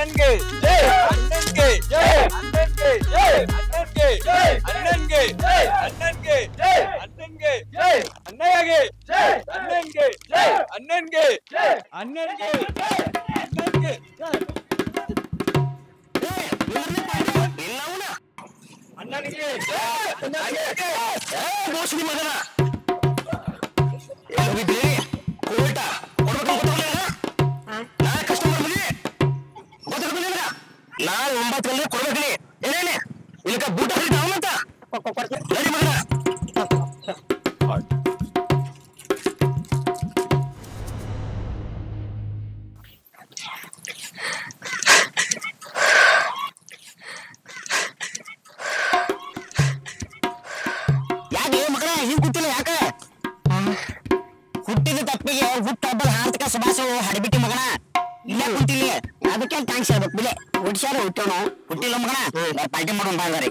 ಅಣ್ಣನ್ಗೆ ಜೈ ಅಣ್ಣನ್ಗೆ ಜೈ ಅಣ್ಣನ್ಗೆ ಜೈ ಅಣ್ಣನ್ಗೆ ಜೈ ಅಣ್ಣನ್ಗೆ ಜೈ ಅಣ್ಣನ್ಗೆ ಜೈ ಅಣ್ಣನ್ಗೆ ಜೈ ಅಣ್ಣಯ್ಯಗೆ ಜೈ ಅಣ್ಣನ್ಗೆ ಜೈ ಅಣ್ಣನ್ಗೆ ಜೈ ಅಣ್ಣನ್ಗೆ ಅಣ್ಣನ್ಗೆ ಜೈ ಅಣ್ಣನಿಗೆ ಜೈ ಅಣ್ಣನಿಗೆ ಜೈ ಮೋಸಡಿ ಮಗನ ಹೋಗಿದ್ರಿ ಕೋಟ ಕೊಡ್ಬೇಕು ನಾ ಕಸ್ಟಮರ್ ಬಂದಿ ಗೊತ್ತಿಲ್ಲ ನಾ 9 ಗಂಟೆ ಕೊಡ್ಬೇಕ್ರಿ ಏನೇನೆ ಇಲ್ಲಕ ಬೂಟ ಹರಿದ ಅವನಂತ ನಡಿ ಮಗನ ಯಾಕೆ ಮಗನ ಹಿಂಗ್ ಕೂತಿಲ್ಲ ಯಾಕೆ ಹುಟ್ಟಿದ ತಪ್ಪಿಗೆ ಹುಟ್ಟ ಹಬ್ಬದ ಹಾರ್ದಿಕ ಶುಭಾಶಯಗಳು ಹಡಿಬಿಟ್ಟಿ ಮಗನ ಇಲ್ಲ ಕುಂತಿಲ್ಲ ಅದಕ್ಕೆ ಥ್ಯಾಂಕ್ಸ್ ಹೇಳ್ಬೇಕು ಬಿಲೆ ಹುಟ್ಟ್ಯಾರ ಹುಟ್ಟೋಣ ಹುಟ್ಟಿಲ್ಲ ಮಗನ ಪಾರ್ಟಿ ಮಾಡೋಣ ಬಾ ಹಂಗಾರೆ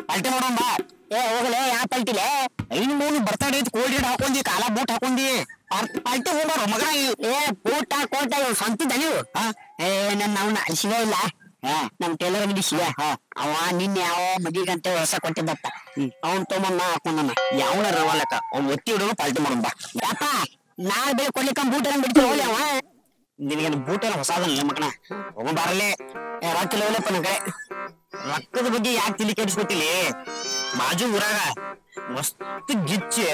ಪಾರ್ಟಿ ಮಾಡೋಣ ಬಾ ಏ ಹೋಗಲೇ ಯಾ ಪಾರ್ಟಿಲೆ 5 ಬರ್ತಡೇ ಐತಿ ಕೋಲ್ಡ್ ರೇಟ್ ಹಾಕೊಂಡಿ ಕಾಲ ಬೂಟ್ ಹಾಕೊಂಡಿ ಪಾರ್ಟಿ ಹೋಗ್ಬಾರ ಮಗನ ಏ ಬೂಟ ಕೋಟ ಇವ್ ಸ್ವಂತಿದ್ದ ನೀವು ಏ ನನ್ನ ಅವ್ನ ಶಿವ ಇಲ್ಲ ನಮ್ ಟೇಲರ್ ಅಂಗಡಿ ಶಿವ ಅವ ನಿನ್ನೆ ಯಾವ ಮದಿಗಂತೆ ಹೊಸ ಕೊಟ್ಟಿದ್ದಪ್ಪ ಅವ್ನ್ ತೊಗೊಂಬ ಹಾಕೊಂಡ ಯಾವನ ರವಲಕ್ಕ ಅವ್ನ್ ಒತ್ತಿ ಹಿಡಿದು ಪಾರ್ಟಿ ಮಾಡೋಣ ಬಾ ಯಪ್ಪ ನಾಳೆ ಬೆಳೆ ಕೊಡ್ಲಿಕ್ಕ ಬೂಟ್ ಬಿಡ್ತೀವಿ ಹೋಗ್ಲಿ ಅವ ನಿನಗೇನು ಬೂಟ್ ಎಲ್ಲ ಹೊಸಾದಲ್ಲ ಮಗನ ಹೋಗಬಾರಲ್ಲೇ ರೊಕ್ಕ ಇಲ್ಲಪ್ಪ ನನ್ನ ಕಡೆ ರೊಕ್ಕದ ಬಗ್ಗೆ ಯಾಕೆ ತಿಳಿ ಕೆಡಿಸ್ಕೊತಿಲಿ ಬಾಜು ಊರಾಗ ಮಸ್ತ್ ಗಿಚ್ಚಿ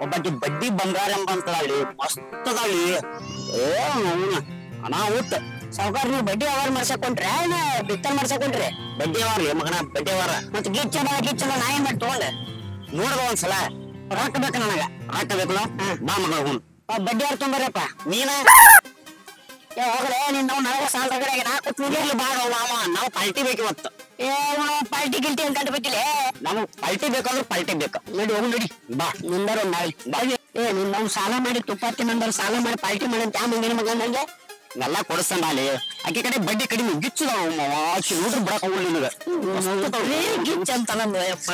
ಒಬ್ಬಾಕಿ ಬಡ್ಡಿ ಬಂಗಾರ ಎಂಬಂತಳಿ ಮಸ್ತ್ ಅದಾಳಿ ಏ ಅನಾಹುತ ಸಾವುಕಾರ ನೀವು ಬಡ್ಡಿ ವ್ಯವಹಾರ ಮಾಡ್ಸಕೊಂಡ್ರೆ ಏನ ಬಿತ್ತಲ್ ಮಾಡ್ಸಕೊಂಡ್ರಿ ಬಡ್ಡಿ ವ್ಯವಹಾರ ಮಗನ ಬಡ್ಡಿ ವ್ಯವಹಾರ ಮತ್ತೆ ಗಿಚ್ಚ ನಾ ಏನ್ ಮಾಡಿ ತಗೊಂಡೆ ನೋಡ್ದ ಒಂದ್ಸಲ ರೊಕ್ಕ ಬೇಕ ನನಗ ರೊಕ್ಕ ಬೇಕಲ್ಲ ಬಾ ಮಗಳ ಹೋನ್ ಬಡ್ಡಿ ಅವ್ರ ತೊಂಬರಪ್ಪ ನೀನ ಏ ಹೋಗ್ರೆ ನೀನ್ ನಾವು ನನಗ ಸಾಲ ಕಡೆಗೆ ನಾ ಕೂತ್ಲಿ ಬಾಳ ಮಾಮ ನಾವು ಪಾರ್ಟಿ ಬೇಕು ಇವತ್ತು ಏ ಪಾರ್ಟಿ ಗಿಲ್ಟಿ ಅಂತ ಕಟ್ಬೇಕಿಲ್ಲ ನಮಗ್ ಪಾರ್ಟಿ ಬೇಕಂದ್ರೆ ಪಾರ್ಟಿ ಬೇಕು ನಡಿ ಹೋಗ್ ನಡಿ ಬಾ ನಿಂದರ ನಾಳೆ ಬಾ ಏ ನೀನ್ ನಾವು ಸಾಲ ಮಾಡಿ ತುಪ್ಪಾತಿ ನಂದರ ಸಾಲ ಮಾಡಿ ಪಾರ್ಟಿ ಮಾಡಿ ಅಂತ ಮಂಗನ ಮಗ ನಂಗೆ ಎಲ್ಲ ಕೊಡಿಸ್ತಾನ ಅಲ್ಲಿ ಆಕೆ ಕಡೆ ಬಡ್ಡಿ ಕಡಿಮೆ ಗಿಚ್ಚದ ನೋಡ್ರಿ ಬಿಡಕ್ ಹೋಗ್ಲಿ ನಿನಗ ಗಿಚ್ಚ ಅಂತ ನಂದು ಯಪ್ಪ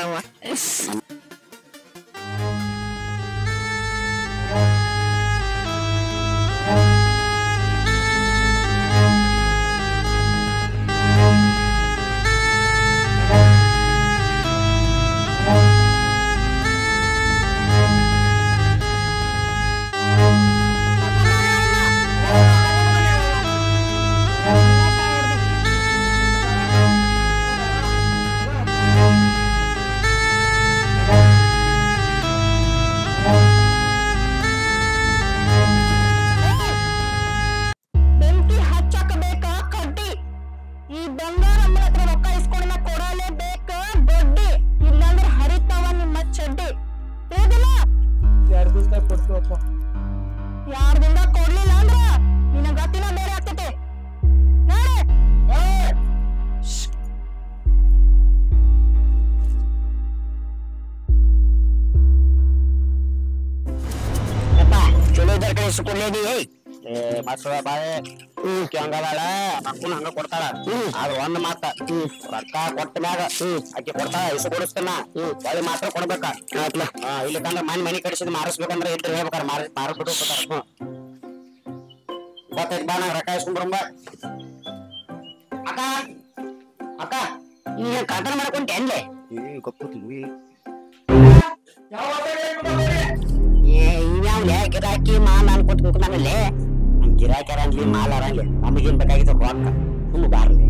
ಯಾರ್ದಿಂದ ಕೊಡ್ಲಿಲ್ಲ ಅಂದ್ರ ನಿನ್ನ ಗತಿನ ಬೇರೆ ಆಗ್ತತೆ ಚಲೋ ಇದ್ರ ಕಡೆ ಇಸ್ಕೊಡ್ಲೇದಿ ಮಸಳ ಬಾಳೆ ಹಂಗದಾಳ ಮಕ್ಕಳು ಹಂಗ ಕೊಡ್ತಾಳ ಆದ್ರ ಒಂದ್ ಮಾತ ರೊಕ್ಕ ಕೊಟ್ಟ ಮ್ಯಾಗ ಆಕಿ ಕೊಡ್ತಾಳ ಇಸ್ಕೊಡಿಸ್ತಾನ ಒಳ್ಳೆ ಮಾತ್ರ ಕೊಡ್ಬೇಕ ಇಲ್ಲಕಂದ್ರ ಮನಿ ಕಡಿಸಿದ್ ಮಾರಿಸ್ಬೇಕಂದ್ರ ಇದ್ರ ಹೇಳ್ಬೇಕಾರ ಮಾರಿಸ್ಬಿಟ್ಟು ಹೋಗ್ತಾರ ಗೊತ್ತೈತ್ ಬಾ ನಂಗ ರೊಕ್ಕ ಇಸ್ಕೊಂಡ್ಬರಂಬ ಅಕ್ಕ ಅಕ್ಕ ನೀ ಕಾತನ ಮಾಡ್ಕೊಂಡೆ ಅನ್ಲೆ ಗೊತ್ತಿಲ್ವಿ ಇವ್ಯಾವ್ಲೆ ಗಿರಾಕಿ ಮಾಲ್ ಅನ್ಕೊಟ್ ಕುಂತಾನಲ್ಲೇ ಗಿರಾಕಿ ಅರಂಗ್ಲಿ ಮಾಲ್ ಅರಂಗ್ಲಿ ನಮಗೇನ್ ಬೇಕಾಗಿತ್ತು ರೊಕ್ಕ ಸುಮ್ಮ ಬಾರ್ಲಿ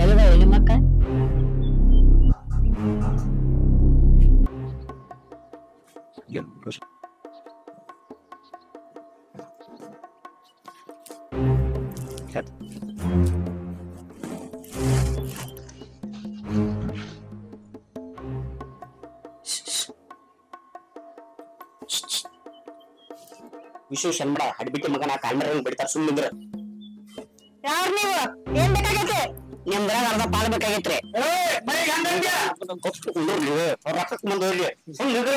ಎಲ್ಲಿದ ಎಲ್ಲಿ ಮಕ್ಕ ವಿಶೇಷ ಅನ್ಬೇಡ ಹಡ್ಬಿಟ್ಟಿ ಮಗನ ಕಂಡ್ರ ಬಿಡ್ತಾರ ಸುಮ್ಮನಿದ್ರ ಯಾರು ನೀವು ಏನ್ ಬೇಕಾಗೈತೆ ನಿಮ್ದ್ರಾಗ ಅರ್ಧ ಪಾಲ್ ಬೇಕಾಗೈತ್ರಿ ರೊಕ್ಕಕ್ ಮುಂದೆ ಹೋಗ್ಲಿ ಸುಮ್ಮನಿದ್ರ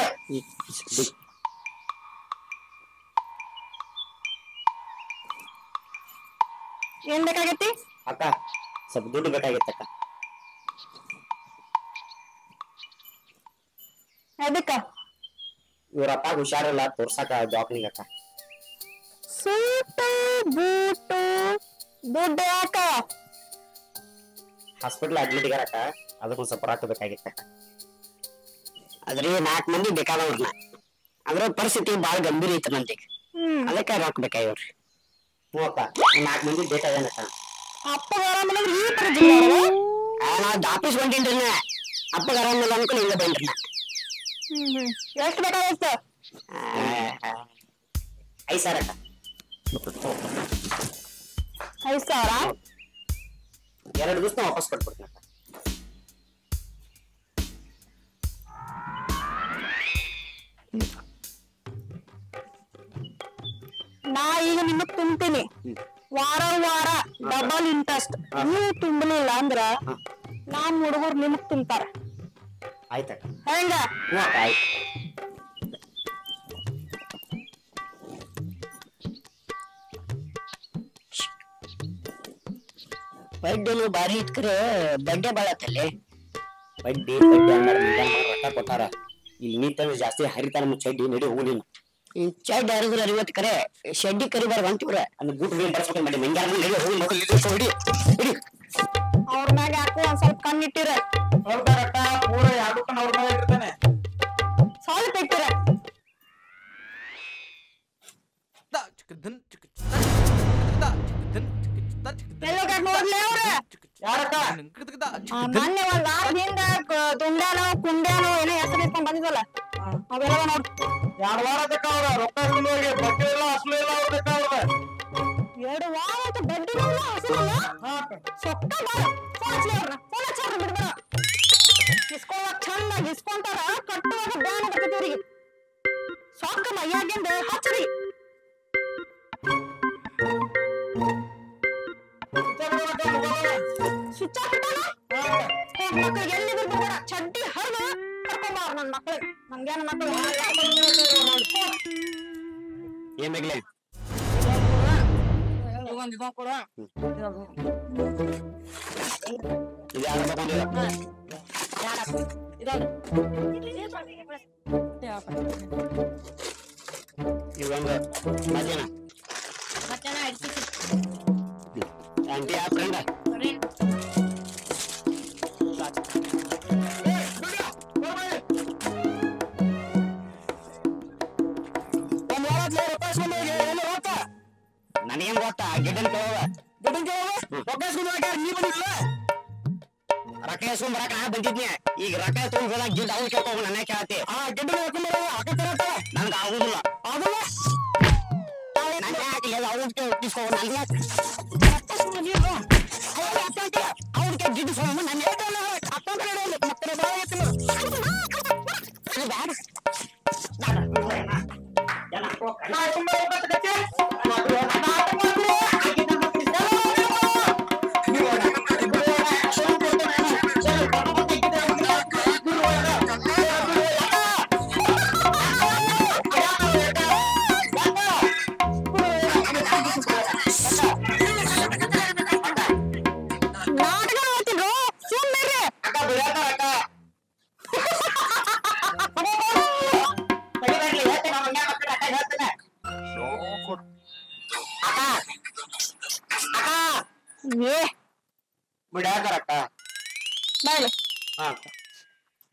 ಏನ್ ಬೇಕಾಗೈತಿ ಅಕ್ಕ ಸ್ವಲ್ಪ ದುಡ್ಡು ಬೇಕಾಗೈತೆ ಅಕ್ಕ ಅದಕ್ಕ ಇವ್ರಪ್ಪ ಹುಷಾರಿಲ್ಲ ತೋರ್ಸಾಕ ಜಾಬ್ನಿಗೆ ಅಕ್ಕ. ಸೂಟು ಬೂಟು ದುಡ್ಡು ಯಾಕ ಹಾಸ್ಪಿಟಲ್ ಅಡ್ಮಿಟ್ ಆಗ್ಯಾರಕ್ಕ, ಅದಕ್ಕೊಂದ್ ಸ್ವಲ್ಪ ರೊಕ್ಕ ಬೇಕಾಗಿತ್ತ. ಅದ್ರಿ 4 ಮಂದಿ ಬೇಕಾದವ್ರನ್ನ, ಅದ್ರ ಪರಿಸ್ಥಿತಿ ಬಾಳ ಗಂಭೀರ ಐತ ನಂದೀಗ, ಅದಕ್ಕೆ ರೊಕ್ಕ ಬೇಕಾಗಿವ್ರಿ. ಹ್ಞೂ ಅಕ್ಕ, 4 ಮಂದಿ ಬೇಕಾಗೇನಕ್ಕ. ಅಪ್ಪ ಆರಾಮಿಲ್ಲ ಈ ಪರಿಸ್ಥಿತಿ ನಾವ್ ಆಫೀಸ್ ಬಂದಿನ್ರಿ, ಅಪ್ಪಗ ಆರಾಮಿಲ್ಲ ಅನ್ಕೊಂಡು ಹಿಂಗ ಬಂದ್ರಿ. ಎಷ್ಟು ಬೇಕಾಗಿತ್ತು? 5,000 ಅಕ್ಕ. 5,000? 2 ದಿವಸ ವಾಪಸ್ ಕೊಟ್ಬಿಡ್ತೀನಿ ಅಕ್ಕ. ನಾ ಈಗ ನಿಮಗ್ ತುಂಬ್ತೀನಿ, ವಾರ ವಾರ ಡಬಲ್ ಇಂಟ್ರೆಸ್ಟ್. ನೀವು ತುಂಬಲಿಲ್ಲ ಅಂದ್ರ ನಮ್ ಹುಡುಗರು ನಿಮಗ್ ತುಂಬ್ತಾರ. ಆಯ್ತಕ್ಕ. ಹೆಂಗ? ಹ್ಞೂ ಅಕ್ಕ, ಆಯ್ತು. ಬಡ್ಡಿನು ಬಾರಿ ಇಟ್ಕರೆ ಬಡ್ಡೆ ಬಾಳತ್ತಲ್ಲಿ. ಬಡ್ಡಿ ರೊಕ್ಕ ಕೊಟ್ಟಾರ, ಇಲ್ಲಿ ನಿಂತಂದ್ರೆ ಜಾಸ್ತಿ ಹರಿತಾನ ಚಡ್ಡಿ ನಡಿ ಹೋಗ್ಲಿಲ್ಲ. ಈ ಚಡ್ಡಿ ಹರಿದ್ರೆ 50 ಕರೆ ಶೆಡ್ಡಿ ಕರಿಬಾರ್ದು ಅಂತಿವ್ರ. ಅಂದ್ರೆ ಬೂಟ್ ಬರ್ಸ್ಬೇಕು ಮಾಡಿ ಮಂಗ್ಯಾರ ಹೋಗಿ ಅವ್ರ ಮ್ಯಾಗ ಯಾಕೋ ಒಂದ್ ಸ್ವಲ್ಪ ಕಣ್ಣಿಟ್ಟಿರ, ಪೂರ 2 ಕಣ್ಣು ಅವ್ರ ಮ್ಯಾಗ ಇರ್ತಾನೆ. ಸ್ವಲ್ಪ ಇಟ್ಟಿರ. ನೋಡ್ಲಿ ಅವ್ರ ಮೊನ್ನೆ ಒಂದ್ ವಾರ ಹಿಂದ ತುಂಡ್ಯಾನೋ ಕುಂಡ್ಯಾನೋ ಏನೋ ಹೆಸರು ಇಟ್ಕೊಂಡ್ ಬಂದಿದ್ವಲ್ಲ, ಅವೆಲ್ಲ ನೋಡ್. 2 ವಾರ ಬೇಕಾವ್ರ ರೊಕ್ಕ ಇಸ್ಕೊಂಡವ್ರಿಗೆ, ಬಡ್ಡಿ ಇಲ್ಲ ಅಸಲು ಇಲ್ಲ ಅವ್ರ ಬೇಕಾವ್ರ. 2 ವಾರ ಆಯ್ತು ಬಡ್ಡಿನೂ ಇಲ್ಲ ಹಸಿರಿಲ್ಲ. ಸೊಕ್ಕ ಬಾಳ ಫೋನ್ ಹಚ್ಚವ್ರ ಬಿಡ್ಬೇಡ. ಇಸ್ಕೊಳ್ಳೋಕ್ ಚಂದಾಗಿ ಇಸ್ಕೊಂತಾರ, ಕಟ್ಟುವಾಗ ಬ್ಯಾನ್ ಬರ್ತೈತಿ ಅವ್ರಿಗೆ. ಸೊಕ್ಕ ಮೈಯಾಗಿಂದ ಹಚ್ಚರಿ. ಸ್ವಿಚ್ ಆಫ್ ಮಕ್ಕಳಿಗೆ ಎಲ್ಲಿ ಬಿಡ್ಬೇಡ, ಚಡ್ಡಿ ಹರಿದು ಕರ್ಕೊಂಬಾರ ನನ್ ಮಕ್ಳಿಗೆ. ನಂಗೇನ ಮಕ್ಕಳು ಏನ್ ಬೇಕಲೇ ಕೊಡ. ಆಂಟಿ ಆ ಫ್ರೆಂಡ ನನಗೇನ್ ಗೊತ್ತಾ? ಗಿಡ್ಡನ್ ಕೇಳುವ ನೀ ಬಂದಿಲ್ಲ ರೊಕ್ಕ ಇಸ್ಕೊಂಡ್ ಬರಾಕ ನಾ ಬಂದಿದ್ನಿ. ಈಗ ರೊಕ್ಕ ತಗೊಂಡ್ ಹೋದಾಗ ಗಿಡ್ ಅವ್ನು ಕೇಳ್ಕೊ ನನ್ನ ಕೇಳತಿ. ಗಿಡ್ಡ ನನ್ಗೆ ಆಗುದಿಲ್ಲ.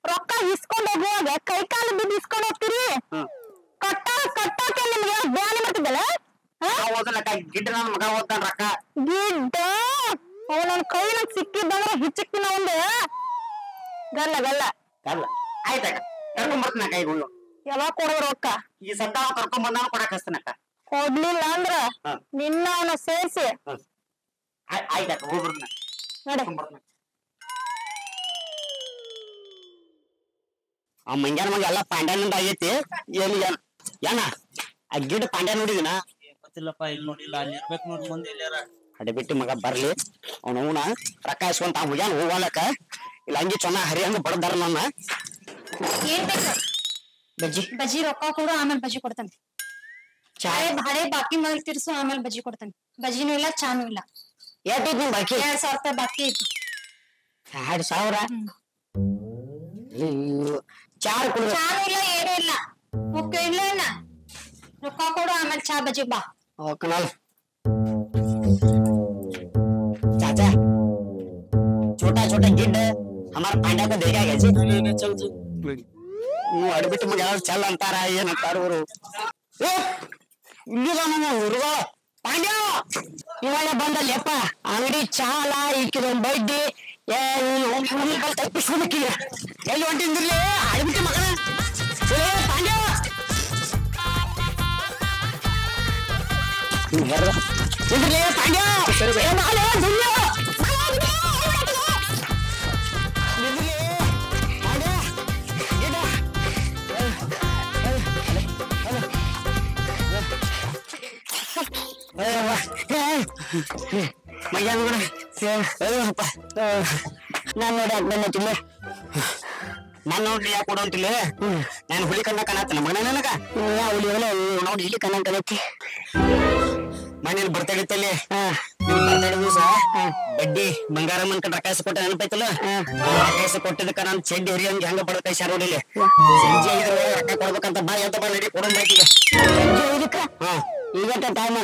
ರೊಕ್ಕ ಇಸ್ಕೊಂಡ್ ಹೋಗುವಾಗ ಕೈ ಕಾಲು ಬಿದ್ದು ಇಸ್ಕೊಂಡ್ ಹೋಗ್ತೀರಿ. ಕಟ್ಟಕ್ಕೆ ನಿಮ್ಗೆ ಬ್ಯಾನಿ ಬರ್ತಿದ್ದಲ್ಲ. ಗಿಡ್ಡ ನನ್ನ ಮಗ ಓದ್ತಾನ ರೊಕ್ಕ. ಗಿಡ್ಡ ಅವನ ಕೈನ ಸಿಕ್ಕಿದ್ದಂದ್ರೆ ಹಿಚ್ಚಕ್ಕಿನ ಒಂದು ಗಲ್ಲ ಗಲ್ಲ ಗಲ್ಲ. ಆಯ್ತಕ್ಕ, ಕರ್ಕೊಂಡ್ ಬರ್ತೀನ ಕೈಗಳು. ಯಾವಾಗ ಕೊಡೋದು ರೊಕ್ಕ? ಈ ಸತ್ತ ಕರ್ಕೊಂಡ್ ಬಂದಾನ ಕೊಡಕ್ ಹಸ್ತೀನಕ್ಕ. ಕೊಡ್ಲಿಲ್ಲ ಅಂದ್ರ ನಿನ್ನ ಅವನ ಸೇರ್ಸಿ. ಆಯ್ತಕ್ಕ, ಹೋಗ್ಬಿಡ್ತೀನ ನಡೆ. ಆ ಮಂಗ್ಯಾನ ಮಗ ಎಲ್ಲ ಪಾಂಡ್ಯಾನಿಂದ ಆಗೈತಿ. ಏನು ಏನ ಆ ಗಿಡ ಪಾಂಡ್ಯ ನೋಡಿದಿನ? ಗೊತ್ತಿಲ್ಲಪ್ಪ, ಇಲ್ಲಿ ನೋಡಿಲ್ಲ. ಅಲ್ಲಿ ಇರ್ಬೇಕು ನೋಡಿ ಮುಂದೆ ಎಲ್ಲಾರ. ಅಡೆ ಬಿಟ್ಟು ಮಗ ಬರ್ಲಿ, ಅವನ ರೊಕ್ಕ ಇಸ್ಕೊಂತ ಹೋಗ್ಯಾನ ಹೋಗ್ವಾಲಕ್ಕ. ಇಲ್ಲ ಹಂಗೆ ಚೆನ್ನಾಗ್ ಹರಿ ಹಂಗ ಬಡದಾರ ನನ್ನ. ಏನ್ ಬೇಕು? ಬಜ್ಜಿ ಬಜ್ಜಿ ರೊಕ್ಕ ಕೊಡು, ಆಮೇಲೆ ಬಜ್ಜಿ ಕೊಡ್ತಾನೆ. ಚಾಯ್ ಭಾಡೆ ಬಾಕಿ ಮೊದಲು ತಿರ್ಸು, ಆಮೇಲೆ ಬಜ್ಜಿ ಕೊಡ್ತಾನೆ. ಬಜ್ಜಿನೂ ಇಲ್ಲ ಚಾನು ಇಲ್ಲ. ಎಷ್ಟು ಐತಿ ಬಾಕಿ? 2,000 ರೂಪಾಯಿ ಬಾಕಿ ಐತಿ. 2,000? ಚಾರು ಕುಡಿದ ಚಾನು ಇಲ್ಲ ಏನೂ ಇಲ್ಲ. ಓಕೆ ಇಲ್ಲ ಇಲ್ಲ ರೊಕ್ಕ ಕೊಡು ಆಮೇಲೆ ಚಾ ಬಜಿ ಬಾ ಓಕೆ ನಾಲ್ चाचा छोटा छोटा गिड हमारा पांड्या को देगा कैसे चल चल अड़बिट मग चल अंतार ಏನ್ ಅಂತಾರ ಅವರು ಹುಡುಗ ಪಾಂಡ್ಯ ಇವಾಗ ಬಂದಲ್ಲಪ್ಪ ಅಂಗಡಿ ಚಾಲ ಇಕ್ಕಿದೊಂದು ಬಡ್ಡಿ ತಪ್ಪಿಸ್ಕೊಬೇಕೀಗ ಎಲ್ಲಿ ಹೊಂಟಿಂದಿರ್ಲಿ ಅಡ್ಬಿಟ್ಟು ಮಗನ ಪಾಂಡ್ಯ ಇದ್ರಲೇ ಪಾಂಡ್ಯ ನಾನು ನೋಡಿ ಬಂದಿಲ್ಲ ನಾನು ನೋಡ್ರಿ ಯಾಕೆ ಕೊಡೋಂತಿಲ್ಲ ನಾನು ಹುಲಿ ಕಣ್ಣ ಕಾಣತ್ತಲ್ಲ ಮಗನ ನನಗ ಹುಲಿ ನೋಡಿ ಇಲ್ಲಿ ಕಣ್ಣ ಕಾಣತ್ತಿ ಮನೇಲಿ ಬರ್ತಡೇ ಬರ್ತಡೇ ದಿವಸ ಬಡ್ಡಿ ಬಂಗಾರಮ್ಮನ್ ಕಡೆ ರಕಾಯಿಸಿ ಕೊಟ್ಟ ನೆನಪೈತಲ್ಲ ರಕಾಯಿಸಿ ಕೊಟ್ಟಿದ್ದಕ್ಕ ನಾನು ಚೆಡ್ಡಿ ಹರಿಯಂಗೆ ಹೆಂಗ ಬಡ ಕೈ ಶಾರ ನೋಡಿಲಿ ಸಂಜೆ ರೊಕ್ಕ ಕೊಡ್ಬೇಕಂತ ಬಾ ಎತ್ತ ಬಾ ನಡಿ ಕೊಡೋನ್ ಬಾಯ್ಕಿಗೆ ಈಗ ಟೈಮ್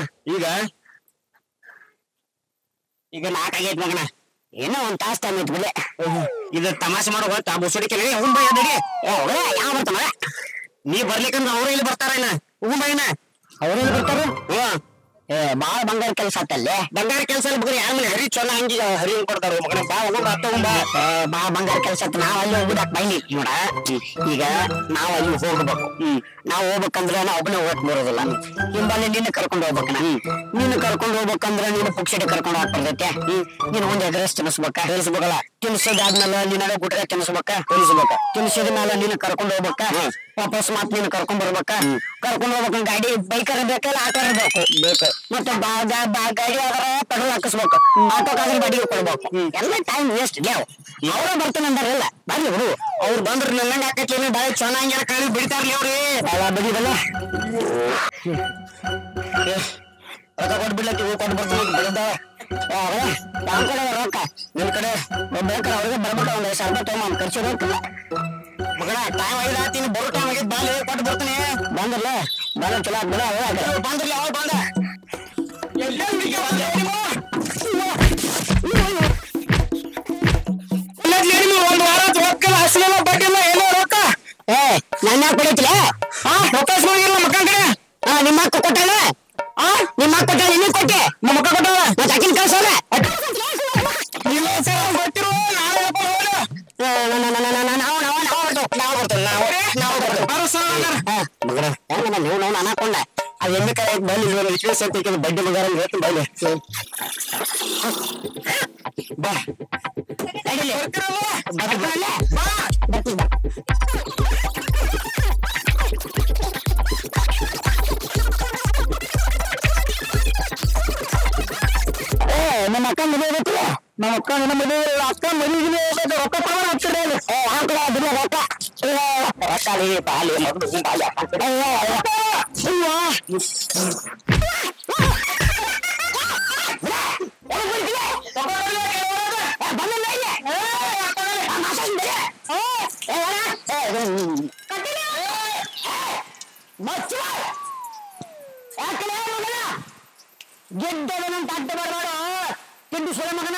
ಈಗ 4 ಆಗೈತ್ ಮಗನ ಏನೋ ಒಂದ್ ತಾಸ್ ಟೈಮ್ ಐತ್ ಬಿಲೆ ಇದು ತಮಾಷೆ ಮಾಡೋ ಗೊತ್ತಾ ಬುಸುಡಿ ಕೆಲ ಹೂನ್ ಬಾಯ್ ನಡಿ ಯಾವ ಬರ್ತಾನ ನೀ ಬರ್ಲಿಕ್ಕಂದ್ರ ಅವ್ರ ಇಲ್ಲಿ ಬರ್ತಾರ ಇನ್ನ ಹೂನ್ ಬಾಯಿನ ಅವ್ರ ಇಲ್ಲಿ ಬರ್ತಾರ ಬಾಳ ಬಂಗಾರ ಕೆಲಸ ಆತಲ್ಲೇ ಬಂಗಾರ ಕೆಲಸ ಬಗ್ರಿ ಯಾರ ಮೇಲೆ ಹರಿ ಚೊಲ್ಲ ಹಂಗಿ ಹರಿ ಕೊಡ್ತಾರ ಮಗನ ಬಾ ಹೋಗೋಣ ಬಾ ಬಂಗಾರ ಕೆಲಸ ಆತ ನಾವ್ ಅಲ್ಲಿ ಹೋಗುದಾಕ್ ಬೈನಿ ನೋಡ ಈಗ ನಾವ್ ಅಲ್ಲಿ ಹೋಗ್ಬೇಕು ನಾವ್ ಹೋಗ್ಬೇಕಂದ್ರ ನಾ ಒಬ್ಬನೇ ಹೋಗಕ್ ಬರೋದಿಲ್ಲ ಹಿಂಬಲ್ಲಿ ನಿನ್ನ ಕರ್ಕೊಂಡು ಹೋಗ್ಬೇಕನ ನೀನು ಕರ್ಕೊಂಡು ಹೋಗ್ಬೇಕಂದ್ರ ನೀನು ಪುಕ್ಷಡಿ ಕರ್ಕೊಂಡು ಹೋಗ್ಬರ್ತೈತೆ ನೀನು ಒಂದ್ ಎಗ್ರೆಸ್ ತಿನ್ನಿಸ್ಬೇಕಲ್ಲ ತಿನ್ಸೋದಾದ್ಮೇಲೆ ನಿನಗ ಗುಟ್ಟ ತಿನ್ಸಿದ ಮೇಲೆ ನೀನು ಕರ್ಕೊಂಡು ಹೋಗ್ಬೇಕ ವಾಪಸ್ ಮಾತ್ ನೀನು ಕರ್ಕೊಂಡ್ ಬರ್ಬೇಕ ಕರ್ಕೊಂಡ್ ಹೋಗ್ಬೇಕ ಗಾಡಿ ಬೈಕರ್ ಬೇಕಲ್ಲ ಆಟೋ ಬೇಕು ಮತ್ತೆ ಗಾಡಿ ಆದ್ರೆ ಪೆಟ್ರೋಲ್ ಹಾಕಿಸ್ಬೇಕು ಆಟೋಕಾದ್ರೆ ಬಾಡಿಗೆ ಕೊಡ್ಬೇಕು ಎಲ್ಲ ಟೈಮ್ ವೇಸ್ಟ್ ಇಲ್ಲ ಅವ್ರ ಬರ್ತಾನೆ ಅಂದಾರಲ್ಲ ಬರ್ಲಿ ಬಿಡು ಅವ್ರು ಬಂದ್ರ ನನ್ನಂಗ ಹಾಕತ್ಲಿ ಬಾಳ ಚೆನ್ನಾಗಿ ಕಾಳಿ ಬಿಡ್ತಾರ್ಲಿ ಅವ್ರಿ ಬಾಳ ಬಡಿದಲ್ಲ ರೊಕ್ಕ ಕೊಟ್ಟು ಬಿಡ್ಲತ್ತಿ ಹೂ ಕೊಟ್ಟು ಬರ್ತೀನಿ ಬೆಳೆದ ಯಾವ ಕಡೆ ರೊಕ್ಕ ನಿನ್ ಕಡೆ ಬೇಕಾರೆ ಅವ್ರಿಗೆ ಬರ್ಬೇಕು ಒಂದ್ 5,000 ರೂಪಾಯಿ ಟೈಮ್ ಖರ್ಚು ಹೋಗ್ತಿಲ್ಲ ಮಗನ ಟೈಮ್ ಐದಾತಿ ಬರೋ ಟೈಮ್ ಆಗಿದ್ ಬಾಲಿ ಕೊಟ್ಟು ಬರ್ತೀನಿ ಬಂದ್ರಲ್ಲ ಬಾಲ ಚಲೋ ಆತ್ ಬಿಡ ಬಂದ್ರಲ್ಲ ಅವಾಗ ಬಂದ ಒಂದ್ ವಾರ ರೊಕ್ಕ ಹಸಿಲ್ಲ ಬಡ್ಡಿಲ್ಲ ಏನೋ ರೊಕ್ಕ ನನ್ನ ಯಾಕೆ ಕೊಡೈತಿಲ್ಲ ರೊಕ್ಕ ಮಾಡಿಲ್ಲ ಮಕ್ಕಳ ಕಡೆ ನಿಮ್ಮ ಅಕ್ಕ ಕೊಟ್ಟಾಳೆ ನಿಮ್ಮ ಅಕ್ಕ ಕೊಟ್ಟಾಳೆ ನೀನ್ ಕೊಟ್ಟೆ ನಮ್ಮ ಅಕ್ಕ ಕೊಟ್ಟಾಳ ಮತ್ತೆ ಅಕ್ಕಿನ ಕಳ್ಸೋಲ್ಲ ಗೊತ್ತಿರೋ ನಾವು ಅನ್ಕೊಂಡ ಅದು ಎಣ್ಣೆ ಕಡೆ ಬೈಲಿ ವಿಶ್ವಾಸ ಅಂತ ಬಡ್ಡಿ ಮಗಾರ ಹೇಳ್ತೀನಿ ಬೈಲಿ ಬಾ ನಮ್ಮ ಅಕ್ಕ ಮದುವೆ ಬೇಕಿಲ್ಲ ನಮ್ಮ ಅಕ್ಕ ನನ್ನ ಮದುವೆ ಅಕ್ಕ ಮದುವೆಗೆ ರೊಕ್ಕ ತಗೊಂಡು ಹಾಕ್ತಿರ ರೊಕ್ಕ ರೊಕ್ಕ ಪಾಲಿ ಮಗಳು ಗೆಡ್ಡವನಂತ ಅಡ್ಡ ಬರಬೇಡ ತಿಂಡಿ ಸೊಳ ಮಗನ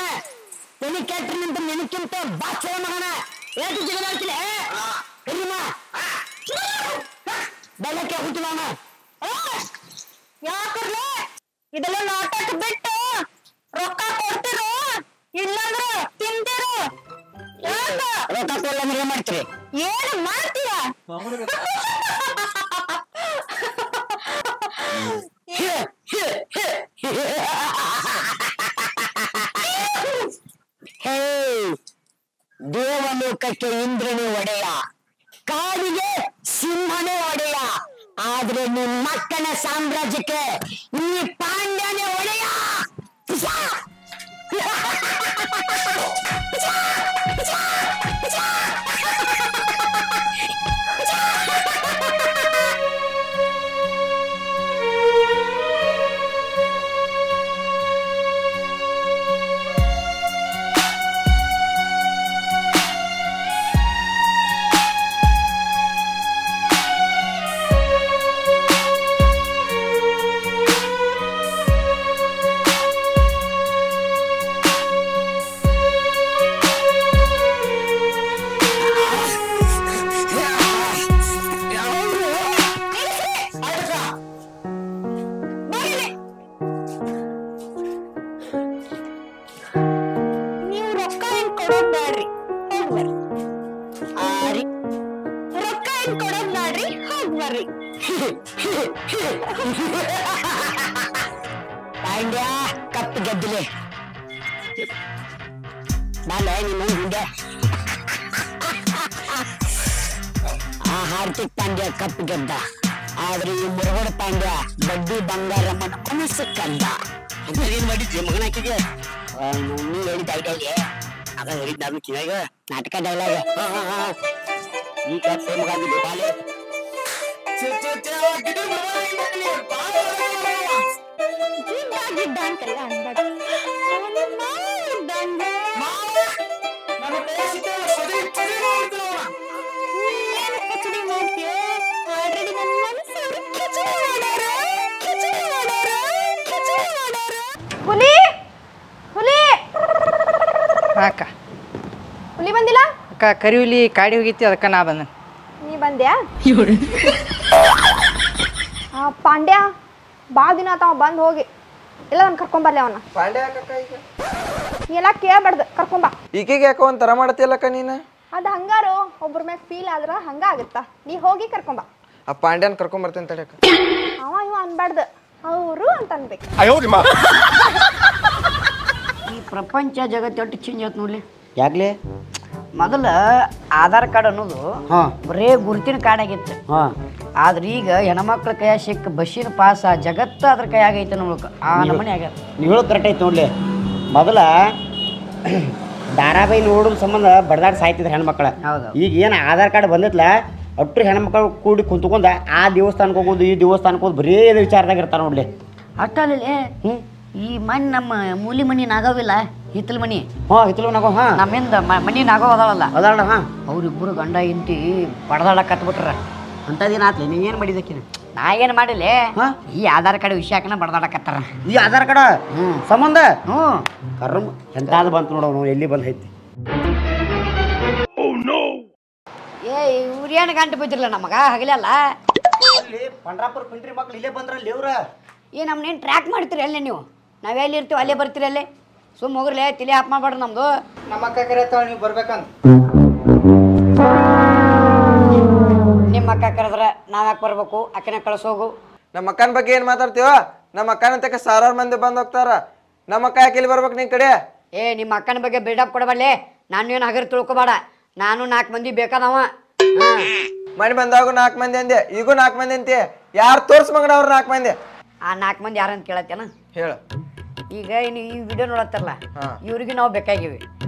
ತೆಲಿ ಕೆಟ್ಟನಂತ ನೆನಕ್ಕಿಂತ ಬಾಚೋ ಮಗನ ಏಟು ಜಿಗದಾಡ್ತಿಲ್ಲ ಬೆಳಕ್ಕೆ ಹುಟ್ಟಿದವನ ಯಾಕರ್ಲೆ ಇದೆಲ್ಲ ನಾಟಕ ಬಿಟ್ಟು ರೊಕ್ಕ ಕೊಡ್ತಿರೋ ಇಲ್ಲಾಂದ್ರೆ ತಿಂತಿರೋ ರೊಕ್ಕ ಕೊಡಲ್ಲ ಏನ್ ಮಾಡ್ತೀರಿ ಏನು ಮಾಡ್ತೀರಾ ದೇವಲೋಕಕ್ಕೆ ಇಂದ್ರನೇ ಒಡೆಯ ಕಾಡಿಗೆ ಸಿಂಹನೇ ಒಡೆಯ ಆದ್ರೆ ನಿಮ್ಮ ಮಕ್ಕಳ ಸಾಮ್ರಾಜ್ಯಕ್ಕೆ ಈ ಪಾಂಡ್ಯನೇ ಒಡೆಯ ಬರ್ರಿ ರೊಕ್ಕ ಏನ್ ಕೊಡೋದ್ ಮಾಡ್ರಿ ಹೋಗ್ ಬರ್ರಿ ಪಾಂಡ್ಯ ಕಪ್ಪು ಗೆದ್ದಲೆ ಬಾಲೆ ನಿಮ್ಮ ಹಿಂದೆ ಆ ಹಾರ್ದಿಕ್ ಪಾಂಡ್ಯ ಕಪ್ಪು ಗೆದ್ದ ಆದ್ರೆ ಈ ಮುರುಗೋಡ ಪಾಂಡ್ಯ ಬಡ್ಡಿ ಬಂಗಾರಮ್ಮನ ಮನಸ್ಸು ಕದ್ದ ಅಂತ ಏನ್ ಮಾಡಿದ್ರಿ ಮಗನ ಹಾಕಿದ್ಯಾ ನೀ ಹೇಳಿದ ಐಡಿಯಾಗೆ ಅದ ಹೇಳಿದ್ ನಾನು ಕಿವಾಗ ನಾಟಕ ಡೈಲಾಗ್ ಈ ಕಪ್ಪು ಮಗ ಬಾಲೆ ಗಿಡ್ಡ ಅಂತಲ್ಲ ಅನ್ಬೇಡ ಕಿಚಡಿ ಮಾಡ್ತೀಯ ಆಲ್ರೆಡಿ ನನ್ನ ಮನಸ್ಸವ್ರು ಕಿಚಡಿ ಮಾಡ್ಯಾರ ಹುಲಿ ಹುಲಿ ಅಕ್ಕ ಹುಲಿ ಬಂದಿಲ್ಲ ಅಕ್ಕ ಕರಿಹುಲಿ ಕಾಡಿ ಹೋಗಿತ್ತು ಅದಕ್ಕೆ ನಾ ಬಂದ ನೀ ಬಂದ್ಯಾ ಪಾಂಡ್ಯ ಭಾಳ ದಿನ ಆತ ಅವ ಬಂದ್ ಹೋಗಿ ಎಲ್ಲ ನಾನು ಕರ್ಕೊಂಬರ್ಲಿ ಅವನ್ನ ಪಾಂಡೆ ಯಾಕಕ್ಕ ಈಗ ಎಲ್ಲ ಕೇಳ್ಬಾರ್ದು ಕರ್ಕೊಂಬ ಈಕೆಗೆ ಯಾಕೋ ಒಂಥರ ಮಾಡತ್ತಿಲ್ಲಕ್ಕ ನೀನು ಅದು ಹಂಗಾರು ಒಬ್ರ ಮ್ಯಾಗ ಫೀಲ್ ಆದ್ರ ಹಂಗ ಆಗತ್ತ ನೀ ಹೋಗಿ ಕರ್ಕೊಂಬ ಆ ಪಾಂಡ್ಯನ್ ಕರ್ಕೊಂಬರ್ತೇನೆ ತಡಿಯಕ್ಕ ಅವ ಇವ ಅನ್ಬಾರ್ದು ಅವರು ಅಂತ ಅನ್ಬೇಕು ಈ ಪ್ರಪಂಚ ಜಗತ್ತು ಎಷ್ಟು ಚೇಂಜ್ ಆಯ್ತು ನೋಡ್ಲಿ ಯಾಕ್ಲೆ ಮೊದಲ ಆಧಾರ್ ಕಾರ್ಡ್ ಅನ್ನೋದು ಬರೇ ಗುರುತಿನ ಕಾರ್ಡ್ ಆಗಿತ್ತು ಆದ್ರೆ ಈಗ ಹೆಣ್ಮಕ್ಳ ಕೈಯಾಗ ಸಿಕ್ಕ ಬಸ್ಸಿನ ಪಾಸ ಜಗತ್ತು ಅದ್ರ ಕೈಯಾಗೈತೆ ನೋಡ್ಬೇಕು ಆ ನಮೂನೆ ಆಗ್ಯಾರ ನೀವು ಹೇಳೋದು ಕರೆಕ್ಟ್ ಐತೆ ನೋಡ್ಲಿ ಮೊದಲ ಧಾರಾವಾಹಿ ನೋಡೋದ್ ಸಂಬಂಧ ಬಡದಾಡ್ ಸಾಯ್ತಿದ್ರು ಹೆಣ್ಮಕ್ಳ ಹೌದು. ಈಗ ಏನು ಆಧಾರ್ ಕಾರ್ಡ್ ಬಂದಿತ್ಲ ಒಟ್ಟು ಹೆಣ್ಮಕ್ಳು ಕೂಡಿ ಕುಂತ್ಕೊಂಡ ಆ ದೇವಸ್ಥಾನಕ್ಕೆ ಹೋಗೋದು ಈ ದೇವಸ್ಥಾನಕ್ಕೆ ಹೋಗೋದು ಬರೀ ಇದು ವಿಚಾರದಾಗ ಇರ್ತಾರ ನೋಡ್ಲಿ ಅಷ್ಟಲ್ಲಿ ಈ ಮನೆ ನಮ್ಮ ಮೂಲಿ ಮನಿ ನಾಗವಿಲ್ಲ ಹಿತ್ತಲ ಮನಿ ಹಿತ್ತಲು ನಾಗೋ ನಮ್ಮಿಂದ ಮನಿ ನಾಗೋ ಅದಾವಲ್ಲ ಅದಾಳ ಅವ್ರಿಬ್ರು ಗಂಡ ಇಂತಿ ಬಡದಾಡ ಕತ್ಬಿಟ್ರ ಅಂಥದ್ದೇನಾತ್ಲಿ ನೀ ಏನು ಮಾಡಿದಕ್ಕಿನ ನಾ ಏನ್ ಮಾಡಿಲ್ಲ ಈ ಆಧಾರ್ ಕಾರ್ಡ್ ವಿಷಯಕ್ಕನ ಬಡದಾಡಕತ್ತಾರ ಈ ಆಧಾರ್ ಕಾರ್ಡ್ ಸಂಬಂಧ ಹ್ಞೂ ಕರ್ಮ ಎಂತಾದ್ ಬಂತು ನೋಡೋನು ಎಲ್ಲಿ ಬಂದು ಐತಿ ಏ ಇವ್ರೇನು ಗಂಟು ಬಿದ್ದಿರಲ್ಲ ನಮಗ ಹಗಲಲ್ಲ ಅಲ್ಲಿ ಪಂಡ್ರಾಪುರ ಪಿಂಟ್ರಿ ಮಕ್ಳು ಇಲ್ಲೇ ಬಂದ್ರಲ್ಲಿ ಇವ್ರ ಈ ನಮ್ನೇನು ಟ್ರ್ಯಾಕ್ ಮಾಡ್ತೀರಿ ಅಲ್ಲೇ ನೀವು ನಾವೆಲ್ಲಿ ಇರ್ತೀವಿ ಅಲ್ಲೇ ಬರ್ತೀರಿ ಅಲ್ಲೇ ಸುಮ್ಮ ಹೋಗ್ರಲೇ ತಲೆ ಹಾಪ್ ಮಾಡ್ಬೇಡ್ರಿ ನಮ್ದು ನಮ್ಮ ಅಕ್ಕ ಕರೆಯತ್ತಾಳ ನೀವು ಬರ್ಬೇಕಂತ ನಿಮ್ಮ ಅಕ್ಕ ಕರೆದ್ರೆ ನಾವ್ ಯಾಕೆ ಬರ್ಬೇಕು ಅಕ್ಕನ ಕಳ್ಸೋಗು ನಮ್ಮ ಅಕ್ಕನ ಬಗ್ಗೆ ಏನ್ ಮಾತಾಡ್ತೀವ ನಮ್ಮ ಅಕ್ಕನ ತಕ್ಕ ಸಾವಿರಾರು ಮಂದಿ ಬಂದ್ ಹೋಗ್ತಾರ ನಮ್ಮ ಅಕ್ಕ ಯಾಕೆ ಇಲ್ಲಿ ಬರ್ಬೇಕು ನಿನ್ ಕಡೆ ಏ ನಿಮ್ಮ ಅಕ್ಕನ ಬಗ್ಗೆ ಬಿಲ್ಡಪ್ ಕೊಡಬಲ್ಲೆ ನಾನು ಏನು ಹಗರ್ ತಿಳ್ಕೊಬೇಡ ನಾನು 4 ಮಂದಿ ಬೇಕಾದವ ಮನೆ ಬಂದಾಗ 4 ಮಂದಿ ಅಂದೆ ಈಗೂ 4 ಮಂದಿ ಅಂತೆ ಯಾರು ತೋರ್ಸ್ ಮಗನ ಅವ್ರು 4 ಮಂದಿ ಆ 4 ಮಂದಿ ಯಾರಂತ ಕೇಳತ್ತೇನ ಹೇಳ ಈಗ ನೀವು ಈ ವಿಡಿಯೋ ನೋಡತ್ತಾರಲ್ಲ ಇವ್ರಿಗೆ ನಾವು ಬೇಕಾಗಿವಿ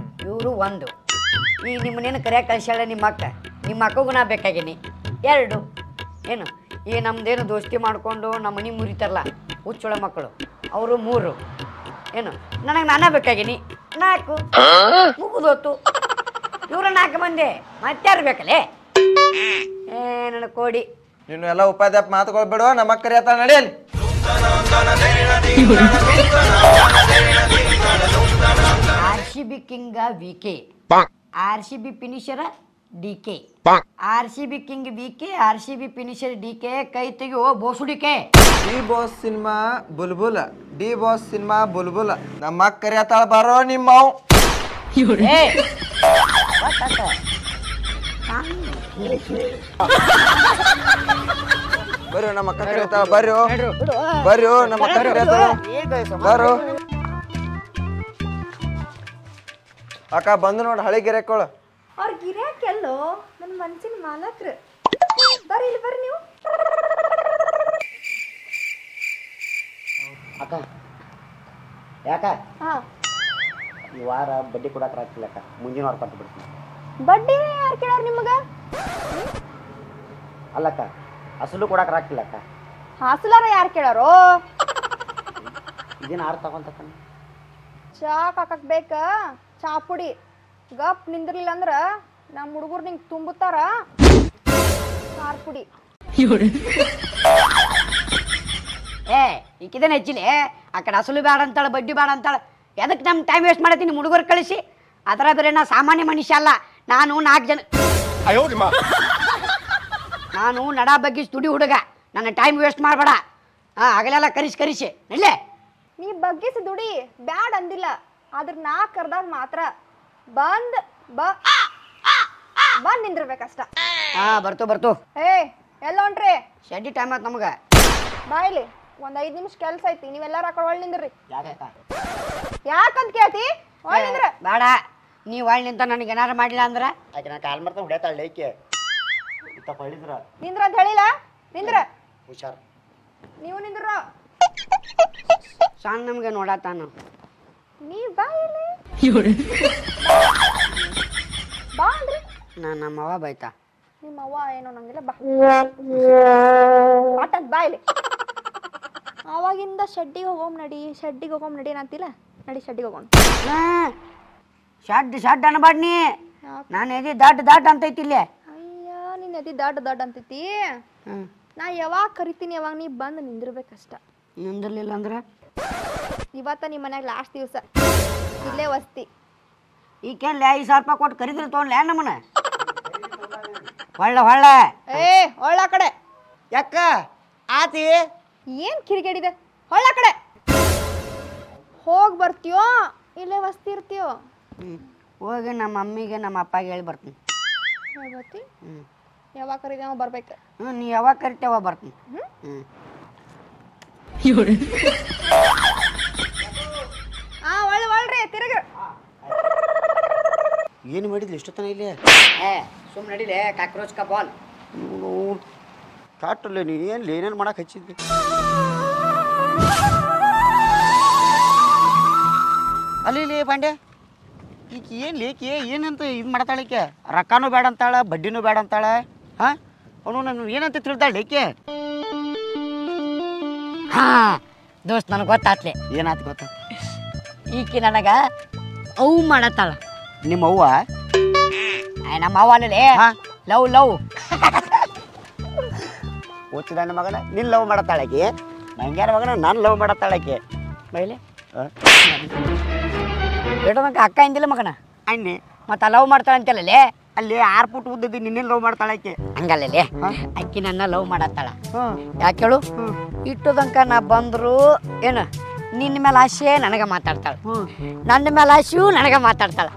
ಇವರು 1 ಈಗ ನಿಮ್ಮನ್ನೇನು ಕರೆಯಾಕ ಕಳ್ಸ್ಯಾಳ ನಿಮ್ಮ ಅಕ್ಕಗೂ ನಾ ಬೇಕಾಗೀನಿ 2 ಏನು ಈ ನಮ್ದೇನು ದೋಸ್ತಿ ಮಾಡ್ಕೊಂಡು ನಮ್ಮ ಮನೆ ಮುರಿತಾರಲ್ಲ ಹುಚ್ಚೊಳ ಮಕ್ಕಳು ಅವರು 3 ಏನು ನನಗೆ ನಾನೇ ಬೇಕಾಗೀನಿ 4 ಮುಗಿದೋತು ಇವ್ರು 4 ಮಂದಿ ಮತ್ತಾರು ಬೇಕಲ್ಲೇ ನನಗೆ ಕೋಡಿ ನೀನು ಎಲ್ಲ ಉಪಾಧ್ಯಾಪ ಮಾತುಕೊಳ್ಬೇಡ ನಮ್ಮ ಅಕ್ಕ ಕರಿಯತ್ತ ನಡೆಯಲಿ RCB king VK RCB finisher DK RCB king VK RCB finisher DK ಕೈ ತೆಗಿಯೋ ಬೋಸುಡಿಕೆ D boss cinema Bulbul D boss cinema Bulbul ನಮ್ಮ ಅಕ್ಕ ಕರಿಯತ್ತಾಳ ಬರೋ ನಿಮ್ಮ ಮಾವು ಬರ್ರಿ ನಮ್ಮ ಅಕ್ಕ ಕರಿಯತ್ತಾಳ ಬರ್ರಿ ನಮ್ಮ ಅಕ್ಕ ಕರಿಯತ್ತಾಳ ಬರು ಅಕ್ಕ ಬಂದು ನೋಡು ಹಳೆ ಗಿರೆಕೋಳು ಅವ್ರ ಗಿರ್ಯಾಕೆಲ್ಲೋ ನನ್ನ ಮನ್ಸಿನ ಮಾಲಕ್ರು ಬರ್ರಿ ಇಲ್ಲಿ ಬರ್ರಿ ನೀವು ಅಕ್ಕ ಯಾಕ ಹಾ ಈ ವಾರ ಬಡ್ಡಿ ಕೊಡಕ್ಕೆ ಆಗ್ತಿಲ್ಲಕ್ಕ ಮುಂದಿನ ವಾರ ಕೊಟ್ಟು ಬಿಡ್ತೀನಿ ಬಡ್ಡಿ ಯಾರು ಕೇಳಾರ ನಿಮಗ ಅಲ್ಲಕ್ಕ ಅಸಲು ಕೊಡಕ್ಕೆ ಆಗ್ತಿಲ್ಲಕ್ಕ ಹಾಸಲಾರ ಯಾರು ಕೇಳಾರೋ ಇದೇನು ಆರು ತಗೊಂತಕ್ಕ ಚಾ ಕಾಕಕ್ ಬೇಕ ಚಾ ಪುಡಿ ಗಪ್ ನಿಂದಿರ್ಲಿಲ್ಲ ಅಂದ್ರ ನಮ್ಮ ಹುಡುಗರು ನಿಂಗೆ ತುಂಬುತ್ತಾರ ಸಾರ್ ಪುಡಿ ಏ ಈಕಿದೇನು ಹೆಚ್ಚಿಲೆ ಆ ಕಡೆ ಅಸಲು ಬೇಡ ಅಂತಾಳೆ ಬಡ್ಡಿ ಬೇಡ ಅಂತಾಳೆ ಎದಕ್ಕೆ ನಮ್ಮ ಟೈಮ್ ವೇಸ್ಟ್ ಮಾಡತ್ತೀನಿ ಹುಡುಗರು ಕಳಿಸಿ ಅದರ ಬೇರೆ ನಾ ಸಾಮಾನ್ಯ ಮನುಷ್ಯ ಅಲ್ಲ ನಾನು 4 ಜನ ನಾನು ನಡ ಬಗ್ಗೆ ತುಡಿ ಹುಡುಗ ನನ್ನ ಟೈಮ್ ವೇಸ್ಟ್ ಮಾಡಬೇಡ ಆಗಲೆಲ್ಲ ಕರಿಸಿ ನಲ್ಲೇ ನೀ ಬಗ್ಗಿಸಿ ದುಡಿ ಬ್ಯಾಡ್ ಅಂದಿಲ್ಲ ಆದ್ರ ನಾ ಕರ್ದಾಗ ಮಾತ್ರ ಬಂದ್ ನಿಂದಿರ್ಬೇಕಷ್ಟ. ಹಾ ಬರ್ತು ಏ ಎಲ್ಲ ಹೊಂಟ್ರಿ? ಶೆಡ್ಡಿ ಟೈಮ್ ಆಯ್ತು ನಮ್ಗೆ. ಬಾಯ್ಲಿ ಒಂದ್ 5 ನಿಮಿಷ ಕೆಲ್ಸ ಐತಿ, ನೀವೆಲ್ಲಾರ ಆ ಕಡೆ ಒಳ್ ನಿಂದ್ರಿ. ಯಾಕಕ್ಕ? ಯಾಕಂತ ಕೇಳ್ತಿ? ಒಳ್ ನಿಂದ್ರ. ಬೇಡ, ನೀ ಒಳ್ ನಿಂತ ನನಗೆ ಏನಾರ ಮಾಡಿಲ್ಲ ಅಂದ್ರ ಆಕೆ ನಾ ಕಾಲ್ ಮಾಡ್ತಾ ಹೊಡ್ಯಾತಾಳ ಏಕೆ ಹೊಳಿದ್ರ ನಿಂದ್ರ ಅಂತ ಹೇಳಿಲ್ಲ. ನಿಂದ್ರ. ಹುಷಾರ್. ನೀವು ನಿಂದ್ರ. ಸಣ್ಣ ನಮ್ಗೆ ನೋಡತ್ತಾನ. ನೀ ಬಾಯಿಲಿ ಬಾ ಅಂದ್ರಿ. ನಮ್ಮ ಅವ್ವ ಬೈತಾ. ನಿಮ್ಮ ಅವ್ವ ಏನೋ ನಂಗಿಲ್ಲ, ಬಾ ಆಟದ್ ಬಾಯಿಲಿ. ಅವಾಗಿಂದ ಶೆಡ್ಡಿಗೆ ಹೋಗೋಮ್ ನಡಿ ಅಂತಿಲ್ಲ. ನಡಿ ಶೆಡ್ಡಿಗೆ ಹೋಗೋಣ. ಶಡ್ ಅನ್ಬಾಡ್ ನೀ. ನಾನು ಎದಿ ದಾಟ್ ಅಂತೈತಿ ಇಲ್ಲೇ. ಅಯ್ಯ ನಿನ್ನ ಎದಿ ದಾಟ್ ಅಂತೈತಿ. ನಾ ಯಾವಾಗ ಕರಿತೀನಿ ಯಾವಾಗ ನೀ ಬಂದು ನಿಂದಿರ್ಬೇಕಷ್ಟ. ನಿಂದಿರ್ಲಿಲ್ಲ ಅಂದ್ರ ಇವತ್ತ ನಿಮ್ಮ ಮನ್ಯಾಗ ಲಾಸ್ಟ್ ದಿವಸ ಇಲ್ಲೇ ವಸ್ತಿ. ಈಗೇನ್ಲೆ 5,000 ರೂಪಾಯಿ ಕೊಟ್ಟು ಕರಿದ್ರೆ ತೊಗೊಂಡ್ಲೆ ನಮ್ಮನ್ನ ಹೊಳ್ಳ ಏ ಒಳ್ಳ ಕಡೆ ಯಾಕ ಆತಿ ಏನ್ ಕಿರಿಗೇಡಿದೆ. ಹೊಳ್ಳ ಕಡೆ ಹೋಗ್ ಬರ್ತೀಯೋ ಇಲ್ಲೇ ವಸ್ತಿ ಇರ್ತೀಯೋ? ಹೋಗಿ ನಮ್ಮ ಮಮ್ಮಿಗೆ ನಮ್ಮ ಅಪ್ಪಗೆ ಹೇಳಿ ಬರ್ತೀನಿ. ಬರ್ತಿ ಯಾವಾಗ ಕರೀದೆ ಅವ ಬರ್ಬೇಕು. ನೀ ಯಾವಾಗ ಕರಿತೇವ ಬರ್ತೀನಿ. ಒಳ್ಳ್ರಿ ತಿರುಗ. ಏನು ಮಾಡಿದ್ಲಿ ಇಷ್ಟೊತ್ತನ ಇಲ್ಲಿ? ಸುಮ್ಮನೆ ನಡಿಲೆ ಕಾಕ್ರೋಚ್ ಕಾ ಬಾಲ್. ಕಾಟಲ್ಲ ನೀ ಏನೇನು ಮಾಡಕ್ಕೆ ಹಚ್ಚಿದ್ವಿ. ಅಲ್ಲಿ ಬಾಂಡೆ ಈಗ ಏನು ಲೇಕಿ ಏನಂತ ಇದು ಮಾಡ್ತಾಳಕ್ಕೆ? ರೊಕ್ಕನೂ ಬೇಡ ಅಂತಾಳ, ಬಡ್ಡಿನೂ ಬೇಡ ಅಂತಾಳ. ಹಾಂ ಅವನು ನಾನು ಏನಂತ ತಿಳ್ತಾಳೆ ಲೇಕೆ? ದೋಸ್ತ್ ನನಗೆ ಗೊತ್ತಾತ್ಲೆ. ಏನಾಯ್ತು ಗೊತ್ತಾ? ಈಕಿ ನನಗ ಅವು ಮಾಡತ್ತಾಳ. ನಿಮ್ಮ ಅವ್ವ? ನಮ್ಮ ಅವ್ವ ಅಲ್ಲೇ ಲವ್ ಓದ್ತಿದ್ದ ನನ್ನ ಮಗನ ನಿನ್ನ ಲವ್ ಮಾಡತ್ತಾಳಕ್ಕೆ. ನಂಗ್ಯಾರ ಮಗನ ನಾನು ಲವ್ ಮಾಡತ್ತಾಳಕ್ಕೆ. ಬೈಲೆ ಹೇಳೋದಂಕ ಅಕ್ಕ ಇಂದಿಲ್ಲ ಮಗನ ಅನ್ನಿ ಮತ್ತೆ ಲವ್ ಮಾಡ್ತಾಳ ಅಂತಲ್ಲೇ. ಅಲ್ಲಿ 6 ಫುಟ್ ಉದ್ದದ್ದು ನಿನ್ನೆ ಲವ್ ಮಾಡ್ತಾಳಕ್ಕೆ. ಹಂಗಲ್ಲೇ ಅಕ್ಕಿ ನನ್ನ ಲವ್ ಮಾಡತ್ತಾಳ. ಯಾಕೆ ಹೇಳು? ಇಟ್ಟೋದಂಕ ನಾ ಬಂದ್ರು ಏನು ನಿನ್ನ ಮೇಲೆ ಆಸೆ ನನಗೆ ಮಾತಾಡ್ತಾಳ, ನನ್ನ ಮೇಲೆ ಆಸೆಯೂ ನನಗೆ ಮಾತಾಡ್ತಾಳ.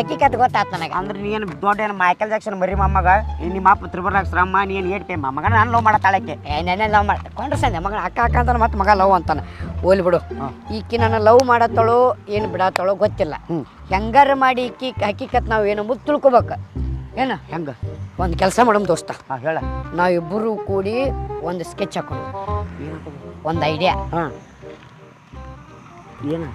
ಅಕ್ಕಿ ಕತ್ ಗೊತ್ತಾತ್ ನನಗೆ. ಅಂದ್ರೆ ನೀನು ದೊಡ್ಡ ಏನು ಮೈಕಲ್ ಜಾಕ್ಸನ್ ಮರಿ ಮೊಮ್ಮಗ, ನಿಮ್ಮ ಅಪ್ಪ ತ್ರಿಬರ್ನಾಗ ಶ್ರಮ, ನೀನು ಏಡ್ತೇ ಮಗ ನಾನು ಲವ್ ಮಾಡತ್ತಾಳಕ್ಕೆ. ನೆನ್ನೆ ಲವ್ ಮಾಡ್ಕೊಂಡ್ರೆ ಸಂದೆ ಮಗನ ಅಕ್ಕ ಅಂತಾನೆ ಮತ್ತೆ ಮಗ ಲವ್ ಅಂತಾನೆ. ಹೋಲಿ ಬಿಡು. ಈಕಿ ನನ್ನ ಲವ್ ಮಾಡತ್ತಳೋ ಏನು ಬಿಡತ್ತಳೋ ಗೊತ್ತಿಲ್ಲ. ಹೆಂಗಾರ ಮಾಡಿ ಈಕಿ ಹಕ್ಕಿಕತ್ ನಾವು ಏನು ಮುದ್ದು ತಿಳ್ಕೊಬೇಕು. ಏನು ಹೆಂಗೆ ಒಂದು ಕೆಲಸ ಮಾಡಮ್ ದೋಸ್ತ, ಹೇಳ. ನಾವಿಬ್ಬರು ಕೂಡಿ ಒಂದು ಸ್ಕೆಚ್ ಹಾಕೊಂಡು ಒಂದು ಐಡಿಯಾ. ಏನು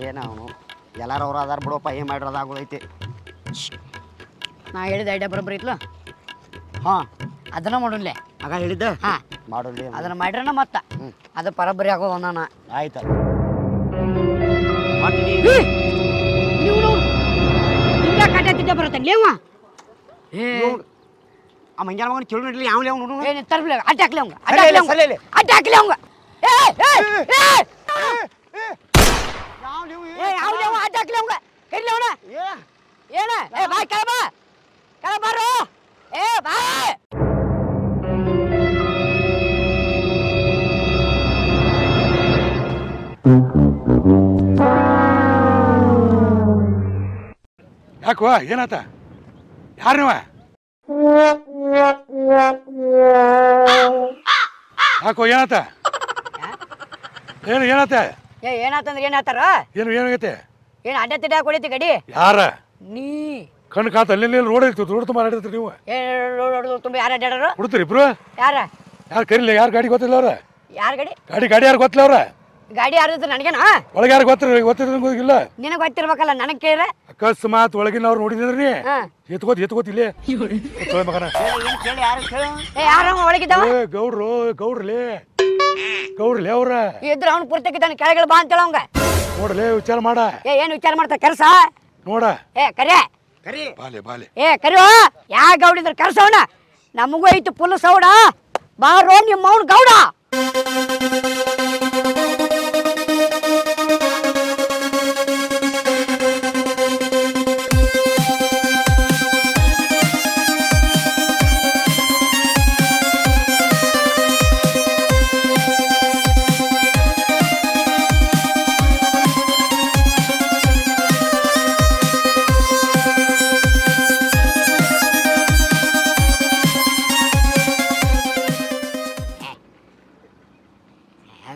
ಏನವನು ಎಲ್ಲಾರು ಅವ್ರು ಅದಾರ ಬಿಡಪ್ಪ, ಏನು ಮಾಡಿರೋದಾಗೋದೈತಿ. ನಾ ಹೇಳಿದ ಐಡಿಯಾ ಬರೋಬ್ಬರಿ ಇತ್ಲ. ಹಾಂ ಅದನ್ನ ಮಾಡೋನ್ಲೆ. ಆಗ ಹೇಳಿದ್ದೆ. ಹಾಂ ಮಾಡೋಲ್ಲ ಅದನ್ನ ಮಾಡ್ರನ ಮತ್ತ ಅದು ಬರೋಬ್ಬರಿ ಆಗೋದು ನಾನು. ಆಯ್ತು. ನೀವು ಕಟ್ಟೆ ಬರುತ್ತೆ ಲೇವ ಆ ಮಂಜಾನ ಮಗನ ಕೇಳಿ ನೋಡ್ಲಿ ಯಾವ ಲೇವ್ ನೋಡು. ಏನು ತರ್ಬಿಲ್ಲ ಅಟ್ಟಾಕ್ಲಿ ಅವಂಗ ಸಲೇಲೆ ಅಟ್ಟಾಕ್ಲಿ ಅವಂಗ ಅಟ್ಟಾಕ್ಲಿ ಅವಂಗ ಕರಿಲಿ ಅವನ ಏನ ಏ ಬಾಯ್ ಕೆಳ ಬಾರೋ ಏ ಬಾಯ್. ಯಾಕೋ ಏನಾತ? ಯಾರು ನೀವ? ಯಾಕೋ ಏನಾತ? ಏನಾತ? ಏನಾತಂದ್ರೆ ಏನಾತಾರ? ಏನಾಗೈತೆ? ಏನು ಅಡ್ಡ ತಿಡ್ಡ ಕೊಡೈತಿ ಗಡಿ? ಯಾರ ನೀ ಕಣ್ಣು ಕಾತ ಅಲ್ಲಿ ರೋಡ್ ಇರ್ತೀವಿ, ರೋಡ್ ತುಂಬ ಆಡಿರ್ತೀರಿ ನೀವು. ತುಂಬ ಯಾರು ಅಡ್ಡಾಡರು? ಹುಡ್ತೀರಿ ಇಬ್ರು? ಯಾರು ಕರಿಲ್ಲ? ಯಾರು ಗಾಡಿ ಗೊತ್ತಿಲ್ಲ ಅವ್ರ? ಯಾರು ಗಾಡಿ ಯಾರು ಗೊತ್ತಿಲ್ಲ ಅವ್ರ? ಗಾಡಿ ಯಾರು ನನಗೇನ ಒಳಗೆ ಯಾರು ಗೊತ್ತಿಲ್ಲ? ನಿನಗೆ ಗೊತ್ತಿರ್ಬೇಕಲ್ಲ, ನನಗೆ ಕೇಳಿದ್ರೆ. ಅಕಸ್ಮಾತ್ ಒಳಗಿನ ಅವ್ರು ನೋಡಿದ್ರಿ ಎತ್ಕೋತಿಲ್ಲೇ ಮಗನ. ಯಾರ ಒಳಗಿದ್ದಾವ? ಗೌಡ್ರಲೇ ಅವ್ರ ಇದ್ರ ಅವ್ನು ಪೂರ್ತಿದ್ದಾನೆ ಕೆಳಗೆ ಬಾ ಅಂತೇಳ ಅವಂಗ. ನೋಡಲೇ ವಿಚಾರ ಮಾಡ. ಏನು ವಿಚಾರ ಮಾಡ್ತಾ ಕೆಲಸ ನೋಡ. ಕರಿ ಬಾಲೆ ಕರಿಯೋ ಯಾ ಗೌಡಿದ್ರ ಕರ್ಸವಣ. ನಮಗೂ ಐತು ಫುಲ್ ಸೌಡ. ಬಾರೋ ನಿಮ್ಮ ಅವ್ನು ಗೌಡ.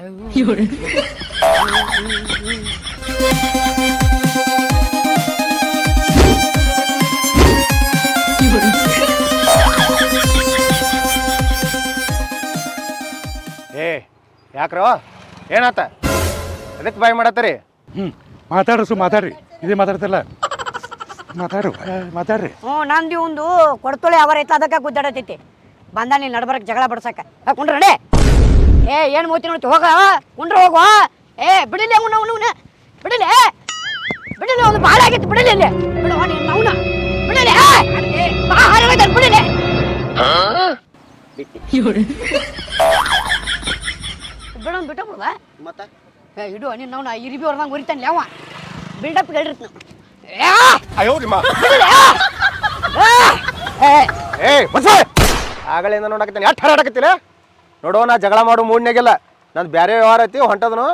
ಏ ಯಾಕ್ರೋ ಏನಾತ ಅದಕ್ಕೆ ಬಾಯ್ ಮಾಡತ್ತೀರಿ ಮಾತಾಡ್ರಿ ಮಾತಾಡ್ರಿ ಇದೇ ಮಾತಾಡ್ತಿಲ್ಲ ಮಾತಾಡ್ರಿ ನಂದು ಒಂದು ಕೊಡ್ತೊಳೆ ಅವರ ಐತ ಅದಕ್ಕೆ ಗುದ್ದಾಡತೈತಿ ಬಂದ ನೀನು ನಡ್ಬರಕ್ಕೆ ಜಗಳ ಬಡ್ಸಕ್ಕ ಕುಂಡ್ರ ನಡೆ ಏ ಏನು ಮೂತಿ ನೋಡ್ತಿ ಹೋಗ ಕುಂಡ್ರ ಹೋಗುವ ಏ ಬಿಡಿಲಿ ಅವನು ಬಿಡಿಲೆ ಬಿಡಿಲೆ ಒಂದು ಭಾಳ ಆಗಿತ್ತು ಬಿಡಿಲಿ ಇಲ್ಲಿ ಬಿಡುವ ನೀನು ಅವನ ಬಿಡಿಲೆ ಬಾ ಹಾರವಾಯ್ತಾನೆ ಬಿಡಿಲೆ ಬಿಡೋನ್ ಬಿಟ್ಟ ಬಿಡುವ ಮತ್ತೆ ಏ ಇಡು ನೀನು ಅವನ ಇರಿಬಿ ಹೊರದಂಗೆ ಉರಿತಾನೆ ಅವ ಬಿಲ್ಡಪ್ ಹೇಳಿರ್ತ ಆಗಳಿಂದ ನೋಡಕತ್ತೀನಿ ಎಷ್ಟು ಹರಾಡಕತ್ತಿಲ್ಲ ನೋಡೋ ನಾ ಜಗಳ ಮಾಡು ಮೂಡ್ನಾಗೆಲ್ಲ ನಂದು ಬೇರೆ ವ್ಯವಹಾರ ಐತಿ ಹೊಂಟದನು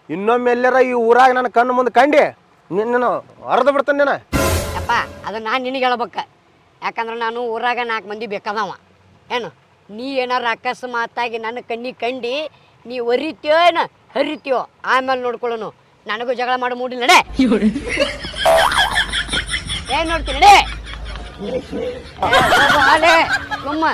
ಇನ್ನೊಮ್ಮೆ ಎಲ್ಲಾರ ಈ ಊರಾಗ ನನ್ನ ಕಣ್ಣು ಮುಂದೆ ಕಂಡಿ ನಿನ್ನ ಹೊರದು ಬಿಡ್ತಾನೆ ನೀನು ಅಪ್ಪ ಅದು ನಾನು ನಿನಗೆ ಹೇಳ್ಬೇಕ ಯಾಕಂದ್ರೆ ನಾನು ಊರಾಗ 4 ಮಂದಿ ಬೇಕಾದವ ಏನು ನೀ ಏನಾರ ಅಕಸ್ಮಾತಾಗಿ ನನ್ನ ಕಣ್ಣಿಗೆ ಕಂಡು ನೀ ಒರಿತೀಯೋ ಏನ ಹರಿತೀಯೋ ಆಮೇಲೆ ನೋಡ್ಕೊಳ್ಳೋನು ನನಗೂ ಜಗಳ ಮಾಡಿ ಮೂಡಿ ನಡೆ ಏನು ನೋಡ್ತೀನಿ ನಡೆ ಸುಮ್ಮ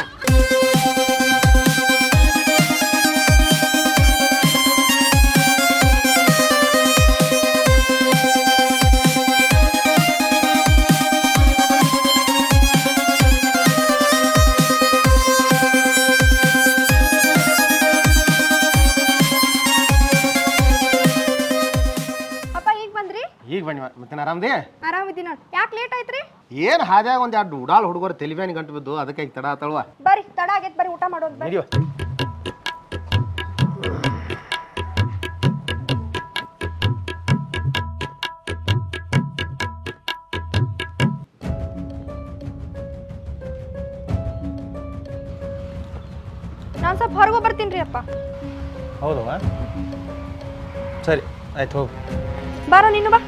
ಈಗ ಬನ್ನಿ ಮತ್ತೆ ಆರಾಮದಿ ಆರಾಮಿದ್ದೀನಿ ನೋಡಿ ಯಾಕೆ ಲೇಟ್ ಆಯ್ತ್ರಿ ಏನು ಹಾದ್ಯಾಗ ಒಂದು 2 ಉಡಾಲ್ ಹುಡುಗರು ತೆಲಿಬ್ಯಾನಿ ಗಂಟು ಬಿದ್ದು ಅದಕ್ಕೆ ಈಗ ತಡ ಆತಲ್ವ ಬರ್ರಿ ತಡ ಆಗೈತೆ ಬರ್ರಿ ಊಟ ಮಾಡೋದು ಬರ್ರಿ ನಡಿಯೋ ನಾನು ಸ್ವಲ್ಪ ಹೊರಗೆ ಬರ್ತೀನಿ ರೀ ಅಪ್ಪ ಹೌದವಾ ಸರಿ ಆಯ್ತು ಹೋಗು ಬಾರ ನೀನು ಬಾ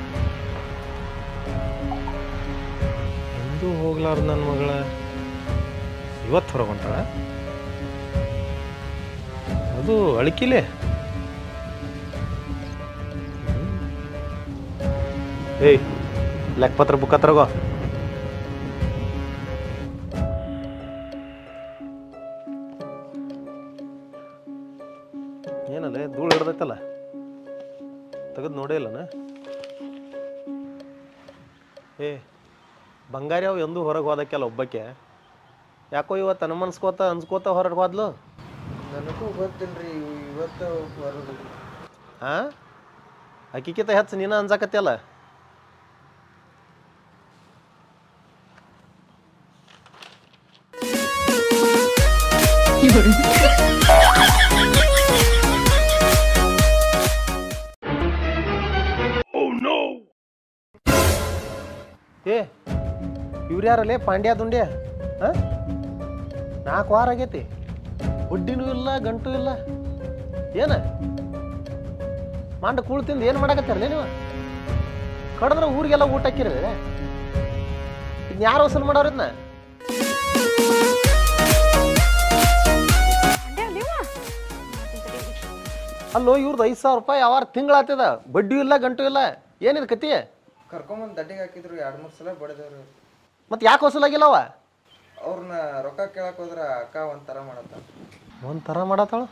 ಎಂದೂ ಹೋಗ್ಲಾರ್ದು ನನ್ನ ಮಗಳ ಇವತ್ತು ಹೊರಗೊಂಟಾಳ ಅದು ಅಳಕಿಲೆ ಏಯ್ ಲೆಕ್ಕಪತ್ರ ಬುಕ್ ಹತ್ರಗೋ ಏನಲ್ಲ ಧೂಳು ಹಿಡ್ದೈತಲ್ಲ ತೆಗೆದು ನೋಡೇ ಇಲ್ಲನ ಏ ಬಂಗಾರಿ ಅವು ಎಂದೂ ಹೊರಗೆ ಹೋದಕ್ಕೆಲ್ಲ ಒಬ್ಬಕ್ಕೆ ಯಾಕೋ ಇವತ್ತು ಅನ್ಸ್ಕೋತ ಹೊರಗೆ ಹೋದ್ಲು ನನಗೂ ಗೊತ್ತಿಲ್ರಿ ಇವತ್ತು ಹೊರಗೆ ಹಾಂ ಅಕ್ಕಿಕಿತ ಹೆಚ್ಚು ನೀನು ಅನ್ಸಾಕತ್ತಿಯಲ್ಲ ಏ ಇವ್ರು ಯಾರಲ್ಲೇ ಪಾಂಡ್ಯ ದುಂಡ್ಯ ಹಾಂ 4 ವಾರ ಆಗೈತಿ ಹುಡ್ಡಿನೂ ಇಲ್ಲ ಗಂಟು ಇಲ್ಲ ಏನ ಮಂಡ ಕೂಳ್ ತಿಂದು ಏನು ಮಾಡಕತ್ತಾರಲ್ಲ ನೀವು ಕಡದ್ರ ಊರಿಗೆಲ್ಲ ಊಟ ಹಾಕಿರಿ ಇದನ್ನ ಯಾರು ವಸೂಲ್ ಮಾಡೋರು ಇದನ್ನ ಅಲ್ಲೋ ಇವ್ರದ್ದು 5,000 ರೂಪಾಯಿ ಯಾವಾರ ತಿಂಗಳಾಗ್ತದ ಬಡ್ಡಿ ಇಲ್ಲ ಗಂಟು ಇಲ್ಲ ಏನಿದೆ ಕತಿ ಕರ್ಕೊಂಬಂದು ದಡ್ಡಿಗೆ ಹಾಕಿದ್ರು 2-3 ಸಲ ಬಡಿದವ್ರು ಮತ್ತೆ ಯಾಕೆ ವಸೂಲಾಗಿಲ್ಲವ ಅವ್ರನ್ನ ರೊಕ್ಕ ಕೇಳಕ್ ಹೋದ್ರ ಅಕ್ಕ ಒಂಥರ ಮಾಡತ್ತಾಳ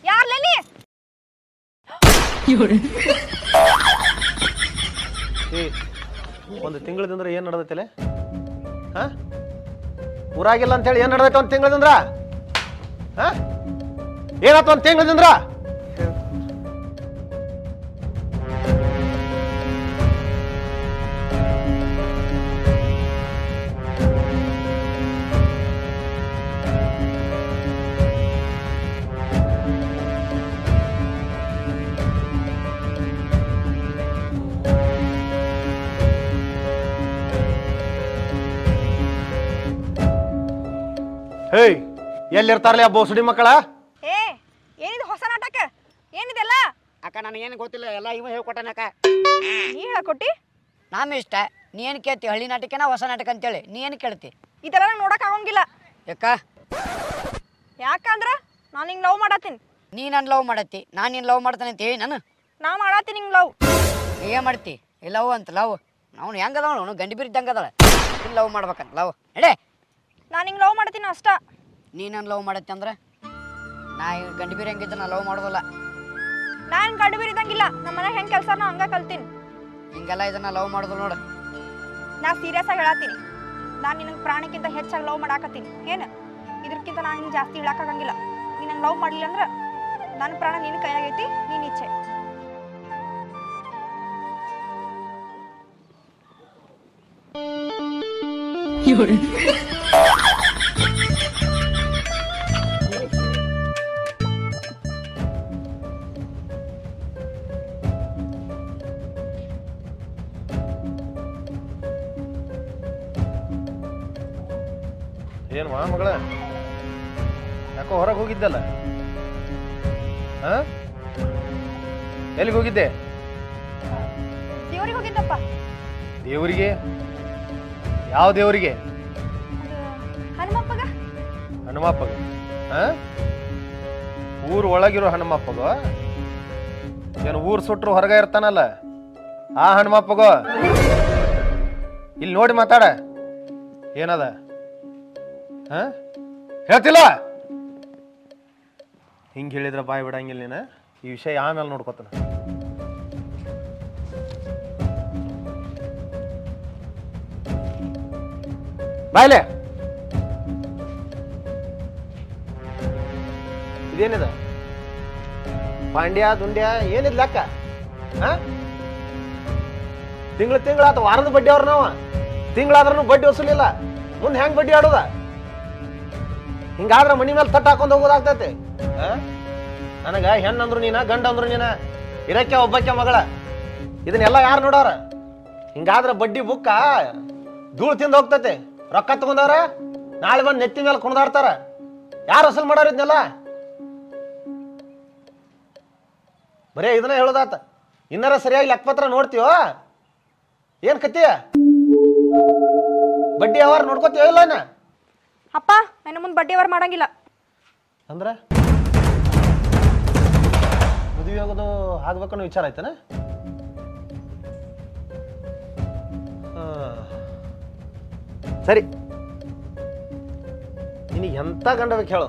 ಯಾರ್ಲಿ ಏ ಒಂದು ತಿಂಗಳದಿಂದ ಏನು ನಡೆದೈತಿಲೆ ಹಾ ಊರಾಗಿಲ್ಲ ಅಂತೇಳಿ ಏನು ನಡೆದೈತೆ ಒಂದು ತಿಂಗಳದಿಂದ ಹಾ ಏನಾಯ್ತು ಒಂದು ತಿಂಗಳದಿಂದ ಹೇಯ್ ಎಲ್ಲಿರ್ತಾರಲ್ಲ ಬೋಸಡಿ ಮಕ್ಕಳ ಏ ಏನಿದು ಹೊಸ ನಾಟಕ ಏನಿದೆಲ್ಲ ಅಕ್ಕ ನನಗೇನು ಗೊತ್ತಿಲ್ಲ ಎಲ್ಲ ಇವ ಹೇಳ್ಕೊಟ್ಟನಕ್ಕ ನೀ ಹೇಳ್ಕೊಟ್ಟಿ ನಮ್ಮ ಇಷ್ಟ ನೀ ಏನು ಕೇಳ್ತಿ ಹಳ್ಳಿ ನಾಟಕನ ಹೊಸ ನಾಟಕ ಅಂತೇಳಿ ನೀ ಏನು ಕೇಳ್ತಿ ಇದೆಲ್ಲ ನಂಗೆ ನೋಡಕ್ ಆಗಂಗಿಲ್ಲ ಯಾಕ ಯಾಕಂದ್ರ ನಾನು ಹಿಂಗ್ ಲವ್ ಮಾಡತ್ತೀನಿ. ನೀ ನನ್ನ ಲವ್ ಮಾಡತ್ತಿ, ನಾನು ನಿನ್ನ ಲವ್ ಮಾಡ್ತಾನೆ ಅಂತ ಹೇಳಿ ನಾನು ನಾ ಮಾಡತ್ತೀನಿ ಹಿಂಗ್ ಲವ್. ಏನ್ ಮಾಡ್ತಿ? ಲವ್ ಅಂತ ಲವ್ ಅವ್ನು ಹೆಂಗದವ, ಅವನು ಗಂಡಿ ಬೀರಿದ್ದಂಗೆ ಅದಳ. ನೀನು ಲವ್ ಮಾಡ್ಬೇಕಂತ ಲವ್ ಎಡೆ. ನಾನು ಹಿಂಗ್ ಲವ್ ಮಾಡತ್ತೀನಿ ಅಷ್ಟ. ನೀ ನನ್ನ ಲವ್ ಮಾಡತ್ತಿ ಅಂದ್ರೆ ನಾ ಗಂಡಿ ಬೀರಿ ಹೆಂಗಿದ್ದ ನಾ ಲವ್ ಮಾಡೋದಲ್ಲ. ನಾನು ಗಂಡು ಬೀರಿದಂಗಿಲ್ಲ, ನಮ್ಮ ಮನ್ಯಾಗ ಹೆಂಗ್ ಕೆಲಸ ನಾ ಹಂಗ ಕಲ್ತೀನಿ. ಹಿಂಗೆಲ್ಲ ಇದನ್ನ ಲವ್ ಮಾಡೋದು ನೋಡು. ನಾ ಸೀರಿಯಸ್ ಆಗಿ ಹೇಳತ್ತೀನಿ. ನಾನು ನಿನಗೆ ಪ್ರಾಣಕ್ಕಿಂತ ಹೆಚ್ಚಾಗಿ ಲವ್ ಮಾಡಾಕತ್ತೀನಿ. ಏನು ಇದಕ್ಕಿಂತ ನಾನು ನಿಂಗೆ ಜಾಸ್ತಿ ಹೇಳಕ್ಕಾಗಂಗಿಲ್ಲ. ನೀನು ನಂಗೆ ಲವ್ ಮಾಡಲಿಲ್ಲ ಅಂದ್ರೆ ನನ್ನ ಪ್ರಾಣ ನಿನ್ನ ಕೈಯಾಗೈತಿ, ನೀನು ಇಚ್ಛೆ. ಏನು ಮಗಳ ಯಾಕೋ ಹೊರಗೆ ಹೋಗಿದ್ದಲ್ಲ? ಎಲ್ಲಿಗೆ ಹೋಗಿದ್ದೆ? ದೇವ್ರಿಗೆ ಹೋಗಿದ್ದಪ್ಪ. ದೇವರಿಗೆ? ಯಾವ ದೇವರಿಗೆ? ಹನುಮಪ್ಪಗ. ಹನುಮಪ್ಪಗ? ಊರ್ ಒಳಗಿರೋ ಹನುಮಪ್ಪಗ? ಏನು ಊರ್ ಸುಟ್ರು ಹೊರಗೆ ಇರ್ತಾನಲ್ಲ ಆ ಹನುಮಪ್ಪಗ? ಇಲ್ಲಿ ನೋಡಿ ಮಾತಾಡ. ಏನದ ಹೇಳ್ತಿಲ್ಲ? ಹಿಂಗೆ ಹೇಳಿದ್ರೆ ಬಾಯ್ ಬಿಡಂಗಿಲ್ಲ ನೀನು. ಈ ವಿಷಯ ಆಮೇಲೆ ನೋಡ್ಕೊತಾನ. ಬಾಯ್ಲೆ ಇದೇನಿದ? ಪಾಂಡ್ಯ ದುಂಡ್ಯ ಏನಿದ್ ಲೆಕ್ಕ? ತಿಂಗಳ ಆತ ವಾರದ ಬಡ್ಡಿ ಅವ್ರ ನಾವು ತಿಂಗಳಾದ್ರೂ ಬಡ್ಡಿ ವಸೂಲಿಲ್ಲ. ಮುಂದೆ ಹೆಂಗ್ ಬಡ್ಡಿ ಆಡೋದ? ಹಿಂಗಾದ್ರೆ ಮನಿ ಮೇಲೆ ತಟ್ಟು ಹಾಕೊಂಡು ಹೋಗೋದಾಗ್ತೈತಿ. ನನಗ ಹೆಣ್ಣಂದ್ರು ನೀನ, ಗಂಡ ಅಂದ್ರು ನೀನ, ಇರಕ್ಕೆ ಒಬ್ಬಕ್ಕೆ ಮಗಳ. ಇದನ್ನೆಲ್ಲ ಯಾರು ನೋಡೋರ? ಹಿಂಗಾದ್ರೆ ಬಡ್ಡಿ ಬುಕ್ಕ ಧೂಳು ತಿಂದು ಹೋಗ್ತೈತಿ. ರೊಕ್ಕ ತಗೊಂಡವ್ರ ನಾಳೆ ಬಂದು ನೆತ್ತಿ ಮೇಲೆ ಕುಣಿದಾಡ್ತಾರ. ಯಾರು ವಸೂಲ್ ಮಾಡೋರು ಇದನ್ನೆಲ್ಲ? ಬರೇ ಇದನ್ನ ಹೇಳೋದಾತ. ಇನ್ನಾರ ಸರಿಯಾಗಿ ಲೆಕ್ಕಪತ್ರ ನೋಡ್ತೀವ? ಏನ್ ಕತ್ತಿ? ಬಡ್ಡಿ ಯಾವಾರ ನೋಡ್ಕೋತೀವ ಇಲ್ಲ? ಅಪ್ಪ ನನ್ನ ಮುಂದೆ ಬಡ್ಡಿ ವ್ಯವಹಾರ ಮಾಡಂಗಿಲ್ಲ. ಅಂದ್ರ ಮದುವೆ ಆಗೋದು ಆಗ್ಬೇಕನ್ನೋ ವಿಚಾರ ಆಯ್ತಾನ? ಸರಿ, ನಿನಗೆ ಎಂತ ಗಂಡ ಬೇಕು ಹೇಳು,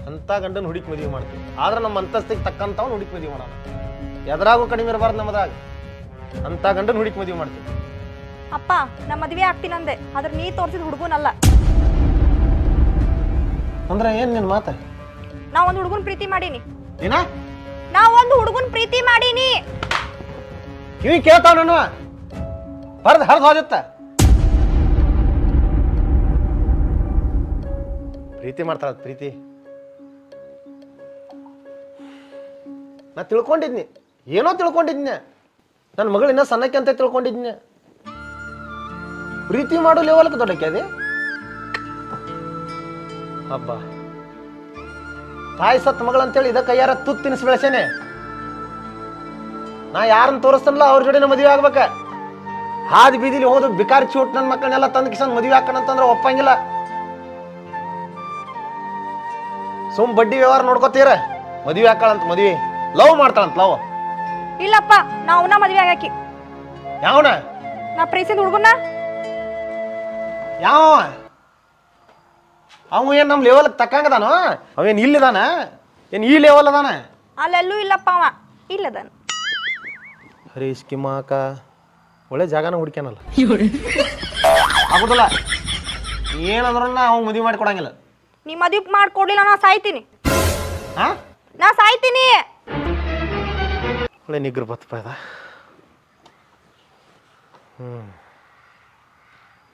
ಅಂತ ಗಂಡನ ಹುಡುಕಿ ಮದುವೆ ಮಾಡ್ತೀವಿ. ಆದ್ರೆ ನಮ್ಮ ಅಂತಸ್ತಿಗೆ ತಕ್ಕಂತವ್ನು ಹುಡುಕಿ ಮದುವೆ ಮಾಡೋಣ. ಎದರಾಗೂ ಕಡಿಮೆ ಇರಬಾರ್ದು ನಮ್ಮದಾಗ. ಅಂತ ಗಂಡನ ಹುಡುಕಿ ಮದುವೆ ಮಾಡ್ತೀವಿ. ಅಪ್ಪ ನಮ್ಮ ಮದುವೆ ಆಗ್ತೀನಂದೆ, ಆದ್ರೆ ನೀ ತೋರಿಸಿದ ಹುಡುಗನಲ್ಲ. ಅಂದ್ರೆ ಏನ್ ನಿನ್ ಮಾತ? ನಾ ಒಂದು ಹುಡುಗನ್ ಪ್ರೀತಿ ಮಾಡೀನಿ. ಏನ? ನಾ ಒಂದು ಹುಡುಗನ್ ಪ್ರೀತಿ ಮಾಡೀನಿ. ಕಿವಿ ಕೇಳ್ತಾವ ನಾನು ಹರ್ದ್ ಹೋದಿತ್ತ. ಪ್ರೀತಿ ಮಾಡ್ತಾಳ ಪ್ರೀತಿ. ನಾ ತಿಳ್ಕೊಂಡಿದ್ನಿ, ಏನೋ ತಿಳ್ಕೊಂಡಿದ್ನಿ. ನನ್ನ ಮಗಳಿನ್ನ ಸಣ್ಣಕ್ಕೆ ಅಂತ ತಿಳ್ಕೊಂಡಿದ್ನಿ. ಪ್ರೀತಿ ಮಾಡೋ ಲೆವೆಲ್ಗೆ ದೊಡ್ಡಕ್ಕೆ ಅದೇ ಹಬ್ಬ. ತಾಯಿ ಸತ್ ಮಗಳಂತೇಳಿ ಇದ ಕೈಯಾರ ತುತ್ತು ತಿನ್ಸಿ ಬೆಳೆಸೇನೆ. ನಾ ಯಾರನ್ನ ತೋರಿಸ್ತನಲ್ಲ ಅವ್ರ ಜೋಡಿನ ಮದುವೆ ಆಗ್ಬೇಕ. ಹಾದಿ ಬೀದಿಲಿ ಹೋದು ಬಿಕಾರಿ ಚೂಟ್ ನನ್ನ ಮಕ್ಕಳನ್ನೆಲ್ಲ ತಂದು ಕಿಸನ್ ಮದುವೆ ಹಾಕೋಣಂತಂದ್ರೆ ಒಪ್ಪಂಗಿಲ್ಲ. ಸುಮ್ ಬಡ್ಡಿ ವ್ಯವಹಾರ ನೋಡ್ಕೋತೀರ. ಮದುವೆ ಹಾಕಾಳಂತ, ಮದುವೆ ಲವ್ ಮಾಡ್ತಾಳಂತ. ಲವ್ ಇಲ್ಲಪ್ಪ, ನಾ ಅವನ ಮದುವೆ ಆಗಾಕಿ. ಯಾವನ? ನಾ ಪ್ರೀತಿಸಿದ ಹುಡುಗನ. ಯಾವ ಅವ? ಏನ್ ನಮ್ ಲೆವೆಲ್ ತಕ್ಕಂಗದಾನ? ಅವೇನ್ ಇಲ್ಲಿದಾನ? ಏನ್ ಈ ಲೆವೆಲ್ ಅದಾನ? ಅಲ್ಲೆಲ್ಲೂ ಇಲ್ಲಪ್ಪ, ಅವ ಇಲ್ಲದಾನ. ಹರೀಶ್ ಕಿಮಾಕ ಒಳ್ಳೆ ಜಾಗನ ಹುಡ್ಕ್ಯಾನಲ್ಲ. ಆಗುದಿಲ್ಲ, ಏನಂದ್ರ ಅವ್ ಮದುವೆ ಮಾಡಿ ಕೊಡಂಗಿಲ್ಲ. ನೀ ಮದುವೆ ಮಾಡ್ಕೊಡ್ಲಿಲ್ಲ ನಾ ಸಾಯ್ತೀನಿ. ನಾ ಸಾಯ್ತೀನಿ. ಒಳ್ಳೆ ನಿಗ್ರ ಬತ್ತಪ್ಪ ಇದ.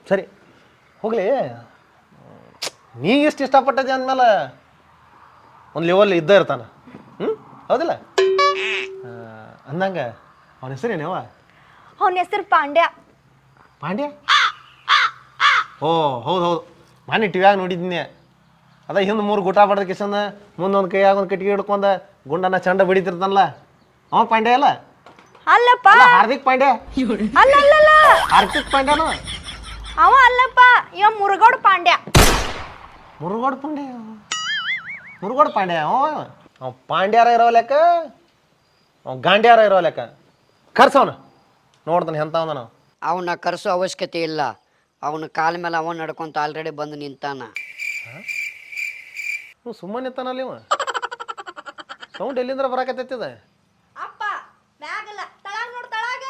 ಸರಿ ಹೋಗ್ಲಿ. ನೀ ಎಷ್ಟು ಇಷ್ಟಪಟ್ಟದೆ ಅಂದ್ಮೇಲೆ ಒಂದು ಲೆವೆಲ್ ಇದ್ದ ಇರ್ತಾನ. ಹೌದಿಲ್ಲ? ಅಂದಂಗ ಅವನ ಹೆಸರೇನವ? ಅವನ ಹೆಸರು ಪಾಂಡ್ಯ. ಪಾಂಡ್ಯ? ಓ ಹೌದು ಹೌದು, ಮನೆ ಟಿವ್ಯಾಗ ನೋಡಿದ್ದೀನಿ. ಅದ ಹಿಂದೆ 3 ಗುಟ ಬಡ್ದ ಕಿಸಂದ ಮುಂದೊಂದು ಕೈಯಾಗ ಒಂದು ಕಟ್ಟಿಗೆ ಹಿಡ್ಕೊಂಡ ಗುಂಡನ ಚಂಡ ಬಡಿತಿರ್ತಾನಲ್ಲ, ಅವ ಪಾಂಡ್ಯ ಅಲ್ಲ? ಅಲ್ಲಪ್ಪ, ಹಾರ್ದಿಕ್ ಪಾಂಡ್ಯ. ಅಲ್ಲ ಹಾರ್ದಿಕ್ ಪಾಂಡ್ಯನು ಅವ ಅಲ್ಲಪ್ಪ, ಇವ ಮುರುಗೋಡ್ ಪಾಂಡ್ಯ. ಮುರುಗೋಡ್ ಪಾಂಡ್ಯ ಅವ ಪಾಂಡ್ಯಾರ ಇರೋ ಲೆಕ್ಕ ಅವ ಗಾಂಡ್ಯಾರ ಇರೋ ಲೆಕ್ಕ ಕರ್ಸವನ ನೋಡ್ತಾನೆ ಎಂತವನ ನಾವು ಅವನ್ನ ಕರೆಸೋ ಅವಶ್ಯಕತೆ ಇಲ್ಲ. ಅವನ ಕಾಲ ಮೇಲೆ ಅವನ್ ನಡ್ಕೊಂತ ಆಲ್ರೆಡಿ ಬಂದು ನಿಂತಾನ. ಸುಮ್ಮನೆ ನಿಂತಾನಲ್ಲಿ ಇವ ಸೌಂಡ್ ಎಲ್ಲಿಂದ್ರ ಬರಾಕತ್ತೈತಿದ? ಅಪ್ಪ ಮ್ಯಾಗಲ್ಲ ತಳಗ ನೋಡ್ ತಳಗ.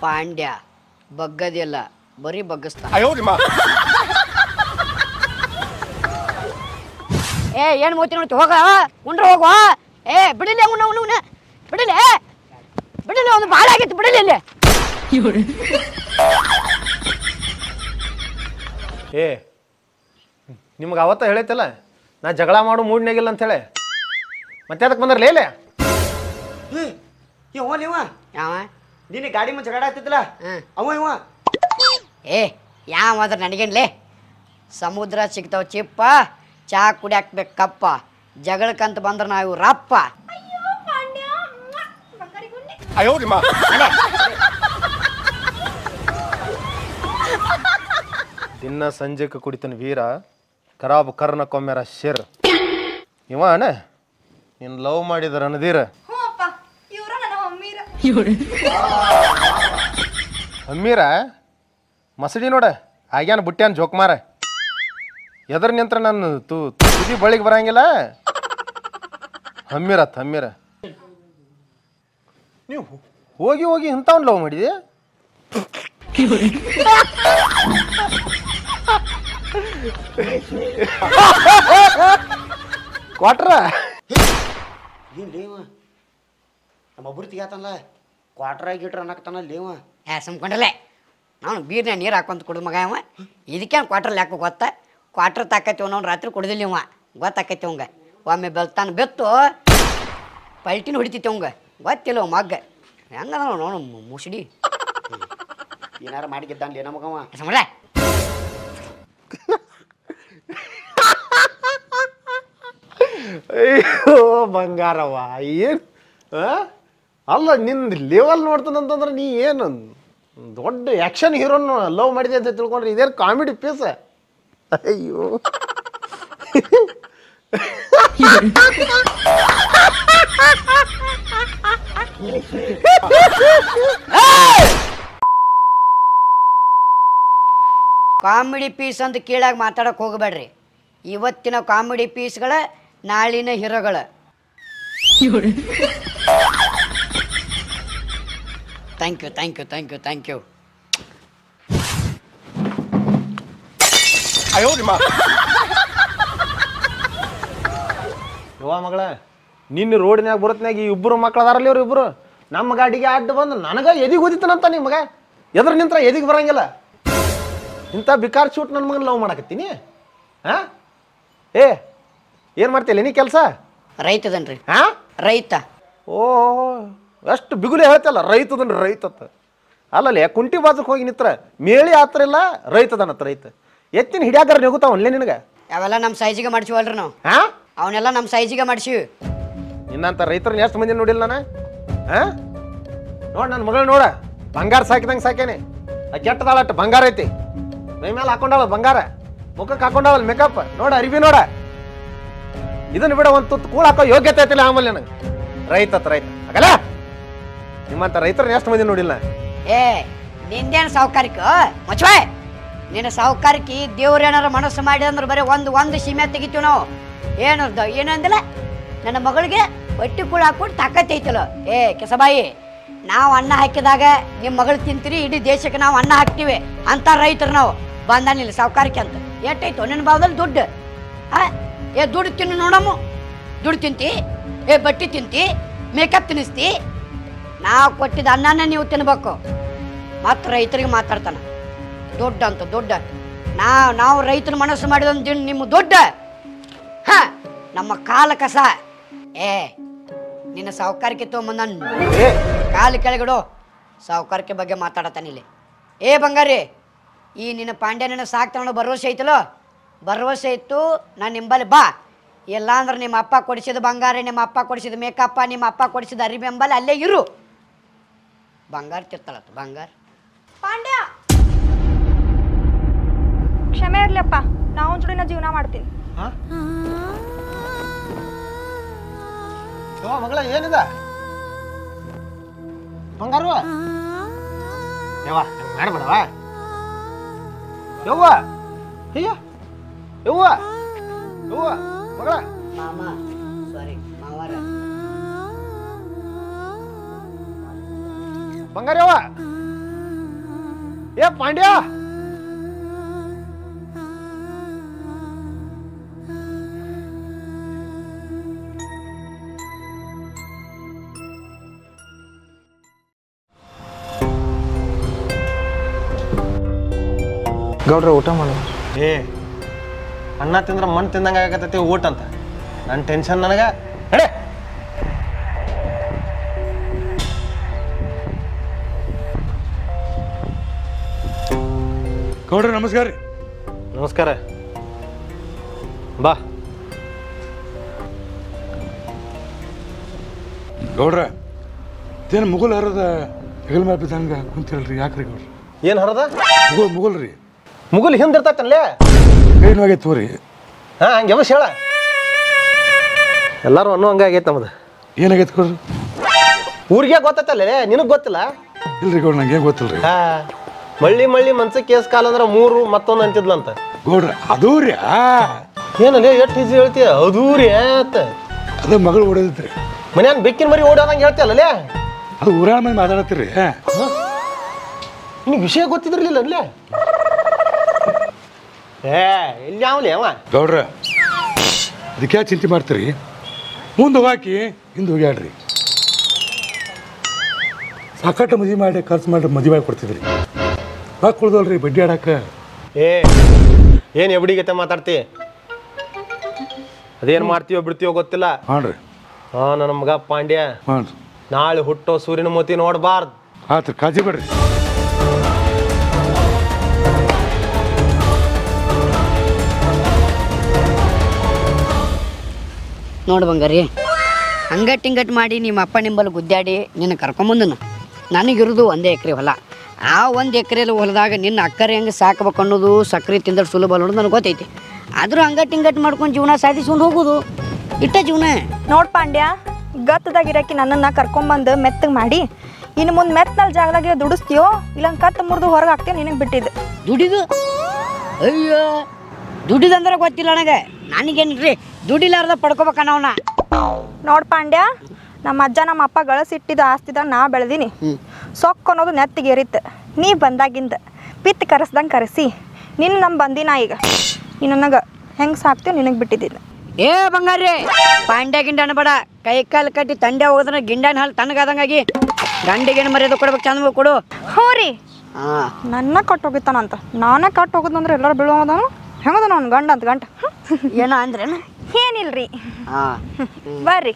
ಪಾಂಡ್ಯ ಬಗ್ಗದಿಲ್ಲ, ಬರೀ ಬಗ್ಗಸ್ತಾನ. ಏ ಏನ್ ಮೂತಿ ನೋಡ್ತಿ? ಹೋಗ ಉಂಡ್ರ ಹೋಗುವ. ಏ ಬಿಡಿಲಿ ಅವನ ಅವನ ಬಿಡಿಲಿ ಬಿಡಿಲಿ, ಒಂದು ಭಾಳ ಆಗಿತ್ತು ಬಿಡಿಲಿ ಇಲ್ಲಿ. ಏ ನಿಮ್ಗೆ ಅವತ್ತ ಹೇಳೈತಲ್ಲ ನಾ ಜಗಳ ಮಾಡು ಮೂಡ್ನಾಗಿಲ್ಲ ಅಂತ ಹೇಳಿ, ಮತ್ತೆ ಅದಕ್ಕೆ ಬಂದ್ರಲ್ಲ ಇಲ್ಲೇ ಇವ ಯಾವ ನಿನ್ನ ಗಾಡಿ ಮುಂಚೆ ಜಗಳ ಆಗ್ತಿತ್ತಲ್ಲ ಅವ ಏ ಯಾವ ಅದ್ರ ನನಗೇನ್ಲೇ? ಸಮುದ್ರ ಸಿಗ್ತಾವ ಚಿಪ್ಪ, ಚಾ ಕುಡಿಯಾಕ್ಬೇಕು ಕಪ್ಪ, ಜಗಳಕ್ಕಂತ ಬಂದ್ರ ನಾವು ರಪ್ಪ. ದಿನ ಸಂಜೆಗೆ ಕುಡಿತಾನ ವೀರ, ಖರಾಬ್ ಕರ್ನ ಕೊಮ್ಮೆರ ಶೇರ್. ಇವನ ನೀನ್ ಲವ್ ಮಾಡಿದ ರಣಧೀರ. ಅಮ್ಮೀರ ಮಸಡಿ ನೋಡ ಆಗ್ಯಾನ ಬುಟ್ಟ್ಯಾನ ಜೋಕ್ಮಾರ. ಎದ್ರ ನಿಂತ್ರ ನಾನು ತುದಿ ಬಳಿಗೆ ಬರಂಗಿಲ್ಲ. ಹಮ್ಮಿರ ನೀವು ಹೋಗಿ ಹೋಗಿ ಇಂಥವ್ನ ಲವ್ ಮಾಡಿದಿ? ಕ್ವಾಟ್ರ ನಮ್ಮೊಬ್ರು ತೆಗಿತಾನಲ್ಲ ಕ್ವಾಟ್ರ ಗಿಟ್ರ ಅನ್ನಕತ್ತಾನ ಲೇವ. ಸುಮ್ಕೊಂಡ್ರಲ್ಲೇ ನಾನು ಬೀರ್ನ ನೀರು ಹಾಕೊಂತ ಕುಡಿದ ಮಗ ಅವ. ಇದಕ್ಕೆ ಕ್ವಾಟ್ರಲ್ಲಿ ಹಾಕೋ ಗೊತ್ತ? ಕ್ವಾಟ್ರ್ ತಾಕೈತಿ ಅವ್ನು ರಾತ್ರಿ ಕುಡ್ದಿಲ್ಲ ಇವ, ಗೊತ್ತಾಕೈತಿ ಅವಂಗ. ಒಮ್ಮೆ ಬೆಲ್ತಾನ ಬೆತ್ತು ಪಲ್ಟಿನ ಹೊಡಿತೈತಿ ಅವಂಗ, ಗೊತ್ತಿಲ್ಲ ಅವ ಮಗ್ಗ ಹೆಂಗದ ನೋಡು ಮುಸುಡಿ. ಏನಾರ ಮಾಡಿಗಿದ್ದಾನ್ಲಿ ಏನ ಮಗವ ಸಮರ. ಅಯ್ಯೋ ಬಂಗಾರವ್ವ, ಏನು ಅಲ್ಲ ನಿಂದು ಲೆವೆಲ್ ನೋಡ್ತಾನಂತಂದ್ರೆ ನೀ ಏನು ದೊಡ್ಡ ಆ್ಯಕ್ಷನ್ ಹೀರೋನ್ ಲವ್ ಮಾಡಿದೆ ಅಂತ ತಿಳ್ಕೊಂಡ್ರೆ ಇದೇನು ಕಾಮಿಡಿ ಪೀಸ್? ಅಯ್ಯೋ ಕಾಮಿಡಿ ಪೀಸ್ ಅಂತ ಕೀಳಾಗಿ ಮಾತಾಡಕ್ಕೆ ಹೋಗಬೇಡ್ರಿ. ಇವತ್ತಿನ ಕಾಮಿಡಿ ಪೀಸ್ಗಳ ನಾಳಿನ ಹೀರೋಗಳ. Thank you. ಯವ್ವ ಮಗಳ, ನಿನ್ನ ರೋಡಿನಾಗ ಬರುತ್ತನಾಗ ಈ ಇಬ್ಬರು ಮಕ್ಳು ಅದಾರಲ್ಲಿ ಇವ್ರು ಇಬ್ಬರು ನಮ್ಮ ಗಾಡಿಗೆ ಅಡ್ಡ ಬಂದು ನನಗೆ ಎದಿಗೆ ಓದಿತಾನಂತ ನಿಮ್ಮ ಮಗ. ಎದ್ರ ನಿಂತ್ರ ಎದಿಗೆ ಬರಂಗಿಲ್ಲ. ಇಂಥ ಬಿಕಾರ್ ಶೂಟ್ ನನ್ನ ಮಗನ ಲವ್ ಮಾಡಕತ್ತೀನಿ. ಹಾಂ ಏ ಏನು ಮಾಡ್ತಿಲ್ಲ ನೀ ಕೆಲಸ? ರೈತದನ್ರಿ. ಹಾಂ ರೈತ. ಓ ಎಷ್ಟು ಬಿಗುಲೆ ಹೇಳ್ತಲ್ಲ ರೈತದನ್ ರೈತತ್ತ. ಅಲ್ಲಲ್ಲೇ ಕುಂಟಿ ಬಾಜಕ್ಕೆ ಹೋಗಿ ನಿತ್ರ ಮೇಳಿ ಆತ್ರ ಇಲ್ಲ ರೈತದನತ್ತ. ರೈತ ಎತ್ತಿನ ಹಿಡಿಯಾಗಾರ ನೆಗುತ್ತಾವನ್ಲೇ ನಿನಗೆ? ಅವೆಲ್ಲ ನಮ್ಮ ಸೈಜಿಗೆ ಮಾಡಿಸಿವಲ್ರಿ ನಾವು. ಹಾಂ ಅವನ್ನೆಲ್ಲ ನಮ್ಮ ಸೈಜಿಗೆ ಮಾಡಿಸಿವಿ. ನಿನ್ನಂತ ರೈತರನ್ನ ಎಷ್ಟು ಮಂದಿ ನೋಡಿಲ್ಲ ನಾನು. ಹಾಂ ನೋಡು ನನ್ನ ಮಗಳು ನೋಡ, ಬಂಗಾರ ಸಾಕಿದಂಗೆ ಸಾಕೇನೆ. ಆ ಕೆಟ್ಟದಾಳಟ್ಟು ಬಂಗಾರ ಐತಿ, ಮೈ ಮೇಲೆ ಹಾಕೊಂಡಾಳ ಬಂಗಾರ, ಮುಖಕ್ಕೆ ಹಾಕೊಂಡಾವಲ್ ಮೇಕಪ್ ನೋಡ, ಅರಿವಿ ನೋಡ. ಇದನ್ನು ಬಿಡ ಒಂದು ತುತ್ತು ಕೂಳ ಹಾಕೋ ಯೋಗ್ಯತೆ ಐತಿಲ್ಲ ಆಮೇಲೆ ನನಗೆ. ರೈತ ಆಗಲ್ಲ. ನಿಮ್ಮಂತ ರೈತರನ್ನ ಎಷ್ಟು ಮಂದಿ ನೋಡಿಲ್ಲ. ಏ ನಿಂದೇನು ಸಾವುಕಾರಿಕ ಮಚ್ವೆ? ನಿನ್ನ ಸಾವುಕಾರಿಕಿ ದೇವ್ರ ಏನಾರ ಮನಸ್ಸು ಮಾಡಿ ಅಂದ್ರೆ ಬರೀ ಒಂದು ಸೀಮೆ ತೆಗಿತೀವಿ ನಾವು. ಏನಂದಿಲ್ಲ ನನ್ನ ಮಗಳಿಗೆ ಹೊಟ್ಟಿ ಕೂಳ ಹಾಕೊಂಡು ತಾಕತ್ತೈತಲ್ಲ. ಏ ಕೆಸಬಾಯಿ, ನಾವು ಅನ್ನ ಹಾಕಿದಾಗ ನಿಮ್ಮ ಮಗಳು ತಿಂತೀರಿ, ಇಡೀ ದೇಶಕ್ಕೆ ನಾವು ಅನ್ನ ಹಾಕ್ತೀವಿ ಅಂತ ರೈತರು ನಾವು. ಬಂದಾನಿಲ್ಲ ಸಾವುಕಾರಿಕೆ ಅಂತ ಎಷ್ಟೈತೋ ನಿನ್ನ ಭಾವದಲ್ಲಿ ದುಡ್ಡು. ಏ ದುಡ್ಡು ತಿನ್ನು ನೋಡಮ್ಮ, ದುಡ್ಡು ತಿಂತಿ, ಏ ಬಟ್ಟೆ ತಿಂತಿ, ಮೇಕಪ್ ತಿನ್ನಿಸ್ತಿ. ನಾವು ಕೊಟ್ಟಿದ್ದ ಅನ್ನನ ನೀವು ತಿನ್ಬೇಕು. ಮತ್ತು ರೈತರಿಗೆ ಮಾತಾಡ್ತಾನೆ ದುಡ್ಡು ಅಂತ. ದುಡ್ಡು ನಾವು ರೈತರ ಮನಸ್ಸು ಮಾಡಿದಂತ ನಿಮ್ಮ ದುಡ್ಡು ನಮ್ಮ ಕಾಲ ಕಸ. ಏ ನಿನ್ನ ಸಾವುಕಾರಿಕೆ ತೊಗೊಂಬಂದ ಕಾಲು ಕೆಳಗಿಡು. ಸಾವುಕಾರಿಕೆ ಬಗ್ಗೆ ಮಾತಾಡತಾನಿಲ್ಲಿ. ಏ ಬಂಗಾರಿ, ಈ ನಿನ್ನ ಪಾಂಡ್ಯ ನನ್ನ ಸಾಕ್ತಾನೋ ಭರವಸೆ ಐತಲೋ? ಭರವಸೆ ಇತ್ತು ನಾನು ನಿಂಬಲ್ಲಿ ಬಾ. ಇಲ್ಲ ಅಂದ್ರೆ ನಿಮ್ಮ ಅಪ್ಪ ಕೊಡಿಸಿದ ಬಂಗಾರ, ನಿಮ್ಮ ಅಪ್ಪ ಕೊಡಿಸಿದ ಮೇಕಪ್ಪ, ನಿಮ್ಮ ಅಪ್ಪ ಕೊಡಿಸಿದ ಅರಿಬಿ ಎಂಬಲ್ಲಿ ಅಲ್ಲೇ ಇರು. ಬಂಗಾರ ತಿರ್ತಾಳತ್ತ ಬಂಗಾರ. ಪಾಂಡ್ಯ ಕ್ಷಮೆ ಇರ್ಲಪ್ಪ, ನಾವು ಜೋಡಿನ ಜೀವನ ಮಾಡ್ತೀನಿ. ಮಗಳ ಏನಿದ ಬಂಗಾರ ಯವ್ವ ಮಾಡ್ಬೇಡವ ಯವ್ವ ಅಯ್ಯ ಯವ್ವ ಯವ್ವ ಮಗಳ ಮಾಮ ಸಾರಿ ಮಾವಾರ ಬಂಗಾರ ಯವ್ವ ಏ ಪಾಂಡ್ಯ ಗೌಡ್ರ ಊಟ ಮಾಡೋಣ. ಏ ಅನ್ನ ತಿಂದ್ರೆ ಮಣ್ಣು ತಿಂದಂಗೆ ಆಗತ್ತೈತಿ ಊಟ ಅಂತ ನನ್ನ ಟೆನ್ಷನ್ ನನಗೆ ಹೇಳಿ. ಗೌಡ್ರ ನಮಸ್ಕಾರ ರೀ. ನಮಸ್ಕಾರ ಬಾ. ಗೌಡ್ರ ಏನು ಮುಗುಲ್ ಹರದ ಹೆಗಲ್ ಮೇಲೆ ಬಿದ್ದಂಗೆ ಕುಂತಿರಲ್ರಿ, ಯಾಕ್ರಿ ಗೌಡ್ರ? ಏನು ಹರದ ಮುಗುಲ್ ರೀ. ಮುಗುಲ್ ಹಿಂದಿರ್ತೈತಲ್ಲೇ ಏನು ಆಗೈತೆ ತೋರಿ? ಹಾಂ ಹಂಗೆ ಯಮಸ್ ಹೇಳ. ಎಲ್ಲರೂ ಅನ್ನೋ ಹಂಗೆ ಆಗೈತೆ ನಮ್ದು. ಏನಾಗೈತೆ ಗೌಡ್ರ? ಊರಿಗೆ ಗೊತ್ತೈತಲ್ಲೇ, ನಿನಗೆ ಗೊತ್ತಿಲ್ಲ? ಇಲ್ರಿ ಗೌಡ್ರ, ನಂಗೆ ಏನು ಗೊತ್ತಿಲ್ಲ ರೀ. ಮಳ್ಳಿ ಮಳ್ಳಿ ಮನ್ಸ ಕೇಸ್ ಕಾಲ ಅಂದ್ರೆ 3 ಮತ್ತೊಂದು ಅಂತಿದ್ಲಂತ ಗೌಡ್ರ. ಅದು ರೀ ಏನಲ್ಲೇ ಎಷ್ಟು ಈಜಿ ಹೇಳ್ತೀಯ? ಅದು ರೀ ಅಂತ ಅದು ಮಗಳು ಓಡೋದಿತ್ರಿ. ಮನ್ಯಾನ ಬೆಕ್ಕಿನ ಮರಿ ಓಡೋದಂಗೆ ಹೇಳ್ತೀಯಲ್ಲೇ? ಅದು ಊರಾಳ ಮಂದಿ ಮಾತಾಡತ್ತೀರಿ. ನಿನಗೆ ವಿಷಯ ಗೊತ್ತಿದ್ರಲಿಲ್ಲ ಅಲ್ಲೇ? ಎಲ್ಲಿ ಯಾವಲೇ ಅವ? ಗೌಡ್ರ ಅದಕ್ಕೆ ಯಾಕೆ ಚಿಂತೆ ಮಾಡ್ತೀರಿ? ಮುಂದೆ ಹೋಗಾಕಿ ಹಿಂದೆ ಹೋಗ್ಯಾಡ್ರಿ. ಸಾಕಟ್ಟು ಮದುವೆ ಮಾಡಿ ಖರ್ಚು ಮಾಡಿ ಮದುವೆ ಮಾಡಿ ಕೊಡ್ತಿದ್ರಿ. ಬಾಕ್ ಕುಳ್ದಲ್ರಿ ಬಡ್ಡಿ ಆಡಕ್ಕೆ. ಏನು ಎಬಡಿಗತೆ ಮಾತಾಡ್ತಿ? ಅದೇನು ಮಾಡ್ತೀವೋ ಬಿಡ್ತೀವೋ ಗೊತ್ತಿಲ್ಲ. ಹಾಂ ರೀ. ಹಾಂ ನನ್ನ ಮಗ ಪಾಂಡ್ಯ ಹಾಂ ರೀ. ನಾಳೆ ಹುಟ್ಟೋ ಸೂರ್ಯನ ಮೋತಿ ನೋಡಬಾರ್ದು. ಆತ್ರಿ, ಕಾಳಜಿ ಬೇಡ್ರಿ. ನೋಡು ಬಂಗಾರಿ, ಹಂಗಟ್ಟು ಹಿಂಗಟ್ಟು ಮಾಡಿ ನಿಮ್ಮ ಅಪ್ಪ ನಿಂಬಲ್ಲಿ ಗುದ್ದಾಡಿ ನಿನ್ನ ಕರ್ಕೊಂಬಂದನು. ನನಗಿರೋದು 1 ಎಕರೆ ಹೊಲ. ಆ 1 ಎಕರೆಲಿ ಹೊಲದಾಗ ನಿನ್ನ ಅಕ್ಕರೆ ಹೆಂಗೆ ಸಾಕ್ಬೇಕು ಅನ್ನೋದು ಸಕ್ರೆ ತಿಂದ್ರೆ ಸುಲಭ ಅನ್ನೋದು ನನಗೆ ಗೊತ್ತೈತಿ. ಆದರೂ ಹಂಗಟ್ಟು ಹಿಂಗಟ್ಟು ಮಾಡ್ಕೊಂಡು ಜೀವನ ಸಾಧಿಸ್ಕೊಂಡು ಹೋಗೋದು ಇಟ್ಟ ಜೀವನ. ನೋಡ್ ಪಾಂಡ್ಯ, ಗತ್ತದಾಗ ಇರಕ್ಕೆ ನನ್ನನ್ನು ಕರ್ಕೊಂಬಂದು ಮೆತ್ತಗೆ ಮಾಡಿ ಇನ್ನು ಮುಂದೆ ಮೆತ್ತನಲ್ಲಿ ಜಾಗದಾಗೆ ದುಡಿಸ್ತೀಯೋ ಇಲ್ಲ ಕತ್ತು ಮುರಿದು ಹೊರಗೆ ಹಾಕ್ತೀಯೋ ನಿನಗೆ ಬಿಟ್ಟಿದ್ದು. ದುಡಿದು ಅಯ್ಯೋ ದುಡಿದಂದ್ರೆ ಗೊತ್ತಿಲ್ಲ ನನಗೆ. ನನಗೇನ್ರಿ ದುಡಿಲಾರ್ದ ಪಡ್ಕೋಬೇಕನ್ನವನ. ನೋಡ್ ಪಾಂಡ್ಯ, ನಮ್ಮ ಅಜ್ಜ ನಮ್ಮ ಅಪ್ಪ ಗಳಿಸಿಟ್ಟಿದ್ದ ಆಸ್ತಿದಾಗ ನಾ ಬೆಳೆದೀನಿ. ಸೊಕ್ಕ ಅನ್ನೋದು ನೆತ್ತಿಗೆ ಏರಿತ್ತು. ನೀ ಬಂದಾಗಿಂದ ಪಿತ್ ಕರೆಸ್ದಂಗೆ ಕರೆಸಿ ನಿನ್ನ ನಮ್ಮ ಬಂದಿನ. ಈಗ ನೀ ನನಗೆ ಹೆಂಗೆ ಸಾಕ್ತೀಯೋ ನಿನಗೆ ಬಿಟ್ಟಿದ್ದಿಲ್ಲ. ಏ ಬಂಗಾರಿ, ಪಾಂಡ್ಯ ಗಿಂಡ ಅನ್ಬೇಡ. ಕೈ ಕಾಲು ಕಟ್ಟಿ ತಂಡೆ ಹೋದ್ರೆ ಗಿಂಡನ ಹಾಲು ತಣ್ಣಗಾದಂಗಾಗಿ ಗಂಡಿಗೇನು ಮರ್ಯಾದೆ ಕೊಡ್ಬೇಕು, ಚಂದ ಕೊಡು. ಹ್ಞೂ ರೀ, ನನ್ನ ಕಟ್ಟು ಹೋಗಿತ್ತಾನಂತ. ನಾನೇ ಕಟ್ಟು ಹೋಗೋದಂದ್ರೆ ಎಲ್ಲರೂ ಬೀಳೋದ ಹೆಂಗದ ನಾನು ಗಂಡ ಅಂತ ಗಂಟ ಏನೋ ಅಂದ್ರೇನು? ಏನಿಲ್ರಿ, ಬರ್ರಿ.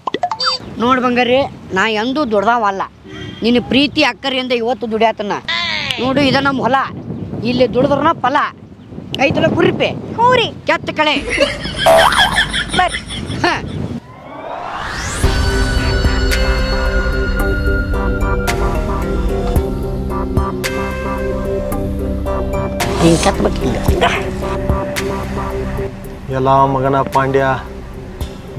ನೋಡು ಬಂಗಾರಿ, ನಾ ಎಂದೂ ದುಡ್ದಾವಲ್ಲ. ನಿನ್ನ ಪ್ರೀತಿ ಅಕ್ಕರಿಯಿಂದ ಇವತ್ತು ದುಡಿಯಾತನ ನೋಡು. ಇದ ನಮ್ಮ ಹೊಲ, ಇಲ್ಲಿ ದುಡಿದ್ರನ ಫಲ ಐತಲ್ಲ ಕುರಿಪೆ. ಹ್ಞೂ ರೀ, ಕೆತ್ತ ಕಳೆ ಬರ್ರಿ. ಹಾಂ ಹಿಂಗೆ ಕೆತ್ತಬೇಕು. ಎಲ್ಲ ಮಗನ ಪಾಂಡ್ಯ,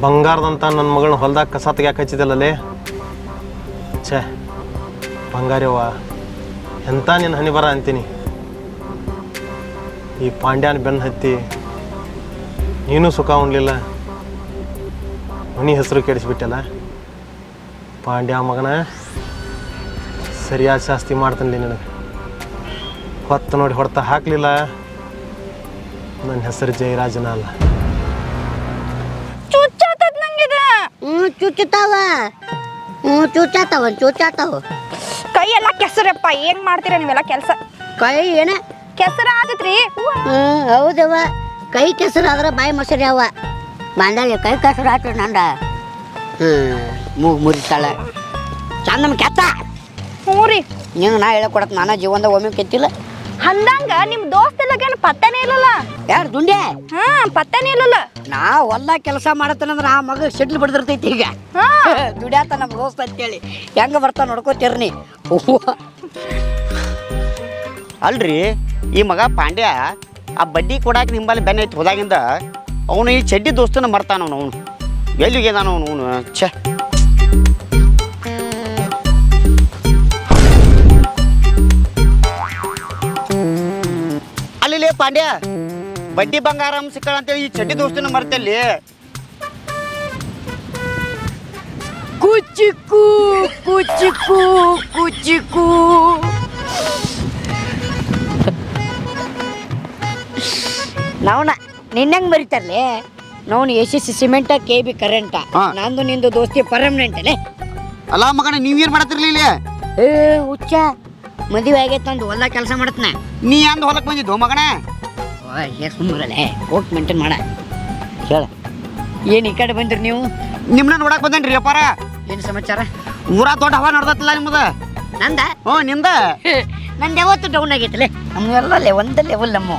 ಬಂಗಾರದಂತ ನನ್ನ ಮಗಳನ್ನ ಹೊಲ್ದಾಗ ಕಸ ತೆಗ್ಯಾಕೆ ಹಚ್ಚಿದಲ್ಲೇ. ಛೇ ಬಂಗಾರವ್ವ, ಎಂಥ ನಿನ್ನ ಹನಿ ಬರ ಅಂತೀನಿ. ಈ ಪಾಂಡ್ಯನ ಬೆನ್ನು ಹತ್ತಿ ನೀನು ಸುಖ ಉಣ್ಲಿಲ್ಲ, ಮನೆ ಹೆಸರು ಕೆಡಿಸ್ಬಿಟ್ಟಲ್ಲ. ಪಾಂಡ್ಯ ಮಗನ, ಸರಿಯಾದ ಶಾಸ್ತಿ ಮಾಡ್ತಾನಲ್ಲಿ ನಿನಗೆ. ಹೊತ್ತು ನೋಡಿ ಹೊಡ್ತಾ ಹಾಕಲಿಲ್ಲ, ನನ್ನ ಹೆಸರು ಜಯರಾಜನ ಅಲ್ಲ. ಚುಚ್ಚಾತದ್ ನಂಗಿದೆ. ಚುಚ್ಚುತ್ತಾವ, ಚುಚ್ಚಾತಾವ. ಕೈ ಎಲ್ಲ ಕೆಸರಪ್ಪ. ಏನ್ ಮಾಡ್ತೀರ ನೀವೆಲ್ಲ ಕೆಲಸ? ಕೈ ಏನ ಕೆಸರ ಆತತ್ರಿ. ಹೌದವ, ಕೈ ಕೆಸರು ಆದ್ರೆ ಬಾಯಿ ಮೊಸರಿ ಅವ. ಬಂದಾಗ ಕೈ ಕೆಸರು ಆಯ್ತು ನಂದ. ಮೂಗು ಮುರಿತಾಳೆ ಚಂದ ಕೆತ್ತ. ಹ್ಞೂ ರೀ, ನೀನು ನಾ ಹೇಳಕೊಡತ್. ನಾನು ಜೀವನದಾಗ ಒಮ್ಮೆ ಕೆತ್ತಿಲ್ಲ. ಅಂದಂಗ ನಿಮ್ ದೋಸ್ತಿಲ್ಲಗೇನು ಪತ್ತೆನೇ ಇಲ್ಲಲ್ಲ ಯಾರು ದುಂಡೆ ಹಾ ಪತ್ತೆನೇ ಇಲ್ಲಲ್ಲ ನಾ ಹೊಲ ಕೆಲಸ ಮಾಡತ್ತನಂದ್ರ ಆ ಮಗ ಶೆಡ್ಲ್ ಬಿಡ್ದಿರ್ತೈತಿ ಈಗ ದುಡ್ಯಾತ ನಮ್ಮ ದೋಸ್ತ ಅಂತೇಳಿ ಹೆಂಗ ಬರ್ತಾ ನೋಡ್ಕೋತೀರ್ನಿ ಅಲ್ರಿ ಈ ಮಗ ಪಾಂಡ್ಯ ಆ ಬಡ್ಡಿ ಕೊಡಾಕ ನಿಂಬಲ್ಲಿ ಬೆನ್ನ ಐತಿ ಹೋದಾಗಿಂದ ಅವನು ಈ ಚಡ್ಡಿ ದೋಸ್ತನ ಮರ್ತಾನ ಅವನು ಎಲ್ಲಿಗೆ ನಾನು ಅವನು ಛೇ ಅಲ್ಲಿ ಪಾಂಡ್ಯ ಬಡ್ಡಿ ಬಂಗಾರ ಸಿಕ್ಕಳ ಅಂತೇಳಿ ಈ ಚಡ್ಡಿ ದೋಸ್ತನ ಮರ್ತಲ್ಲಿ ಕುಚಿಕು ಕುಚಿಕು ಕುಚಿಕು ನಾವನ ನಿನ್ನಂಗೆ ಬರೀತಾರಲಿ ನಾವು ಎಸ್ ಸಿಮೆಂಟ KB ಕರೆಂಟ ನಂದು ನಿಂದು ದೋಸ್ತಿ ಪರ್ಮನೆಂಟ್ ಅಲ್ಲೇ ಅಲ್ಲ ಮಗನ ನೀವೇನ್ ಮಾಡತ್ತಿರ್ಲಿಲ್ಲ ಏ ಹುಚ್ಚ ಮದುವೆ ಆಗೈತೆ ಅಂದು ಹೊಲ ಕೆಲಸ ಮಾಡತ್ನ ನೀ ಅಂದ್ ಹೊಲಕ್ ಬಂದಿದ್ದು ಮಗನ ಸುಮ್ಮರಲ್ಲೇ ಹೋಗಿ ಮೇಂಟೈನ್ ಮಾಡ ಹೇಳ ಏನು ಈ ಕಡೆ ಬಂದ್ರಿ ನೀವು ನಿಮ್ನ ನೋಡಕ್ ಬಂದೇನ್ರಿ ಅಪ್ಪಾರ ಏನು ಸಮಾಚಾರ ಊರ ದೊಡ್ಡ ಹವಾ ನಡ್ದತ್ತಲ್ಲ ನಿಮ್ದ ನಂದ ಹ್ಞೂ ನಿಮ್ದ ನಂದು ಯಾವತ್ತು ಡೌನ್ ಆಗೈತಲೆ ನಮ್ಗೆಲ್ಲ ಒಂದೇ ಲೆವೆಲ್ ನಮ್ಮ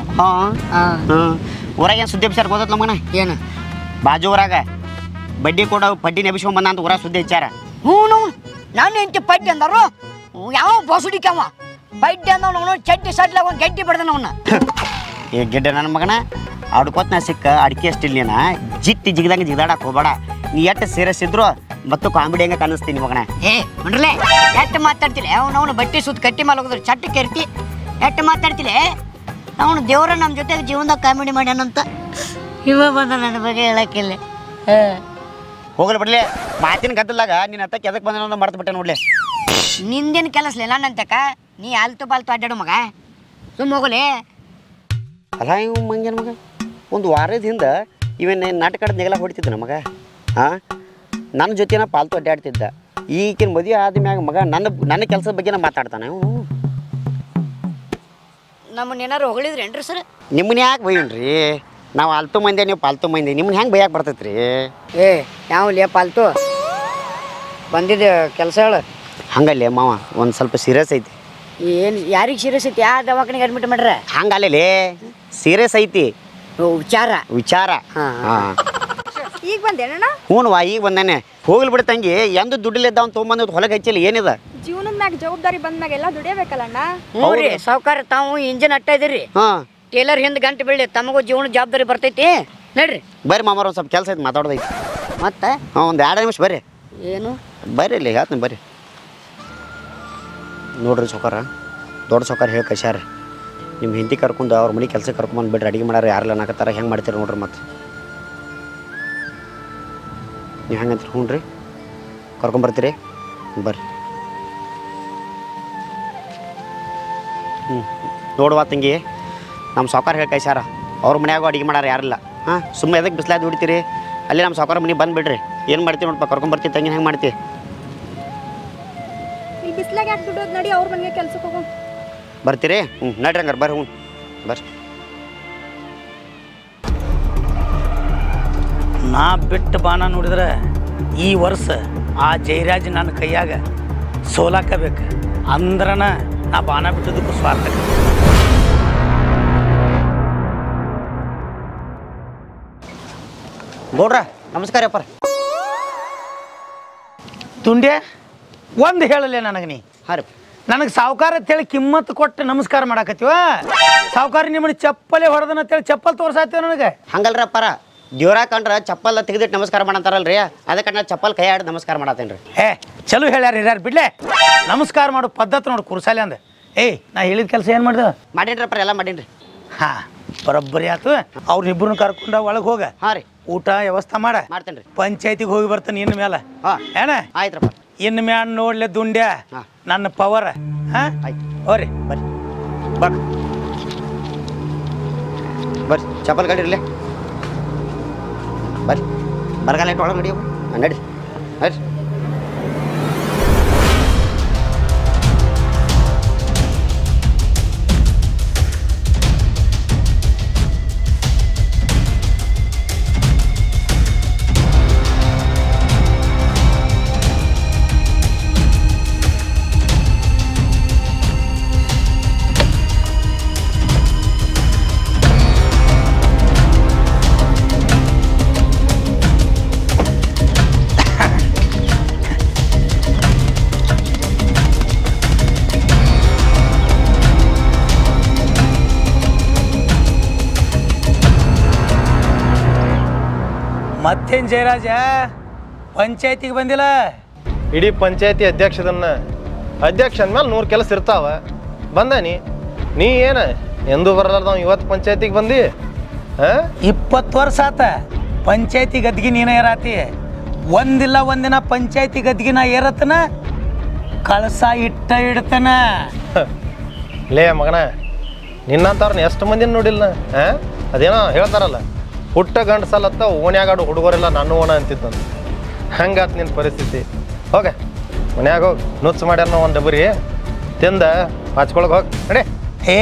ಊರಾಗ ಏನು ಸುದ್ದಿ ಹಬ್ಸಾರ ಗೊತ್ತಲ್ಲ ಮಗನ ಏನು ಬಾಜು ಊರಾಗ ಬಡ್ಡಿ ಕೊಡ ಪಡ್ಡಿ ನೆಬಿಸ್ಕೊಂಡ್ ಬಂದ ಅಂತ ಊರಾಗ ಸುದ್ದಿ ಹಚ್ಚಾರ ಹ್ಞೂ ನಾನು ಎಂತ ಪಡ್ಡಿ ಅಂದರು ಯಾವ ಬಸುಡಿಕವ ಬಡ್ಡಿ ಅಂದವ್ ಚಡ್ಡಿ ಸಡ್ಲಾಗ ಒಂದು ಗಡ್ಡಿ ಬಡ್ದ ಅವನ್ನ ಏ ಗಿಡ್ಡ ನನ್ನ ಮಗನ ಆಡ್ಕೋತ್ ನಾ ಸಿಕ್ಕ ಅಡಿಕೆ ಅಷ್ಟಿಲ್ಲ ನೀನ ಜಿಟ್ಟಿ ಜಿಗ್ದಂಗೆ ಜಿಗ್ದಾಡಕ್ ಹೋಗ್ಬೇಡ ನೀ ಎಷ್ಟು ಸೀರಿಯಸ್ ಇದ್ರು ಮತ್ತು ಕಾಮಿಡಿ ಹಂಗೆ ಕಾಣಿಸ್ತೀನಿ ಮಗನ ಏ ನೋಡ್ರಲೇ ಎಷ್ಟು ಮಾತಾಡ್ತಿಲ್ಲ ಅವನು ಬಟ್ಟೆ ಸುತ್ತ ಕಟ್ಟಿ ಮೇಲೆ ಹೋಗಿದ್ರೆ ಚಟ್ಟಕ್ಕೆ ಇರ್ತಿ ಎಷ್ಟು ಮಾತಾಡ್ತಿಲ್ಲ ಅವನು ದೇವ್ರ ನಮ್ಮ ಜೊತೆಗೆ ಜೀವನದಾಗ ಕಾಮಿಡಿ ಮಾಡ್ಯಾನಂತ ಇವ ಬಂದ ನನ್ನ ಬಗ್ಗೆ ಹೇಳಕ್ಕಿಲ್ಲ ಹೋಗ್ಲಿ ಬಿಡ್ಲಿ ಮಾತಿನ ಗದ್ದಲಾಗ ನಿನ್ನ ಹತ್ತಕ್ಕೆ ಎದಕ್ಕೆ ಬಂದ ಮರ್ತು ಬಿಟ್ಟೆ ನೋಡ್ಲಿ ನಿಂದೇನು ಕೆಲಸ ನನ್ನಂತಕ ನೀ ಆಲ್ತು ಪಾಲ್ತು ಅಡ್ಡಾಡು ಮಗ ಸುಮ್ಮ ಹೋಗಲಿ ಅಲ್ಲ ಇವ್ ಮಂಗೇನು ಮಗ ಒಂದು ವಾರದ ಹಿಂದೆ ಇವನ್ ನಾಟಕ ನೆಗಲ ಹೊಡಿತಿದ್ದ ಮಗ ಹಾಂ ನನ್ನ ಜೊತೆನ ಪಾಲ್ತು ಅಡ್ಡಾಡ್ತಿದ್ದ ಈಗಿನ ಮದುವೆ ಆದ್ಮ್ಯಾಗ ಮಗ ನನ್ನ ಕೆಲಸದ ಬಗ್ಗೆನ ಮಾತಾಡ್ತಾನೆ ಇವು ನಮ್ಮನ್ನ ಏನಾರು ಹೊಗಳಿದ್ರೇನ್ರಿ ಸರ್ ನಿಮ್ಮನ್ನ ಯಾಕೆ ಬೈಯಣ್ರಿ ನಾವು ಆಲ್ತು ಮಂದಿ ನೀವು ಪಾಲ್ತು ಮಂದಿ ನಿಮ್ಮನ್ನ ಹೆಂಗೆ ಬೈಯಾಕೆ ಬರ್ತೈತ್ರಿ ಏ ಯಾವ ಲೇ ಪಾಲ್ತು ಬಂದಿದ್ದೆ ಕೆಲಸ ಹೇಳು ಹಂಗಲ್ಲೇ ಮಾವ ಒಂದು ಸ್ವಲ್ಪ ಸೀರಿಯಸ್ ಐತಿ ಏನು ಯಾರಿಗೆ ಸೀರಿಯಸ್ ಐತಿ ಯಾವ ದವಾಖಾನೆಗೆ ಅಡ್ಮಿಟ್ ಮಾಡ್ರೆ ಹಂಗಲ್ಲೇ ಸೀರಿಯಸ್ ಐತಿ ವಿಚಾರ ಹಾಂ ಈಗ ಬಂದೇನ ಹ್ಞೂ ಈಗ ಬಂದಾನೆ ಹೋಗ್ಲಿ ಬಿಡ ತಂಗಿ ಎಂದು ದುಡ್ಡಿಲಿದ್ದ ಅವ್ನು ತೊಗೊಂಬಂದು ಹೊಲಗೆ ಹಚ್ಚಿಲ್ಲ ಏನಿದೆ ಜೀವನದ ಮ್ಯಾಗ ಜವಾಬ್ದಾರಿ ಬಂದ್ಮ್ಯಾಗ ಎಲ್ಲ ದುಡಿಯಬೇಕಲ್ಲಣ್ಣ ಹ್ಞೂ ರೀ ಸಾವುಕಾರ ತಾವು ಇಂಜಿನ್ ಅಟ್ಟ ಇದೀರಿ ಹಾಂ ಟೇಲರ್ ಹಿಂದೆ ಗಂಟೆ ಬೀಳಿ ತಮಗೂ ಜೀವನ ಜವಾಬ್ದಾರಿ ಬರ್ತೈತಿ ನಡ್ರಿ ಬರ್ರಿ ಮಾಮಾರ ಒಂದು ಸ್ವಲ್ಪ ಕೆಲಸ ಐತಿ ಮಾತಾಡೋದೈತಿ ಮತ್ತೆ ಹಾಂ ಒಂದು 2 ನಿಮಿಷ ಬರ್ರಿ ಏನು ಬರ್ರಿ ಇಲ್ಲಿ ಹೇಳ್ತೀನಿ ಬರ್ರಿ ನೋಡ್ರಿ ಸೌಕಾರ ದೊಡ್ಡ ಸೌಕಾರ ಹೇಳಿ ಕಳ್ಸ್ಯಾರ ನಿಮ್ಮ ಹಿಂದಿ ಕರ್ಕೊಂಡು ಅವ್ರ ಮನೆ ಕೆಲಸ ಕರ್ಕೊಂಬಂದು ಬಿಡ್ರಿ ಅಡುಗೆ ಮಾಡಾರ ಯಾರೆಲ್ಲ ನಾಕತ್ತಾರ ಹೆಂಗೆ ಮಾಡ್ತೀರಿ ನೋಡ್ರಿ ಮತ್ತೆ ನೀವು ಹೆಂಗಂತೀರಿ ಹ್ಞೂ ರೀ ಕರ್ಕೊಂಬರ್ತೀರಿ ಬರ್ರಿ ನೋಡುವ ತಂಗಿ ನಮ್ಮ ಸೌಕಾರ ಹೇಳಿ ಕಳ್ಸ್ಯಾರ ಅವ್ರ ಮನ್ಯಾಗೂ ಅಡುಗೆ ಮಾಡಾರ ಯಾರಿಲ್ಲ ಹಾಂ ಸುಮ್ಮನೆ ಎದಕ್ಕೆ ಬಿಸ್ಲಾದ ಹೊಡಿತೀರಿ ಅಲ್ಲಿ ನಮ್ಮ ಸೌಕಾರ ಮನೆಗೆ ಬಂದುಬಿಡ್ರಿ ಏನು ಮಾಡ್ತೀವಿ ನೋಡಪ್ಪ ಕರ್ಕೊಂಬರ್ತೀವಿ ತಂಗಿ ಹೆಂಗೆ ಮಾಡ್ತೀವಿ ಇಲ್ಲಿ ಬಿಸ್ಲಾಗ ಯಾಕೆ ದುಡ್ಡೋದು ನಡಿ ಅವ್ರ ಮನೆಗೆ ಕೆಲ್ಸಕ್ಕೆ ಹೋಗೋ ಬರ್ತೀರಿ ಹ್ಞೂ ನಡ್ರಿ ಹಂಗಾರೆ ಬರ್ರಿ ಹ್ಞೂ ಬರ್ರಿ ನಾ ಬಿಟ್ಟು ಬಾಣ ನೋಡಿದ್ರೆ ಈ ವರ್ಷ ಆ ಜಯರಾಜ್ ನನ್ನ ಕೈಯಾಗ ಸೋಲಾಕಬೇಕು ಅಂದ್ರನ ನಾ ಬಾಣ ಬಿಟ್ಟದಕ್ಕೂ ಸ್ವಾರ್ಥ ಗೌಡ್ರ ನಮಸ್ಕಾರ ಅಪ್ಪ ತುಂಡ್ಯ ಒಂದು ಹೇಳಲೆ ನನಗೆ ನೀ ಹಾಂ ರೀ ನನಗೆ ಸಾವುಕಾರ ಅಂತೇಳಿ ಕಿಮ್ಮತ್ತು ಕೊಟ್ಟು ನಮಸ್ಕಾರ ಮಾಡಾಕತ್ತೀವ ಸಾವುಕಾರ ನಿಮ್ಮನ್ನ ಚಪ್ಪಲೆ ಹೊಡೆದನ ಅಂತೇಳಿ ಚಪ್ಪಲ್ ತೋರ್ಸಾತ್ತೀವ ನನಗೆ ಹಂಗಲ್ರಿ ಅಪ್ಪಾರ ದೇವ್ರ ಕಂಡ್ರೆ ಚಪ್ಪಲ್ ತೆಗೆದಿಟ್ಟು ನಮಸ್ಕಾರ ಮಾಡಂತಾರಲ್ರಿ ಅದಕ್ಕೆ ನಾ ಚಪ್ಪಲ್ ಕೈ ಆಡಿ ನಮಸ್ಕಾರ ಮಾಡತ್ತೇನೆ ರೀ ಏ ಚಲೋ ಹೇಳ್ಯಾರ ಹಿರಿಯಾರು ಬಿಡ್ಲೆ ನಮಸ್ಕಾರ ಮಾಡೋ ಪದ್ಧತಿ ನೋಡಿ ಕುರ್ಸಾಲೆ ಅಂದೆ ಏಯ್ ನಾ ಹೇಳಿದ ಕೆಲಸ ಏನು ಮಾಡ್ದೆ ಮಾಡೀನ್ರಿ ಅಪ್ಪಾರ ಎಲ್ಲ ಮಾಡೀನ್ರಿ ಹಾಂ ಬರೋಬ್ಬರಿ ಆಯ್ತು ಅವ್ರನ್ನಿಬ್ಬರನ್ನ ಕರ್ಕೊಂಡ ಒಳಗೆ ಹೋಗ ಹಾಂ ರೀ ಊಟ ವ್ಯವಸ್ಥೆ ಮಾಡ ಮಾಡ್ತೇನೆ ರೀ ಪಂಚಾಯತಿಗೆ ಹೋಗಿ ಬರ್ತಾನೆ ಇನ್ನು ಮೇಲೆ ಹಾಂ ಏನ ಆಯ್ತ್ರಪ್ಪ ಇನ್ನು ಮ್ಯಾಲ ನೋಡ್ಲೆ ದುಂಡ್ಯ ಹಾಂ ನನ್ನ ಪವರ್ ಹಾಂ ಆಯ್ತು ಹೋರಿ ಬರ್ರಿ ಬರ್ರಿ ಬರ್ರಿ ಚಪ್ಪಲ್ ಗಾಡಿ ಇರಲಿ ಬರ್ರಿ ಬರಗಾಲ ಇಟ್ಟು ಒಳಗೆ ನಡಿಯೋ ನಡಿ ನಡ್ರಿ ಮತ್ತೇನು ಜಯರಾಜ ಪಂಚಾಯತಿಗೆ ಬಂದಿಲ್ಲ? ಇಡೀ ಪಂಚಾಯತಿ ಅಧ್ಯಕ್ಷ ಅಂದ್ಮೇಲೆ 100 ಕೆಲಸ ಇರ್ತಾವ. ಬಂದಾನಿ ನೀ ಏನು ಎಂದೂ ಬರಲಾರ್ದವ್ ಇವತ್ತು ಪಂಚಾಯತಿಗೆ ಬಂದು 20 ವರ್ಷ ಆತ ಪಂಚಾಯತಿ ಗದ್ದಿಗೆ ನೀನ ಏರಾತಿ. ಒಂದಿಲ್ಲ ಒಂದಿನ ಪಂಚಾಯತಿ ಗದ್ದಿಗೆ ನಾ ಏರತ್ತನ ಕಳಸ ಇಡ್ತಾನ. ಲೇ ಮಗನ, ನಿನ್ನಂತವ್ರನ್ನ ಎಷ್ಟು ಮಂದಿನ ನೋಡಿಲ್ಲ. ಅದೇನೋ ಹೇಳ್ತಾರಲ್ಲ, ಹುಟ್ಟ ಗಂಡಸಲ್ಲತ್ತ ಓಣ್ಯಾಗಾಡು ಹುಡುಗರೆಲ್ಲ ನನ್ನ ಓಣ ಅಂತಿದ್ದಂತ. ಹಂಗಾತ್ ನಿನ್ನ ಪರಿಸ್ಥಿತಿ. ಹೋಗ ಮನ್ಯಾಗ ಹೋಗಿ ನುಚ್ಚು ಮಾಡ್ಯಾರ ಒಂದು ಡಬರಿ ತಿಂದ ಹಚ್ಕೊಳಗೆ ಹೋಗಿ ನಡೆ.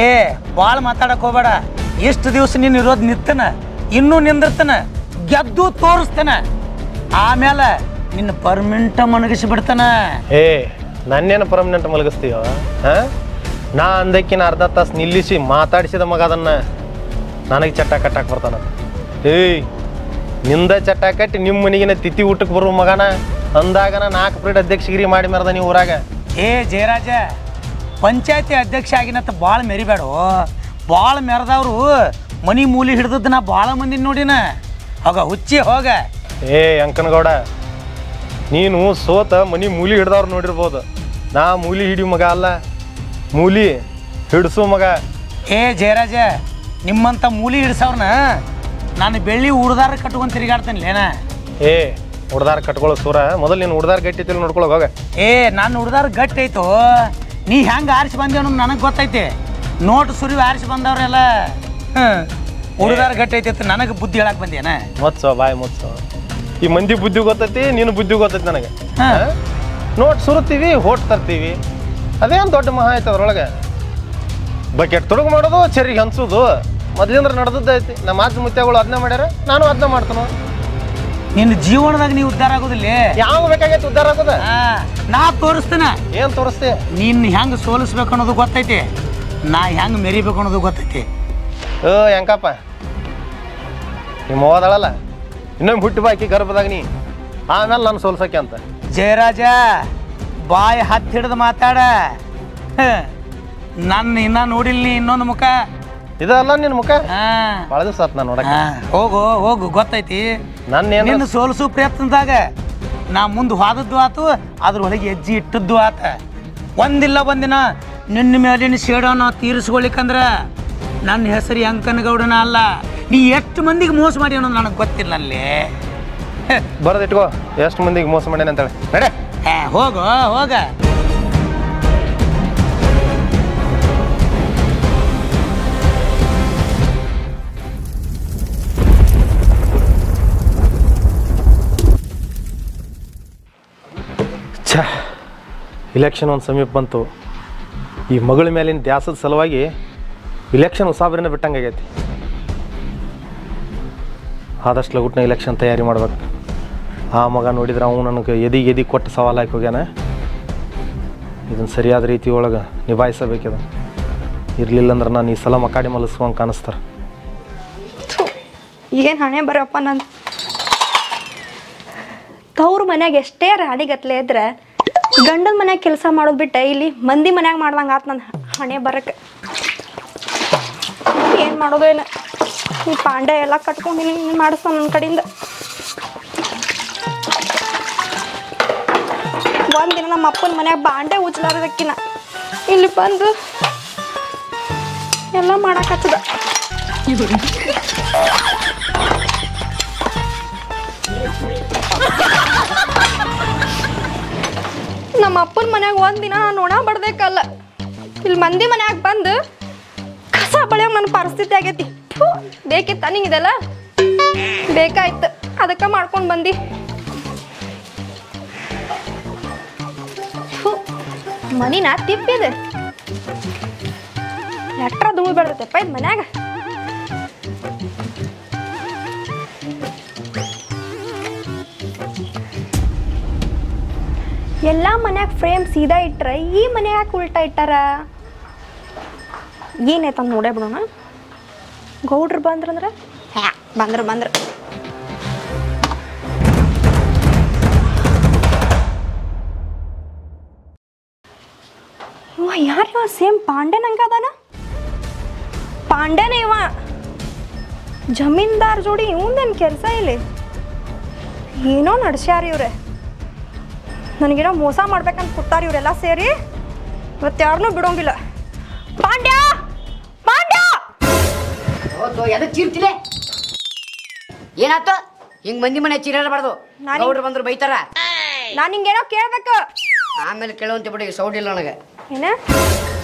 ಭಾಳ ಮಾತಾಡಕ್ ಹೋಗ್ಬೇಡ. ಎಷ್ಟು ದಿವಸ ನೀನು ಇರೋದು ನಿತ್ತನ, ಇನ್ನೂ ನಿಂದಿರ್ತಾನ, ಗೆದ್ದು ತೋರಿಸ್ತಾನ, ಆಮೇಲೆ ನಿನ್ನ ಪರ್ಮನೆಂಟ್ ಮನಗಿಸಿಬಿಡ್ತಾನ. ನನ್ನೇನು ಪರ್ಮನೆಂಟ್ ಮಲಗಿಸ್ತೀವ? ನಾ ಅಂದಕ್ಕಿನ ಅರ್ಧ ತಾಸು ನಿಲ್ಲಿಸಿ ಮಾತಾಡಿಸಿದ ಮಗ ಅದನ್ನ ನನಗೆ ಚಟ್ಟ ಕಟ್ಟಾಕ್ ಬರ್ತಾನ. ನಿಂದ ಚಟ್ಟ ಕಟ್ಟಿ ನಿಮ್ಮ ಮನೆಗಿನ ತಿಥಿ ಊಟಕ್ಕೆ ಬರುವ ಮಗನ ಅಂದಾಗನ 4 ಪೀರಿಯಡ್ ಅಧ್ಯಕ್ಷಗಿರಿ ಮಾಡಿ ಮೆರೆದ ನೀವು ಊರಾಗ. ಜಯರಾಜ, ಪಂಚಾಯತಿ ಅಧ್ಯಕ್ಷ ಆಗಿನತ್ತ ಭಾಳ ಮೆರಿಬೇಡು. ಭಾಳ ಮೆರೆದವ್ರು ಮನಿ ಮೂಲಿ ಹಿಡ್ದದ್ದು ನಾ ಭಾಳ ಮಂದಿ ನೋಡಿನ. ಹೋಗ ಹುಚ್ಚಿ ಹೋಗ. ಅಂಕನಗೌಡ, ನೀನು ಸೋತ ಮನಿ ಮೂಲಿ ಹಿಡ್ದವ್ರು ನೋಡಿರ್ಬೋದು. ನಾ ಮೂಲಿ ಹಿಡಿಯೋ ಮಗ ಅಲ್ಲ, ಮೂಲಿ ಹಿಡಿಸೋ ಮಗ. ಜಯರಾಜ, ನಿಮ್ಮಂಥ ಮೂಲಿ ಹಿಡ್ಸವ್ರನ್ನ ನಾನು ಬೆಳ್ಳಿ ಉಡ್ದಾರ ಕಟ್ಕೊಂಡು ತಿರುಗಾಡ್ತೇನಿಲ್ಲೇನ? ಉಡ್ದಾರ ಕಟ್ಕೊಳ್ಳೋ ಸೂರ ಮೊದಲು ನೀನು ಉಡ್ದಾರ ಗಟ್ಟಿ ಐತಿ ನೋಡ್ಕೊಳಕ್ ಹೋಗ. ನಾನು ಉಡ್ದಾರ ಗಟ್ಟಿ ಐತೋ, ನೀ ಹೆಂಗೆ ಆರಿಸಿ ಬಂದೇವ ಅನ್ನೋದು ನನಗೆ ಗೊತ್ತೈತಿ. ನೋಟ್ ಸುರಿವಿ ಆರಿಸಿ ಬಂದವ್ರೆಲ್ಲ ಉಡ್ದಾರ ಗಟ್ಟಿ ಐತಿ ನನಗೆ ಬುದ್ಧಿ ಹೇಳಕ್ ಬಂದೇನ? ಮುಚ್ಚೋ ಬಾಯ್ ಮುಚ್ಚೋ. ಈ ಮಂದಿ ಬುದ್ಧಿ ಗೊತ್ತೈತಿ, ನೀನು ಬುದ್ಧಿ ಗೊತ್ತೈತಿ ನನಗೆ. ನೋಟ್ ಸುರುತ್ತೀವಿ, ಹೋಟ್ ತರ್ತೀವಿ, ಅದೇನು ದೊಡ್ಡ ಮಹಾ ಐತೆ ಅದ್ರೊಳಗೆ. ಬಕೆಟ್ ತೊಡಗು ಮಾಡೋದು, ಚೆರಿಗೆ ಹಂಚೋದು ಮೊದ್ಲಿಂದ್ರ ನಡೆದೈತಿ. ನಮ್ಮ ಅಜ್ಜ ಮುತ್ಯಗಳು ಅದನ್ನ ಮಾಡ್ಯಾರ, ನಾನು ಅದನ್ನ ಮಾಡ್ತಾನ. ನಿನ್ನ ಜೀವನದಾಗ ನೀವು ಉದ್ಧಾರ ಆಗೋದಿಲ್ಲ. ಯಾವ ಬೇಕಾಗೈತಿ ಉದ್ಧಾರ ಆಗೋದ? ನಾ ತೋರಿಸ್ತೇನೆ. ಏನು ತೋರಿಸ್ತಿ? ನೀನು ಹೆಂಗೆ ಸೋಲಿಸ್ಬೇಕು ಅನ್ನೋದು ಗೊತ್ತೈತಿ, ನಾ ಹೆಂಗೆ ಮೆರಿಬೇಕು ಅನ್ನೋದು ಗೊತ್ತೈತಿ. ಹೆಂಕಪ್ಪ, ನಿಮ್ಮ ಹೋದಳಲ್ಲ ಇನ್ನೊಮ್ಮೆ ಹುಟ್ಟಿ ಬಾಕಿ ಗರ್ಭದಾಗ ನೀ, ಆಮೇಲೆ ನಾನು ಸೋಲ್ಸಕ್ಕೆ ಅಂತ. ಜಯರಾಜ, ಬಾಯಿ ಹತ್ತಿ ಹಿಡ್ದು ಮಾತಾಡ. ನನ್ನ ಇನ್ನ ನೋಡಿಲ್ಲ ನೀ ಇನ್ನೊಂದು ಮುಖ. ಇದಲ್ಲ ನಿನ್ನ ಮುಖ ಭಾಳ ದಿವಸ ಆತ್ ನಾನು ನೋಡಕ್ಕೆ. ಹೋಗು ಗೊತ್ತೈತಿ. ನನ್ನ ಸೋಲಿಸೋ ಪ್ರಯತ್ನದಾಗ ನಾ ಮುಂದೆ ಹೋದದ್ದು ಆತು, ಅದ್ರೊಳಗೆ ಹೆಜ್ಜೆ ಇಟ್ಟದ್ದು ಆತ. ಒಂದಿಲ್ಲ ಒಂದಿನ ನಿನ್ನ ಮೇಲಿನ ಶೇಡನ ತೀರಿಸ್ಕೊಳಿಕಂದ್ರ ನನ್ನ ಹೆಸರು ಅಂಕನಗೌಡನ ಅಲ್ಲ. ನೀ ಎಷ್ಟು ಮಂದಿಗೆ ಮೋಸ ಮಾಡಿ ಅನ್ನೋದು ನನಗೆ ಗೊತ್ತಿಲ್ಲ. ಅಲ್ಲಿ ಬರೋದಿಟ್ಕೋ, ಎಷ್ಟು ಮಂದಿಗೆ ಮೋಸ ಮಾಡ್ಯಾನ ಅಂತೇಳಿ. ನಡೆ ಹೋಗ. ಇಲೆಕ್ಷನ್ ಒಂದು ಸಮೀಪ ಬಂತು. ಈ ಮಗಳ ಮೇಲಿನ ದ್ಯಾಸದ ಸಲುವಾಗಿ ಇಲೆಕ್ಷನ್ ಉಸಾಬರಿನ ಬಿಟ್ಟಂಗಾಗೈತಿ. ಆದಷ್ಟು ಲಗುಟ್ನ ಇಲೆಕ್ಷನ್ ತಯಾರಿ ಮಾಡ್ಬೇಕು. ಆ ಮಗ ನೋಡಿದ್ರೆ ಅವನು ನನಗೆ ಎದಿ ಕೊಟ್ಟು ಸವಾಲು ಹಾಕಿ ಹೋಗ್ಯಾನ. ಇದನ್ನು ಸರಿಯಾದ ರೀತಿ ಒಳಗೆ ನಿಭಾಯಿಸಬೇಕಿದೆ. ಇರಲಿಲ್ಲ ಅಂದ್ರೆ ನಾನು ಈ ಸಲ ಮಕಾಡಿ ಮಲಸುವಂಗೆ ಕಾಣಿಸ್ತಾರೆ. ಏನು ಹಣೆ ಬರಪ್ಪ, ನಾನು ತವ್ರ ಮನ್ಯಾಗ ಎಷ್ಟೇ ರಾಣಿಗತ್ಲೆ ಇದ್ರೆ ಗಂಡನ ಮನ್ಯಾಗ ಕೆಲಸ ಮಾಡೋದು ಬಿಟ್ಟೆ ಇಲ್ಲಿ ಮಂದಿ ಮನ್ಯಾಗ ಮಾಡ್ದಂಗೆ ಆತು ನನ್ನ ಹಣೆ ಬರಕ್ಕೆ. ಏನು ಮಾಡೋದು ಏನು, ಈ ಪಾಂಡೆ ಎಲ್ಲ ಕಟ್ಕೊಂಡು ಮಾಡಿಸ್ತಾನ ನನ್ನ ಕಡೆಯಿಂದ. ಒಂದಿನ ನಮ್ಮ ಅಪ್ಪನ ಮನ್ಯಾಗ ಬಾಂಡೆ ಉಜ್ಲಾರದಕ್ಕಿನ ಇಲ್ಲಿ ಬಂದು ಎಲ್ಲ ಮಾಡಾಕತ್ತದ. ನಮ್ಮ ಅಪ್ಪನ ಮನ್ಯಾಗ ಒಂದಿನ ನಾನು ಒಣ ಬಡ್ದೇಕಲ್ಲ, ಇಲ್ಲಿ ಮಂದಿ ಮನ್ಯಾಗ ಬಂದು ಕಸ ಬಳಿಯೋಗ ನನ್ನ ಪರಿಸ್ಥಿತಿ ಆಗೈತಿ. ಬೇಕಿತ್ತ ನಿಂಗಿದೆಲ್ಲ? ಬೇಕಾಯ್ತು, ಅದಕ್ಕೆ ಮಾಡ್ಕೊಂಡು ಬಂದು. ಮನಿನ ತಿಪ್ಪಿದೆ, ಎಟ್ರ ಧೂಳು ಬೆಳ್ದೈತೆಪ್ಪ ಇದು ಮನ್ಯಾಗ. ಎಲ್ಲ ಮನ್ಯಾಗ ಫ್ರೇಮ್ ಸೀದಾ ಇಟ್ರ ಈ ಮನ್ಯಾಗ ಉಲ್ಟಾ ಇಟ್ಟಾರ. ಏನಾಯ್ತಂದು ನೋಡೇ ಬಿಡೋಣ. ಗೌಡ್ರು ಬಂದ್ರಂದ್ರೆ ಬಂದ್ರು ಇವ ಯಾರಿವ? ಸೇಮ್ ಪಾಂಡೆ ನಂಗೆ ಅದಾನ. ಪಾಂಡೆನೇ ಇವ. ಜಮೀನ್ದಾರ್ ಜೋಡಿ ಇವಂದೇನು ಕೆಲಸ ಇಲ್ಲಿ? ಏನೋ ನಡೆಸ್ಯಾರ ಇವ್ರೆ ನನಗೇನೋ ಮೋಸ ಮಾಡ್ಬೇಕಂತ ಕೊಟ್ಟಾರ ಇವರೆಲ್ಲ ಸೇರಿ ಇವತ್ತು ಯಾರನ್ನೂ ಬಿಡೋಂಗಿಲ್ಲ. ಪಾಂಡ್ಯ ಪಾಂಡ್ಯ ಹೌದು ಎದಕ್ಕೆ ಚೀರ್ತಿಲೆ ಏನಾಯ್ತು ಹಿಂಗ್ ಮಂದಿ ಮನೆ ಚೀರಾಡಬಾರ್ದು. ಗೌಡ್ರು ಬಂದ್ರು ಬೈತಾರ. ನಾನು ಹಿಂಗೇನೋ ಕೇಳ್ಬೇಕು ಆಮೇಲೆ ಕೇಳುವಂತೆ ಬಿಡಿ. ಸೌಡ್ ಇಲ್ಲ ನನಗೆ. ಏನ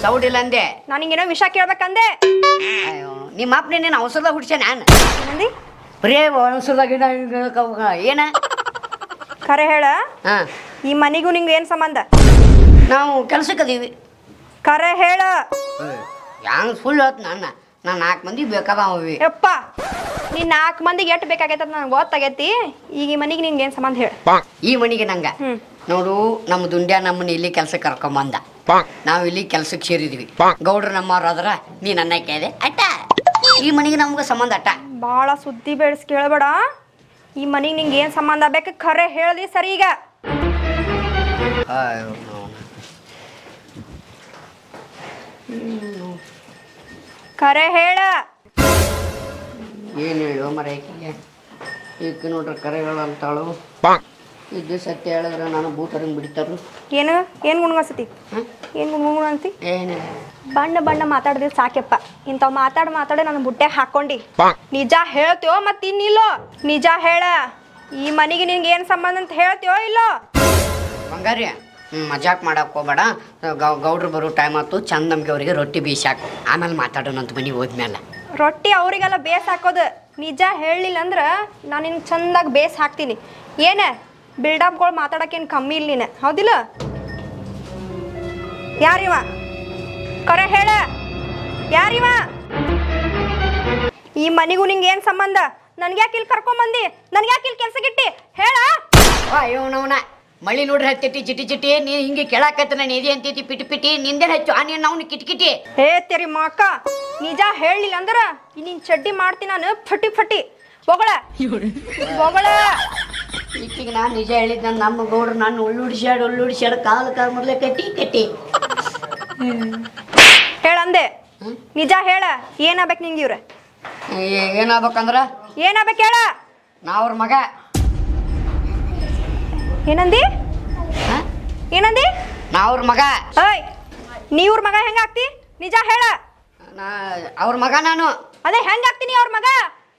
ಸೌಡ್ ಇಲ್ಲ ಅಂದೆ. ನಾನು ಹಿಂಗೇನೋ ವಿಷಯ ಕೇಳ್ಬೇಕಂದೆ. ಅಯ್ಯೋ ನಿಮ್ಮ ಅಪ್ಪನೇನು ಅವಸರದಾಗ ಹುಡ್ಸೆ ನಾನು ಏನಂದಿ? ಬರೇ ಅವಸರದಾಗ ಏನ ಖರೆ ಹೇಳ ಹಾ ಈ ಮನಿಗೂ ನಿಂಗೆ ಏನು ಸಂಬಂಧ? ನಾವು ಕೆಲ್ಸಕ್ಕದೀವಿ. ಖರೆ ಹೇಳ. ಹ್ಯಾಂಗ ಸುಳ್ಳು ಹೇಳ್ತ ನಾನು 4 ಮಂದಿ ಬೇಕಾದವಿ. ಯಪ್ಪ ನೀನ್ 4 ಮಂದಿಗೆ ಎಷ್ಟು ಬೇಕಾಗೈತೆ ನನಗೆ ಗೊತ್ತಾಗೈತಿ. ಈಗ ಈ ಮನಿಗೆ ನಿಂಗೆ ಏನು ಸಂಬಂಧ ಹೇಳ? ಈ ಮನಿಗೆ ನಂಗ ನೋಡು ನಮ್ಮ ದುಂಡ್ಯ ನಮ್ಮನ್ನ ಇಲ್ಲಿ ಕೆಲ್ಸಕ್ಕೆ ಕರ್ಕೊಂಬಂದ. ನಾವು ಇಲ್ಲಿ ಕೆಲ್ಸಕ್ಕೆ ಸೇರಿದ್ವಿ. ಗೌಡ್ರು ನಮ್ಮವ್ರು ಆದ್ರ ನೀ ನನ್ನ ಕೇಳಿದೆ ಅಟ್ಟ. ಈ ಮನಿಗೆ ನಮ್ಗೆ ಸಂಬಂಧ ಅಟ್ಟ. ಭಾಳ ಸುದ್ದಿ ಬೆಳೆಸಿ ಕೇಳಬೇಡ. ಈ ಮನಿಗೆ ನಿಂಗೆ ಏನು ಸಂಬಂಧ ಬೇಕು ಖರೆ ಹೇಳ್ದಿ ಸರಿ. ಈಗ ಖರೆ ಹೇಳ. ಏನು ಹೇಳು ಮರೈಕಿಗೆ ಈಗ ನೋಡ್ರಿ ಕರೆಗಳಂತಾಳು. ಇದ್ದು ಸತ್ಯ ಹೇಳಿದ್ರೆ ನಾನು ಬೂಟರಿಂಗ್ ಬಿಡ್ತಾರು. ಏನು ಏನು ಗುಣಗಸತಿ? ಏನು ಗುಣ ಅಂತಿ? ಏನು ಬಣ್ಣ ಬಣ್ಣ ಮಾತಾಡಿದ್ರೆ ಸಾಕ್ಯಪ್ಪ. ಇಂಥವು ಮಾತಾಡಿ ನನ್ನ ಬುಟ್ಟೆ ಹಾಕ್ಕೊಂಡಿ. ನಿಜ ಹೇಳ್ತೀವೋ ಮತ್ತೆ ಇನ್ನಿಲ್ಲೋ? ನಿಜ ಹೇಳ. ಈ ಮನೆಗೆ ನಿನ್ಗೆ ಏನು ಸಂಬಂಧ ಅಂತ ಹೇಳ್ತೀವೋ ಇಲ್ಲೋ? ಬಂಗಾರಿ ಮಜಾಕ್ ಮಾಡಕ್ಕೆ ಹೋಗ್ಬೇಡ. ಗೌಡ್ರು ಬರೋ ಟೈಮ್ ಆಯ್ತು. ಚಂದ ನಮ್ಗೆ ಅವರಿಗೆ ರೊಟ್ಟಿ ಬೀಸಾಕು. ಆಮೇಲೆ ಮಾತಾಡೋಣಂತ ಮನೆಗೆ ಹೋದ್ಮೇಲೆ. ರೊಟ್ಟಿ ಅವರಿಗೆಲ್ಲ ಬೇಸ್ ಹಾಕೋದು. ನಿಜ ಹೇಳಲಿಲ್ಲ ಅಂದ್ರೆ ನಾನು ನಿನ್ಗೆ ಚಂದಾಗಿ ಬೇಸ್ ಹಾಕ್ತೀನಿ. ಏನೇ ಬಿಲ್ಡಪ್ಗಳು ಮಾತಾಡೋಕ್ಕೇನು ಕಮ್ಮಿ ಇಲ್ಲ ನೀನು, ಹೌದಿಲ್ಲ? ಯಾರಿವ? ಕರೆ ಹೇಳ. ಯಾರಿವ? ಈ ಮನೆಗೂ ನಿಂಗೆ ಏನು ಸಂಬಂಧ? ನನ್ಗ್ಯಾಕೆ ಇಲ್ಲಿ ಕರ್ಕೊಂಬಂದಿ? ನನ್ಗ್ಯಾಕೆ ಇಲ್ಲಿ ಕೆಲ್ಸಕ್ಕಿಟ್ಟಿ? ಹೇಳ. ಅಯ್ಯೋ ನವನ ಮಳಿ ನೋಡ್ರಿ ಹತ್ತೈತಿ ಚಿಟಿ ಚಿಟಿ. ನೀ ಹಿಂಗೆ ಕೇಳಾಕತ್ತ ನಾನು ಎದಿ ಅಂತೈತಿ ಪಿಟಿ ಪಿಟಿ. ನಿಂದೇನು ಹೆಚ್ಚು ನೀನು ನಾವು ಕಿಟಿ. ಹೇ ತೆರಿ ಮಾಕ, ನಿಜ ಹೇಳಲಿಲ್ಲ ಅಂದ್ರೆ ನಿನ್ ಚಡ್ಡಿ ಮಾಡ್ತೀನಿ ನಾನು. ಫಟಿ ಫಟಿ ಬೊಗಳ ಬೊಗಳ. ಈಗ ನಾನು ನಿಜ ಹೇಳಿದ್ದ ನಮ್ಮ ಗೌಡ್ರು ನಾನು ಉಳ್ಳುಡಿಸ್ಯಾಡ ಕಾಲು ಮೊದಲೇ ಕಟ್ಟಿ ಹೇಳಂದೆ. ನಿಜ ಹೇಳ. ಏನಾಗ್ಬೇಕು ನಿಂಗೆ? ಇವ್ರೆ ಏನಾಗ್ಬೇಕಂದ್ರ ಏನಾಗ್ಬೇಕು ಹೇಳ. ನಾವ್ರ ಮಗ. ಏನಂದಿ? ಏನಂದಿ? ನಾವ್ರ ಮಗ. ಏಯ್ ನೀವ್ರ ಮಗ ಹೆಂಗಾಗ್ತಿ? ನಿಜ ಹೇಳ. ಅವ್ರ ಮಗ ನಾನು. ಅದೇ ಹೆಂಗಾಗ್ತೀನಿ ಅವ್ರ ಮಗ?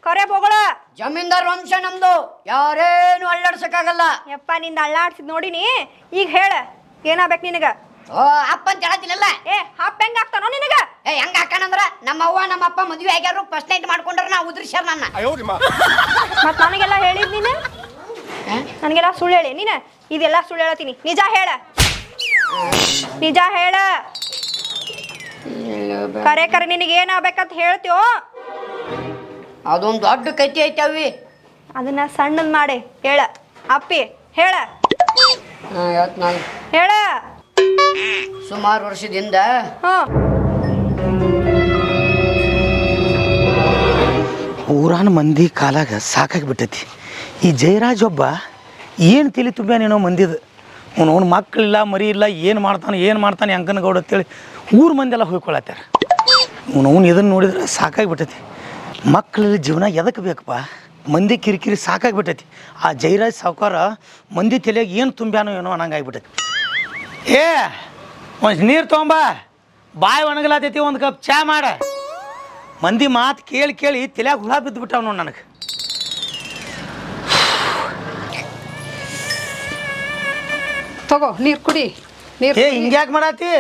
ಕರೆ ಬೋಗಳ. ಜಮೀನ್ದಾರ್ ವಂಶ ನಮ್ದು. ಯಾರೇನು ಅಳ್ಳಾಡ್ಸಕ್ಕಾಗಲ್ಲ. ಯಪ್ಪ ನಿಂದ ಅಳ್ಳಾಡ್ಸಿದ್ ನೋಡಿನಿ. ಈಗ ಹೇಳ ಏನಾಗ್ಬೇಕು ನಿನಗ? ಓ ಅಪ್ಪ ಅಂತ ಹೇಳತ್ತಿಲ್ಲ. ಅಪ್ಪ ಹೆಂಗ ಆಗ್ತಾನೋ ನಿನಗ? ಹೆಂಗ ಹಾಕಣಂದ್ರ ನಮ್ಮ ಅವ್ವ ನಮ್ಮ ಅಪ್ಪ ಮದ್ವೆ ಆಗ್ಯಾರು. ಫಸ್ಟ್ ನೈಟ್ ಮಾಡ್ಕೊಂಡ್ರ ನಾ ಉದ್ರಿಸ್ಯಾರ ನನ್ನ. ಮತ್ ನನಗೆಲ್ಲ ಹೇಳಿದ್ ನೀನು? ನನಗೆಲ್ಲ ಸುಳ್ಳು ಹೇಳಿ ನೀನು? ಇದೆಲ್ಲ ಸುಳ್ಳು ಹೇಳತ್ತೀನಿ. ನಿಜ ಹೇಳ. ನಿಜ ಹೇಳ. ಕರೆ ಕರೆ ನಿನಗೆ ಏನಾಗ್ಬೇಕಂತ ಹೇಳ್ತೀವೋ? ಅದೊಂದು ದೊಡ್ಡ ಕೈತಿ ಐತಿ ಅವಿ. ಅದನ್ನ ಸಣ್ಣದ್ ಮಾಡಿ ಹೇಳ. ಅಪ್ಪಿ ಹೇಳ. ಹೇಳ. ಸುಮಾರು ವರ್ಷದಿಂದ ಊರಾನ ಮಂದಿ ಕಾಲಾಗ ಸಾಕಾಗಿ ಬಿಟ್ಟೈತಿ. ಈ ಜಯರಾಜ್ ಒಬ್ಬ ಏನು ತಿಳಿ ತುಂಬ್ಯಾನೇನೋ ಮಂದಿದು. ಅವನು ಮಕ್ಕಳಿಲ್ಲ ಮರಿ ಇಲ್ಲ. ಏನು ಮಾಡ್ತಾನೆ ಅಂಕನಗೌಡ ಅಂತೇಳಿ ಊರ ಮಂದಿ ಹೋಗ್ಕೊಳತ್ತಾರ. ಅವನು ಇದನ್ನು ನೋಡಿದ್ರೆ ಸಾಕಾಗಿ ಬಿಟ್ಟೈತಿ. ಮಕ್ಕಳ ಜೀವನ ಎದಕ್ಕೆ ಬೇಕಪ್ಪ? ಮಂದಿ ಕಿರಿಕಿರಿ ಸಾಕಾಗಿ ಬಿಟ್ಟೈತಿ. ಆ ಜಯರಾಜ್ ಸಾವುಕಾರ ಮಂದಿ ತಲೆಯಾಗ ಏನು ತುಂಬ್ಯಾನೋ ಏನೋ ಅನ್ನಂಗಾಗಿಬಿಟ್ಟೈತಿ. ಒಂದು ನೀರು ತೊಗೊಂಬ, ಬಾಯಿ ಒಣಗಲಾತೈತಿ, ಒಂದು ಕಪ್ ಚಾ ಮಾಡ. ಮಂದಿ ಮಾತು ಕೇಳಿ ತಲೆಯಾಗ ಹುಳ ಬಿದ್ದುಬಿಟ್ಟಾವ ನೋಡಿ ನನಗೆ. ತಗೋ ನೀರು ಕುಡಿ. ನೀರು ಹಿಂಗ್ಯಾಕೆ ಮಾಡತ್ತಿ?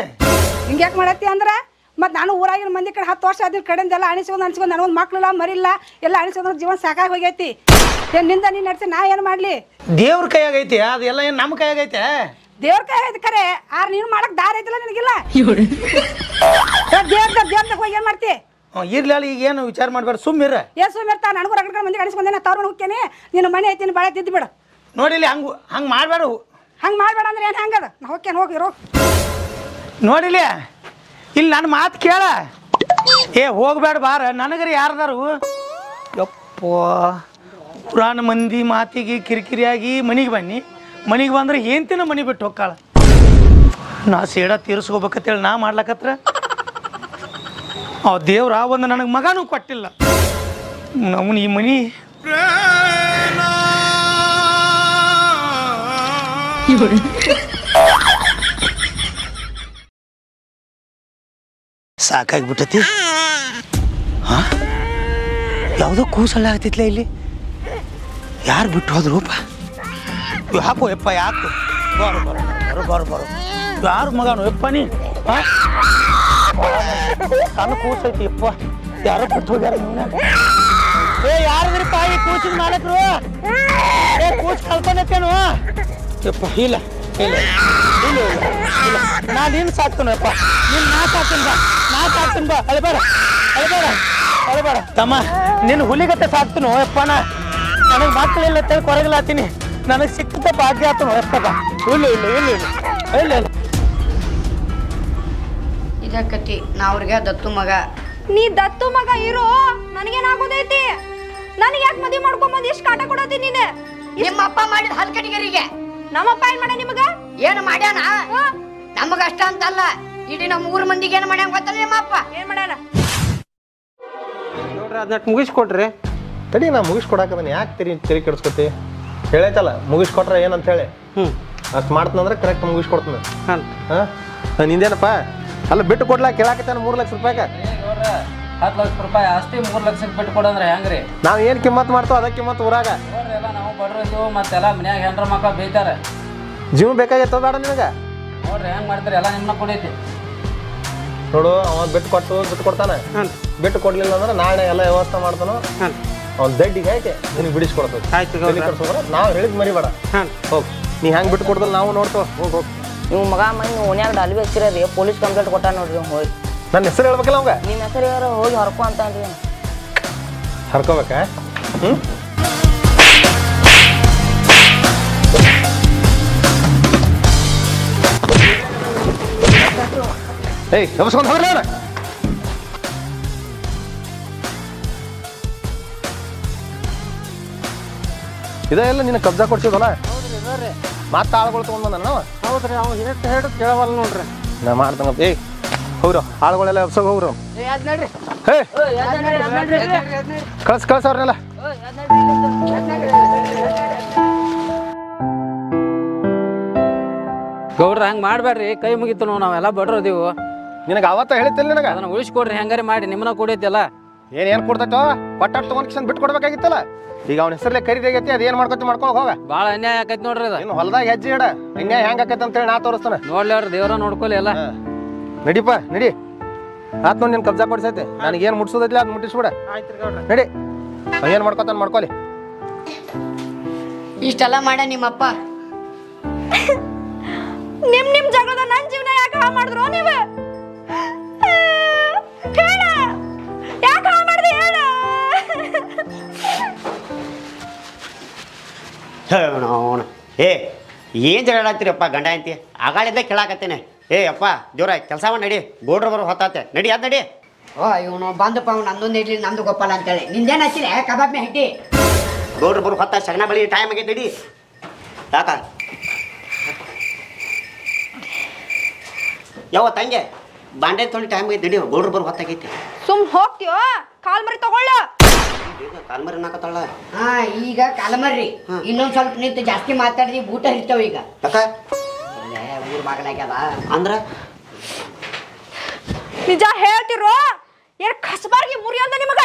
ಹಿಂಗ್ಯಾಕೆ ಮಾಡತ್ತಿ ಅಂದ್ರೆ ಮತ್ತು ನಾನು ಊರಾಗಿನ ಮಂದಿ ಕಡೆ 10 ವರ್ಷ ಆದಿನ ಕಡೆಯಿಂದೆಲ್ಲ ಅಣಿಸ್ಕೊಂಡು ನನಗೊಂದು ಮಕ್ಕಳಿಲ್ಲ ಮರಿಲ್ಲ ಎಲ್ಲ ಅಣಿಸ್ಕೊಂಡ್ರೆ ಜೀವನ ಸಾಕಾಗಿ ಹೋಗೈತಿ. ನಿಂದ ನೀನು ನಡೆಸಿ ನಾ ಏನು ಮಾಡಲಿ? ದೇವ್ರ ಕೈಯಾಗೈತಿ. ಅದೆಲ್ಲ ಏನು ನಮ್ಮ ಕೈಯಾಗೈತೆ? ದೇವ್ರ ಕೈ ಐತಿ ಖರೆ. ಆರು ನೀನು ಮಾಡಕ್ಕೆ ದಾರಿ ಐತಿಲ್ಲ ನಿನಗಿಲ್ಲ. ದೇವ್ರ ಹೋಗಿ ಏನು ಮಾಡ್ತಿ? ಇರ್ಲಿ ಈಗ ಏನು ವಿಚಾರ ಮಾಡಬೇಡ, ಸುಮ್ಮಿರ. ಸುಮ್ಮಿರ್ತಾ ನನಗೂ ರಗಡ ಮಂದಿ ಅಣಿಸ್ಕೊಂಡೆ. ತವ್ರ ಹೋಗ್ತೇನೆ. ನೀನು ಮನೆ ಐತಿ ಬಾಳೆ ತಿದ್ದು ಬಿಡು. ನೋಡಿಲಿ ಹಂಗೆ ಮಾಡಬೇಡ. ಹಂಗೆ ಮಾಡಬೇಡ ಅಂದ್ರೆ ಏನು ಹಂಗದ? ನಾ ಹೋಗ್ತೇನೆ. ಹೋಗಿರೋ ನೋಡಿಲಿ ಇಲ್ಲಿ ನನ್ನ ಮಾತು ಕೇಳ. ಹೋಗ್ಬೇಡ ಬಾರ. ನನಗರಿ ಯಾರದಾರು ಯಪ್ಪ ಪುರಾಣ ಮಂದಿ ಮಾತಿಗೆ ಕಿರಿಕಿರಿಯಾಗಿ ಮನೆಗೆ ಬನ್ನಿ. ಮನೆಗೆ ಬಂದ್ರೆ ಏನ್ತಿನ ಮನೆ ಬಿಟ್ಟು ಹೋಗ್ಕಾಳ. ನಾ ಸೇಡ ತೀರಿಸ್ಕೋಬೇಕಂತೇಳಿ ನಾ ಮಾಡ್ಲಕತ್ರ ದೇವ್ರ ಒಂದು ನನಗೆ ಮಗನೂ ಕೊಟ್ಟಿಲ್ಲ. ಅವನು ಈ ಮನೆ ಸಾಕಾಗ್ಬಿಟ್ಟತಿ. ಹಾ ಯಾವುದೋ ಕೂಸಲ್ಲ ಆಗ್ತಿತ್ಲ ಇಲ್ಲಿ. ಯಾರು ಬಿಟ್ಟು ಹೋದ್ರೂಪ? ಯಾಕೋ ಯಪ್ಪ ಯಾಕೆ ಬರು ಬರು ಬರು ಬರು ಬರು ಯಾರು ಮಗನು ಯಪ್ಪ ನೀ? ಸಣ್ಣ ಕೂಸೈತಿ ಯಪ್ಪ, ಯಾರೋ ಬಿಟ್ಟು ಹೋಗ್ಯಾರ. ಏ ಯಾರದ್ರಿಪ್ಪ ಈ ಕೂಸಿನ ಮಾಲಕರು? ಏ ಕೂಸ್ ಕಳ್ಕೊಂಡೇನು ಯಪ್ಪ? ಇಲ್ಲ ಇಲ್ಲ ಇಲ್ಲ ಇಲ್ಲ, ನಾನು ನಿನ್ನ ಸಾಕ್ತೇನಪ್ಪ, ನಿನ್ನ ನಾ ಸಾಕ್ತೀನಿ ಬಾ, ನಾ ಸಾಕ್ತೀನಿ ಬಾ. ಅಳಬೇಡ ಅಳಬೇಡ ಅಳಬೇಡ ತಮ್ಮ, ನಿನ್ನ ಹುಲಿಗತ್ತೆ ಸಾಕ್ತೀನೋ ಯಪ್ಪ. ನನಗೆ ಮಕ್ಕಳಿಲ್ಲ ಅಂತೇಳಿ ಕೊರಗಲಾತೀನಿ, ನನಗೆ ಸಿಕ್ಕಿದ್ದ ಭಾಗ್ಯ ಆತನು ಯಪ್ಪ ಬಾ. ಇಲ್ಲ ಇಲ್ಲ ಇಲ್ಲ ಇಲ್ಲ ಇಲ್ಲ ಇಲ್ಲ. ಇದಕ್ಕತಿ ನಾ ಅವ್ರಿಗೆ ದತ್ತು ಮಗ. ನೀ ದತ್ತು ಮಗ ಇರೋ, ನನಗೇನಾಗೋದೈತಿ? ನನಗೆ ಯಾಕೆ ಮದುವೆ ಮಾಡ್ಕೊಂಬಂದು ಎಷ್ಟು ಕಾಟ ಕೊಡತಿ ನೀನು? ನಿಮ್ಮ ಅಪ್ಪ ಮಾಡಿದ ಹಲ್ಕಟಿಗರಿಗೆ ನಮ್ಮಪ್ಪ ಏನ್ ಮಾಡ ನಿಮಗ? ಏನು ಮಾಡ್ಯಾನ? ನಮಗ ಅಷ್ಟ ಅಂತಲ್ಲ, ಇಡೀ ನಮ್ಮ ಊರ್ ಮಂದಿಗೆ ಏನು ಮಾಡ್ಯಾನ ಗೊತ್ತಲ್ಲ ನಿಮ್ಮ ಅಪ್ಪ? ಏನ್ ಮಾಡ್ಯಾನ ನೋಡ್ರಿ, ಅದನ್ನ ಮುಗಿಸ್ಕೊಟ್ರಿ. ತಡಿ, ನಾ ಮುಗಿಸ್ಕೊಡಕದನ್ನ ಯಾಕೆ ತೆರಿ ಕೆಡಿಸ್ಕೊತಿ? ಹೇಳೈತಲ್ಲ ಮುಗಿಸ್ಕೊಟ್ರೆ ಏನಂತ ಹೇಳಿ. ಅಷ್ಟು ಮಾಡ್ತಂದ್ರೆ ಕರೆಕ್ಟ್ ಮುಗಿಸ್ಕೊಡ್ತೀನಿ. ಹಾಂ ನಿಂದೇನಪ್ಪ? ಅಲ್ಲ ಬಿಟ್ಟು ಕೊಡ್ಲಾ ಕೇಳಾಕತ್ತಾನ 3 ಲಕ್ಷ ರೂಪಾಯಿಗೆ. 10 ಲಕ್ಷ ರೂಪಾಯಿ ಆಸ್ತಿ 3 ಲಕ್ಷಕ್ಕೆ ಬಿಟ್ಟು ಕೊಡಂದ್ರೆ ಹೆಂಗ್ರಿ? ನಾವು ಏನು ಕಿಮ್ಮತ್ ಮಾಡ್ತೋ ಅದ ಕಿಮ್ಮತ್ ಊರಾಗ. ಎಲ್ಲ ನಾವು ಬಡ್ರಿದ್ದೀವಿ, ಮತ್ತೆಲ್ಲ ಮನ್ಯಾಗ ಹೆಣ್ರ ಮಕ್ಕಳು ಬೈತಾರೆ. ಜೀವ ಬೇಕಾಗಿತ್ತು ಬೇಡ ನಿನಗೆ? ನೋಡ್ರಿ ಹೆಂಗ್ ಮಾಡ್ತೀರಿ, ಎಲ್ಲ ನಿಮ್ಮನ್ನ ಕೊಡೈತಿ. ನೋಡು, ಅವ ಬಿಟ್ಟು ಕೊಡ್ತಾನೆ. ಬಿಟ್ಟು ಕೊಡ್ಲಿಲ್ಲ ಅಂದ್ರೆ ನಾಳೆ ಎಲ್ಲ ವ್ಯವಸ್ಥೆ ಮಾಡ್ತಾನೋ. ಅವ್ನ ದಡ್ಡಿಗೆ ಐತೆ ನಿನಗೆ ಬಿಡಿಸ್ಕೊಡ್ತದೆ. ನಾವು ಹೇಳಿದ್ ಮರಿಬೇಡ. ಹೋಗಿ ನೀ ಹೆಂಗೆ ಬಿಟ್ಟು ಕೊಡ್ದಲ್ಲ ನಾವು ನೋಡ್ತೇವೆ. ಹೋಗಿ ನೀವು ಮಗ ಮನೆ ಓನ್ಯಾಗ ಡಾಲ್ಬಿ ಹಚ್ಚಿರಿ, ಪೊಲೀಸ್ ಕಂಪ್ಲೇಂಟ್ ಕೊಟ್ಟ ನೋಡ್ರಿ. ಹೋಗಿ ನನ್ನ ಹೆಸರು ಹೇಳ್ಬೇಕಲ್ಲ ಅವಾಗ. ನಿಮ್ಮ ಹೆಸರು ಯಾರು? ಹೋಗಿ ಹರ್ಕೊ ಅಂತ ಅನ್ರಿ. ಹರ್ಕೋಬೇಕಾ? ಏಯ್ ನಮಸ್ಕೊಂಡು ಹೋಗ್ರಿ. ಇದೆಲ್ಲ ನಿನ್ನ ಕಬ್ಜಾ ಕೊಡ್ಸಿದಲ್ಲ, ಮತ್ತೆ ಆಳುಗಳು ತೊಗೊಂಡ್ ನಾವು. ಹೌದ್ರಿ, ಅವ್ನು ಎಷ್ಟು ಹೇಳಿ ಕೇಳವಲ್ಲ ನೋಡ್ರಿ. ನಾ ಮಾಡ್ದಂಗ. ಏಯ್ ಹೋಗ್ರು, ಆಳುಗಳೆಲ್ಲ ಎಬ್ಸೋಗಿ ಹೋಗ್ರು. ಹೇ ಕಳ್ಸವ್ರನ್ನೆಲ್ಲ. ಗೌಡ್ರ ಹಂಗೆ ಮಾಡ್ಬೇಡ್ರಿ, ಕೈ ಮುಗಿತು ನಾವೆಲ್ಲ ಬಡ್ರದೀವು. ನಿನಗೆ ಅವತ್ತ ಹೇಳಿತ್ತಿಲ್ಲ ನಿನಗೆ? ಅದನ್ನ ಉಳಿಸ್ಕೊಡ್ರಿ, ಹೆಂಗಾರಿ ಮಾಡಿ ನಿಮ್ಮನ್ನ ಕೊಡೈತಿಲ್ಲ. ಏನ್ ಕೊಡ್ತೈತೋ ಕೊಟ್ಟಾಟ್ ತೊಗೊಂಡ್ ಕಿಶನ್ ಬಿಟ್ಟು ಕೊಡ್ಬೇಕಾಗಿತ್ತಲ್ಲ. ಈಗ ಅವ್ನ ಹೆಸರಲ್ಲೇ ಖರೀದಾಗೈತಿ, ಅದೇನ್ ಮಾಡ್ಕೊಂಡು ಹೋಗ. ಭಾಳ ಅನ್ಯಾಯ ಆಕೈತಿ ನೋಡ್ರಿ. ಅದು ಇನ್ನು ಹೊಲದಾಗ ಹೆಜ್ಜೆ ಇಡ, ಅನ್ಯಾಯ ಹೆಂಗ್ ಆಕೈತೆ ಅಂತೇಳಿ ನಾ ತೋರಿಸ್ತಾನೆ. ನೋಡ್ಲಿ ಅವ್ರ ದೇವ್ರ ನೋಡ್ಕೊಲಿ ಎಲ್ಲ. ನಡಿಪ ನಡಿ, ಆತ್ ನೋಡಿ ನಿನ್ ಕಬ್ಜಾ ಕೊಡ್ಸೈತಿ. ನನಗೇನು ಮುಟ್ಸೋದೈತಿಲ್ಲ ಅದು ಮುಟ್ಟಿಸ್ಬಿಡ. ನಡಿ, ಏನ್ ಮಾಡ್ಕೊತಾನ ಮಾಡ್ಕೊಲಿ. ಇಷ್ಟೆಲ್ಲ ಮಾಡ ನಿಮ್ಮಪ್ಪ. ನಿಮ್ ಜಗಳದ ನನ್ ಜೀವನ ಯಾಕೆ ಹಾಳು ಮಾಡಿದ್ರು ನೀವು? ಯಾಕೆ ಹಾಳು ಮಾಡಿದೆ ಹೇಳ? ಏ ಏನ್ ಜಗಳ ಆಡ್ತೀರಪ್ಪ ಗಂಡ ಅಂತಿ? ಆಗಾಳಿಂದ ಕೇಳಾಕತ್ತೇನೆ. ಏ ಅಪ್ಪ ಜೋರ ಕೆಲಸ ನಡಿ, ಗೋಡ್ರ ಬರೋ ಹೊತ್ತಾತೆ. ನಡಿ ಅದ್ ನಡಿ. ಓ ಇವನು ಬಂದಪ್ಪ, ಅವ್ನು ನಂದೊಂದು ಇಡ್ಲಿ ನಮ್ದು ಗೊಪ್ಪಲ್ಲ ಅಂತೇಳಿ ನಿಂದೇನು ಹಚ್ಚಿಲ್ಲ ಕಬಾಬ್ ಮೇ ಹಿಟ್ಟಿ. ಗೋಡ್ರ ಬರೋ ಹೊತ್ತ ಸಗಣ ಬಳಿ ಟೈಮ್ ಆಗೈತೆ. ನಡಿ ಯಾಕ ಯಾವ ತಂಗೆ ಬಾಂಡೆ ತೊಳಿ ಟೈಮ್ ಆಗೈತೆ. ನಡಿ, ಗೋಡ್ರ ಬರೋ ಹೊತ್ತಾಗೈತಿ. ಸುಮ್ ಹೋಗ್ತೀಯೋ? ಕಾಲ್ ಮರಿ ತಗೊಳ್ಳ. ಕಾಲ್ಮರಿ ನಾಕತ್ತಲ್ಲ. ಹಾ ಈಗ ಕಾಲಮರ್ರಿ, ಇನ್ನೊಂದ್ ಸ್ವಲ್ಪ ನಿಂತು ಜಾಸ್ತಿ ಮಾತಾಡಿದ್ವಿ ಊಟ ಹಿಡ್ತಾವ. ಈಗ ಊರ್ ಬಾಗಲಾಗ್ಯದ ಅಂದ್ರ ನಿಜ ಹೇಳ್ತಿರೋ? ಏನ್ ಕಸಬಾರ್ಗಿ ಮುರಿ ಅಂದ ನಿಮಗ?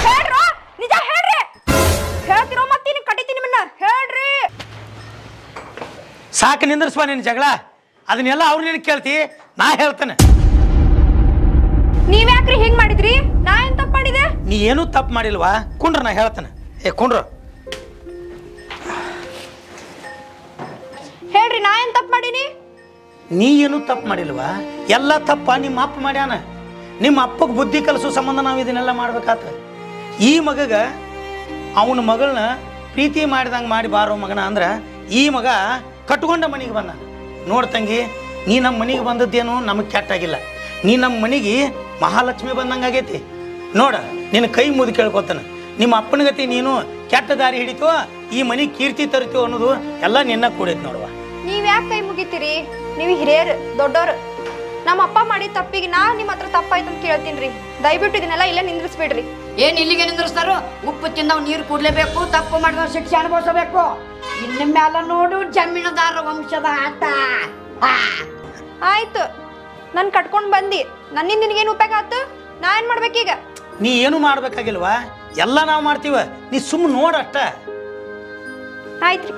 ಹೇಳ್ರೋ, ನಿಜ ಹೇಳ್ರಿ. ಹೇಳ್ತಿರೋ ಮತ್ತೀನಿ ಕಡಿತೀನಿ ನಿಮ್ಮನ್ನ. ಹೇಳ್ರಿ. ಸಾಕು ನಿಂದ್ರಸ್ಬಾ ನಿನ್ನ ಜಗಳ. ಅದನ್ನೆಲ್ಲ ಅವ್ರು ನಿನಗೆ ಕೇಳ್ತಿ, ನಾ ಹೇಳ್ತೇನೆ. ನೀವ್ಯಾಕ್ರಿ ಹಿಂಗ್ ಮಾಡಿದ್ರಿ? ನಾ ಏನ್ ತಪ್ಪು ಮಾಡಿದೆ? ನೀ ಏನೂ ತಪ್ಪು ಮಾಡಿಲ್ವಾ? ಕುಂಡ್ರ, ನಾ ಹೇಳ್ತೇನೆ. ಏ ಕುಂಡ್ರ. ಹೇಳ್ರಿ, ನಾ ಏನ್ ತಪ್ಪು ಮಾಡೀನಿ? ನೀ ಏನೂ ತಪ್ಪು ಮಾಡಿಲ್ವಾ? ಎಲ್ಲ ತಪ್ಪ ನಿಮ್ಮ ಅಪ್ಪ ಮಾಡ್ಯಾನ. ನಿಮ್ಮ ಅಪ್ಪಗೆ ಬುದ್ಧಿ ಕಲಿಸೋ ಸಂಬಂಧ ನಾವು ಇದನ್ನೆಲ್ಲ ಮಾಡ್ಬೇಕಾತ. ಈ ಮಗಗ ಅವನ ಮಗಳನ್ನ ಪ್ರೀತಿ ಮಾಡಿದಂಗೆ ಮಾಡಿ ಬಾರೋ ಮಗನ ಅಂದ್ರೆ ಈ ಮಗ ಕಟ್ಕೊಂಡ ಮನೆಗೆ ಬಂದ. ನೋಡ್ತಂಗಿ, ನೀ ನಮ್ಮ ಮನೆಗೆ ಬಂದದ್ದೇನು ನಮಗೆ ಕೆಟ್ಟಾಗಿಲ್ಲ. ನೀ ನಮ್ಮ ಮನೆಗೆ ಮಹಾಲಕ್ಷ್ಮಿ ಬಂದಂಗೆ ಆಗೈತಿ. ನೋಡ, ನಿನ್ನ ಕೈ ಮುದ್ದು ಕೇಳ್ಕೊತಾನೆ. ನಿಮ್ಮ ಅಪ್ಪನ ಗತಿ ನೀನು ಕೆಟ್ಟ ದಾರಿ ಹಿಡಿತೋ, ಈ ಮನೆಗೆ ಕೀರ್ತಿ ತರಿತೋ ಅನ್ನೋದು ಎಲ್ಲ ನಿನ್ನ ಕೂಡೈತಿ ನೋಡುವ. ನೀವ್ ಯಾಕೆ ಕೈ ಮುಗಿತೀರಿ? ನೀವು ಹಿರಿಯರು, ದೊಡ್ಡೋರು. ನಮ್ಮ ಅಪ್ಪ ಮಾಡಿದ ತಪ್ಪಿಗೆ ನಾ ನಿಮ್ಮ ಹತ್ರ ತಪ್ಪಾಯ್ತು ಅಂತ ಕೇಳ್ತೀನಿ. ದಯವಿಟ್ಟು ಇದನ್ನೆಲ್ಲ ಇಲ್ಲೇ ನಿಂದ್ರಿಸ್ಬಿಡ್ರಿ. ಏನ್ ಇಲ್ಲಿಗೆ ನಿಂದ್ರಿಸ್ತಾರೋ? ಉಪ್ಪು ತಿಂದವ್ ನೀರು ಕುಡ್ಲೇಬೇಕು, ತಪ್ಪು ಮಾಡಿದವ್ ಶಿಕ್ಷೆ ಅನುಭವಿಸಬೇಕು. ಇನ್ನು ಮ್ಯಾಲ ನೋಡು ಜಮೀನುದಾರ ವಂಶದ ಆಟ. ಆಯ್ತು ನನ್ ಕಟ್ಕೊಂಡ್ ಬಂದಿ ನನ್ನಿಂದ ನಿನಗೇನು ಉಪಯೋಗ ಆತು? ನಾ ಏನ್ ಮಾಡ್ಬೇಕೀಗ? ನೀ ಏನು ಮಾಡ್ಬೇಕಾಗಿಲ್ವಾ, ಎಲ್ಲ ನಾವು ಮಾಡ್ತೀವ, ನೀ ಸುಮ್ಮನೆ ನೋಡಷ್ಟ. ಆಯ್ತ್ರಿ.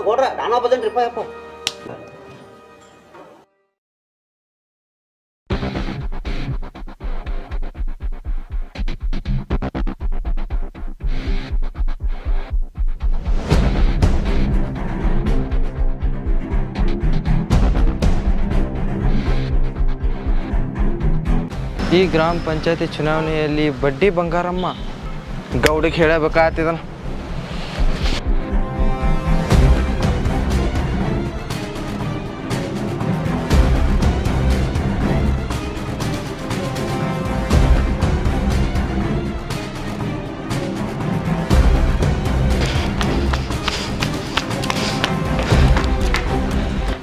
ಕೊಡ್ರ ನಾನಾ ಬದನ್ರಿಪ್ಪ ಯಪ್ಪ. ಈ ಗ್ರಾಮ ಪಂಚಾಯತಿ ಚುನಾವಣೆಯಲ್ಲಿ ಬಡ್ಡಿ ಬಂಗಾರಮ್ಮ ಗೌಡಿಗೆ ಹೇಳಬೇಕಾಗ್ತಿದನ.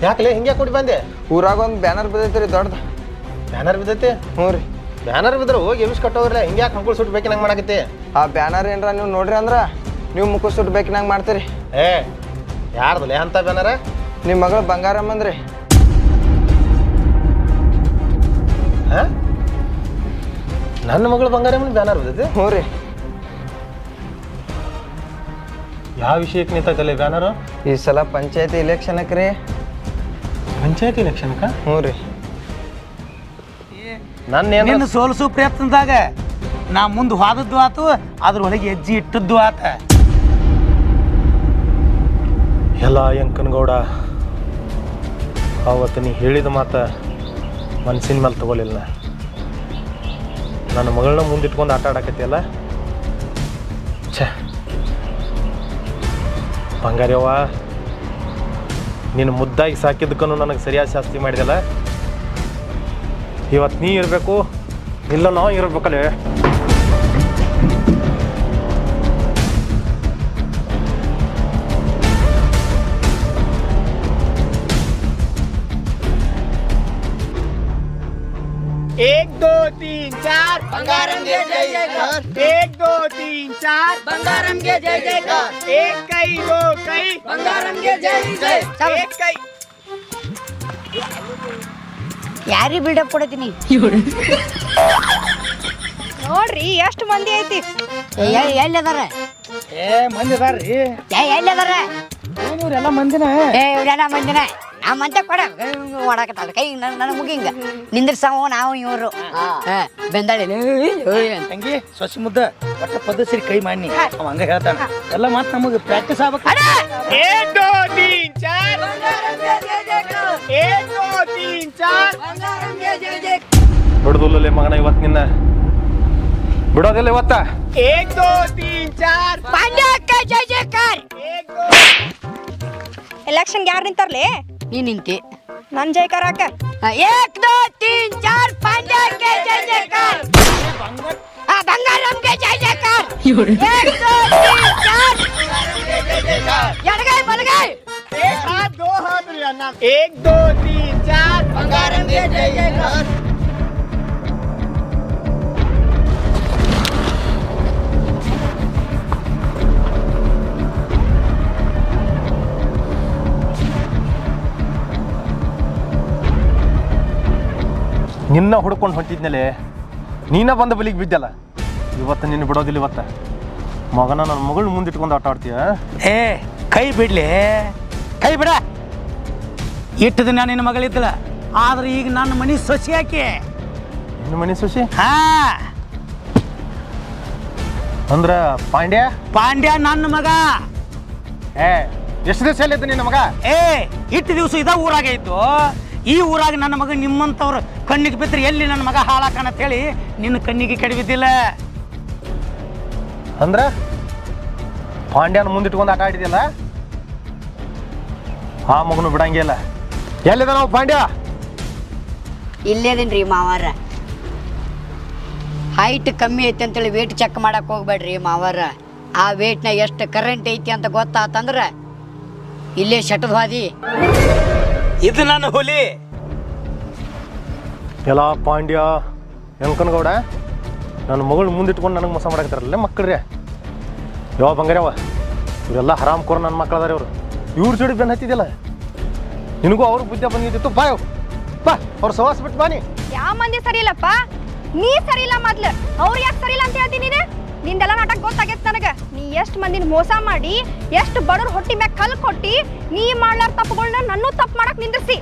ಯಾಕಲೇ ಹಿಂಗೆ ಕೊಡಿ ಬಂದೆ? ಊರಾಗ ಒಂದು ಬ್ಯಾನರ್ ಬಿದ್ದೈತ್ರಿ ದೊಡ್ಡದು. ಬ್ಯಾನರ್ ಬಿದ್ದೈತಿ? ಹ್ಞೂ ರೀ. ಬ್ಯಾನರ್ ಬಿದ್ರೆ ಹೋಗಿ ಎಬ್ಸ್ ಕಟ್ಟೋಗ್ರಲ್ಲ, ಹಿಂಗೆ ಯಾಕೆ ಅಂಕುಳ್ ಸುಟ್ಟು ಬೇಕಿನಂಗೆ ಮಾಡಾಕತ್ತಿ? ಆ ಬ್ಯಾನರ್ ಏನ್ರ ನೀವು ನೋಡ್ರಿ ಅಂದ್ರೆ ನೀವು ಮುಖ ಸುಟ್ಟು ಬೇಕಿನಂಗೆ ಮಾಡ್ತೀರಿ. ಏ ಯಾರ್ದಲ್ಲ ಅಂತ ಬ್ಯಾನರ? ನಿಮ್ಮ ಮಗಳು ಬಂಗಾರಮ್ಮಂದ್ರಿ. ಹಾಂ ನನ್ನ ಮಗಳು ಬಂಗಾರಮ್ಮನ ಬ್ಯಾನರ್ ಬಿದ್ದೈತಿ? ಹ್ಞೂ ರೀ. ಯಾವ ವಿಷಯಕ್ಕೆ ನಿಂತೈತಲ್ಲ ಬ್ಯಾನರು? ಈ ಸಲ ಪಂಚಾಯತಿ ಇಲೆಕ್ಷನ್ಕ್ಕೆ ರೀ. ಪಂಚಾಯತಿ ಇಲೆಕ್ಷನ್ಕ? ಹ್ಞೂ ರೀ. ನಿನ್ನ ಸೋಲಿಸೋ ಪ್ರಯತ್ನದಾಗ ನಾ ಮುಂದೆ ಹೋದದ್ದು ಆತು, ಅದ್ರೊಳಗೆ ಹೆಜ್ಜೆ ಇಟ್ಟದ್ದು ಆತ. ಎಲ್ಲ ಯಂಕನಗೌಡ ಅವತ್ತು ನೀ ಹೇಳಿದ ಮಾತ ಮನಸ್ಸಿನ ಮೇಲೆ ತಗೊಲಿಲ್ಲ. ನನ್ನ ಮಗಳನ್ನ ಮುಂದಿಟ್ಕೊಂಡು ಆಟ ಆಡಕತ್ತಿಯಲ್ಲ, ಛೇ ಬಂಗಾರವ್ವ, ನೀನು ಮುದ್ದಾಗಿ ಸಾಕಿದ್ದಕ್ಕೂ ನನಗೆ ಸರಿಯಾದ ಶಾಸ್ತಿ ಮಾಡಿದಲ್ಲ. ಇವತ್ತು ನೀ ಇರಬೇಕು, ಇಲ್ಲ ನಾವು ಇರಬೇಕಲ್ಲೇ. एक दो तीन चार बंगारम के जय जयकार। 1 2 3 4 बंगारम के जय जयकार। 1 कई 2 कई बंगारम के जय जय। 1 कई ಯಾರಿ ಬಿಲ್ಡಪ್ ಕೊಡ್ತೀನಿ ನೋಡ್ರಿ ಎಷ್ಟು ಮಂದಿ ಐತಿ. ಎಲ್ಲದಾರ? ಮಂದಿ ಅದಾರ್ರಿ. ಎಲ್ಲದಾರ? ಇವ್ರೆಲ್ಲ ಮಂದಿನ. ಇವ್ರೆಲ್ಲ ಮಂದಿನ. ನಮ್ಮಂತ ಕೊಡ ಮಾಡಕತ್ತಾಳ ಕೈ ನನ್ನ ಮುಗಿಂಗ ನಿಂದ್ರಸಾವು ನಾವು ಇವರು ಬೆಂದಾಳಿ ತಂಗಿ ಸೊಸಿ ಮುದ್ದ ಒಟ್ಟ ಪದ್ಧತಿ ಕೈ ಮಾಡಿ ಅವ ಹಂಗ ಹೇಳ್ತಾನ. ಎಲ್ಲ ಮಾತು ನಮಗೆ ಪ್ರಾಕ್ಟೀಸ್ ಆಗ್ಬೇಕು. 1 2 3 4 1 2 3 4 ಬಿಡುದಿಲ್ಲಲೇ ಮಗನ, ಇವತ್ತು ನಿನ್ನ ಬಿಡೋದಿಲ್ಲ ಇವತ್ತ. 1 2 3 4 ಪಾಂಡ್ಯಕ್ಕೆ ಜೈ ಜಯಕಾರ. ಎಲೆಕ್ಷನ್ ಯಾರು ನಿಂತಾರ್ಲಿ? ನೀ ನಿಂತಿ. ನನ್ ಜೈಕಾರ ಹಾಕ. 1 2 3 4 ಪಾಂಡ್ಯಕ್ಕೆ ಜೈ ಜಯಕಾರ. ಬಂಗಾರಮ್ಗೆ ಜೈ ಜಯಕಾರ. 1 2 3 4 ಎಡಗೈ ಬಲಗೈ. 1 हाथ 2 हाथ लिया। 1 2 3 4 बंगारम्गे जय जयकार। ನಿನ್ನ ಹುಡ್ಕೊಂಡು ಹೊಂಟಿದ್ನಲೆ, ನೀನ ಬಂದ ಬಲಿಗೆ ಬಿದ್ದಲ್ಲ. ಇವತ್ತು ನಿನ್ನ ಬಿಡೋದಿಲ್ಲ. ಇವತ್ತ ಮಗನ ನನ್ನ ಮಗಳು ಮುಂದಿಟ್ಕೊಂಡು ಆಟ ಆಡ್ತೀಯ? ಏ ಕೈ ಬಿಡ್ಲಿ, ಕೈ ಬಿಡ. ಇಟ್ಟು ದಿನ ನಿನ್ನ ಮಗಳಿದ್ದಲ್ಲ, ಆದ್ರೆ ಈಗ ನನ್ನ ಮನೆ ಸೊಸಿ ಹಾಕಿ. ನಿನ್ನ ಮನೆ ಸೊಸಿ? ಹಾ ಅಂದ್ರ ಪಾಂಡ್ಯ? ಪಾಂಡ್ಯ ನನ್ನ ಮಗ. ಏ ಎಷ್ಟು ದಿವಸ ಎಲ್ಲಿದ್ದ ನಿನ್ನ ಮಗ? ಏ ಇಟ್ಟು ದಿವಸ ಇದ ಊರಾಗ ಇತ್ತು. ಈ ಊರಾಗ ನನ್ನ ಮಗ ನಿಮ್ಮಂತವ್ರು ಕಣ್ಣಿಗೆ ಬಿದ್ದರೆ ಎಲ್ಲಿ ನನ್ನ ಮಗ ಹಾಳಾಕಣ ಅಂತ ಹೇಳಿ ನಿನ್ನ ಕಣ್ಣಿಗೆ ಕೆಡವಿದ್ದಿಲ್ಲ. ಅಂದ್ರ ಪಾಂಡ್ಯನ ಮುಂದಿಟ್ಕೊಂಡು ಆಟ ಆಡಿದ್ಯಲ್ಲ, ಆ ಮಗನು ಬಿಡಂಗಿಲ್ಲ. ಎಲ್ಲಿದ ನಾವು ಪಾಂಡ್ಯ? ಇಲ್ಲೇದೇನ್ರಿ ಮಾವಾರ. ಹೈಟ್ ಕಮ್ಮಿ ಐತಿ ಅಂತೇಳಿ ವೇಟ್ ಚೆಕ್ ಮಾಡಕ್ ಹೋಗ್ಬೇಡ್ರಿ ಮಾವಾರ. ಆ ವೇಟ್ನ ಎಷ್ಟು ಕರೆಂಟ್ ಐತಿ ಅಂತ ಗೊತ್ತಾತಂದ್ರ ಇಲ್ಲೇ ಶಟದ ಹಾದಿ. ಇದು ನನ್ನ ಹುಲಿ. ಎಲ್ಲ ಪಾಂಡ್ಯ ಯಂಕನಗೌಡ ನನ್ನ ಮಗಳು ಮುಂದಿಟ್ಕೊಂಡು ನನಗೆ ಮೋಸ ಮಾಡಾಕತ್ತಾರಲ್ಲ ಮಕ್ಕಳ್ರೆ. ಯಾವ ಬಂಗಾರವ ಇವರೆಲ್ಲ ಹರಾಮ್ ಕೋರ್ ನನ್ನ ಮಕ್ಕಳು ಅದಾರ ಇವರು ಇವ್ರ ಜೋಡಿ ಬೆನ್ನು ಹತ್ತಿದ್ದಿಲ್ಲ ನಿನಗೂ ಅವ್ರ ಬುದ್ಧಿ ಬಂದಿದ್ದಿತ್ತು ಬಾ ಬಾ ಅವ್ರ ಸವಾಸ ಬಿಟ್ಟು ಬಾನಿ ಯಾವ ಮಂದಿ ಸರಿ ಇಲ್ಲಪ್ಪ ನೀ ಸರಿ ಇಲ್ಲ ಮೊದ್ಲು ಅವ್ರು ಯಾಕೆ ಸರಿ ಇಲ್ಲ ಅಂತ ಹೇಳ್ತೀನಿ ನೀನು ನಿಂದೆಲ್ಲ ನಾಟಕ ಗೊತ್ತಾಗೈತೆ ನನಗೆ ನೀ ಎಷ್ಟು ಮಂದಿನ ಮೋಸ ಮಾಡಿ ಎಷ್ಟು ಬಡವ್ರ ಹೊಟ್ಟಿ ಮ್ಯಾಗ ಕಲ್ಲು ಕೊಟ್ಟಿ ನೀ ಮಾಡ್ಲಾರ ತಪ್ಪುಗಳನ್ನ ನನ್ನೂ ತಪ್ಪು ಮಾಡಕ್ ನಿಂದಿರ್ಸಿ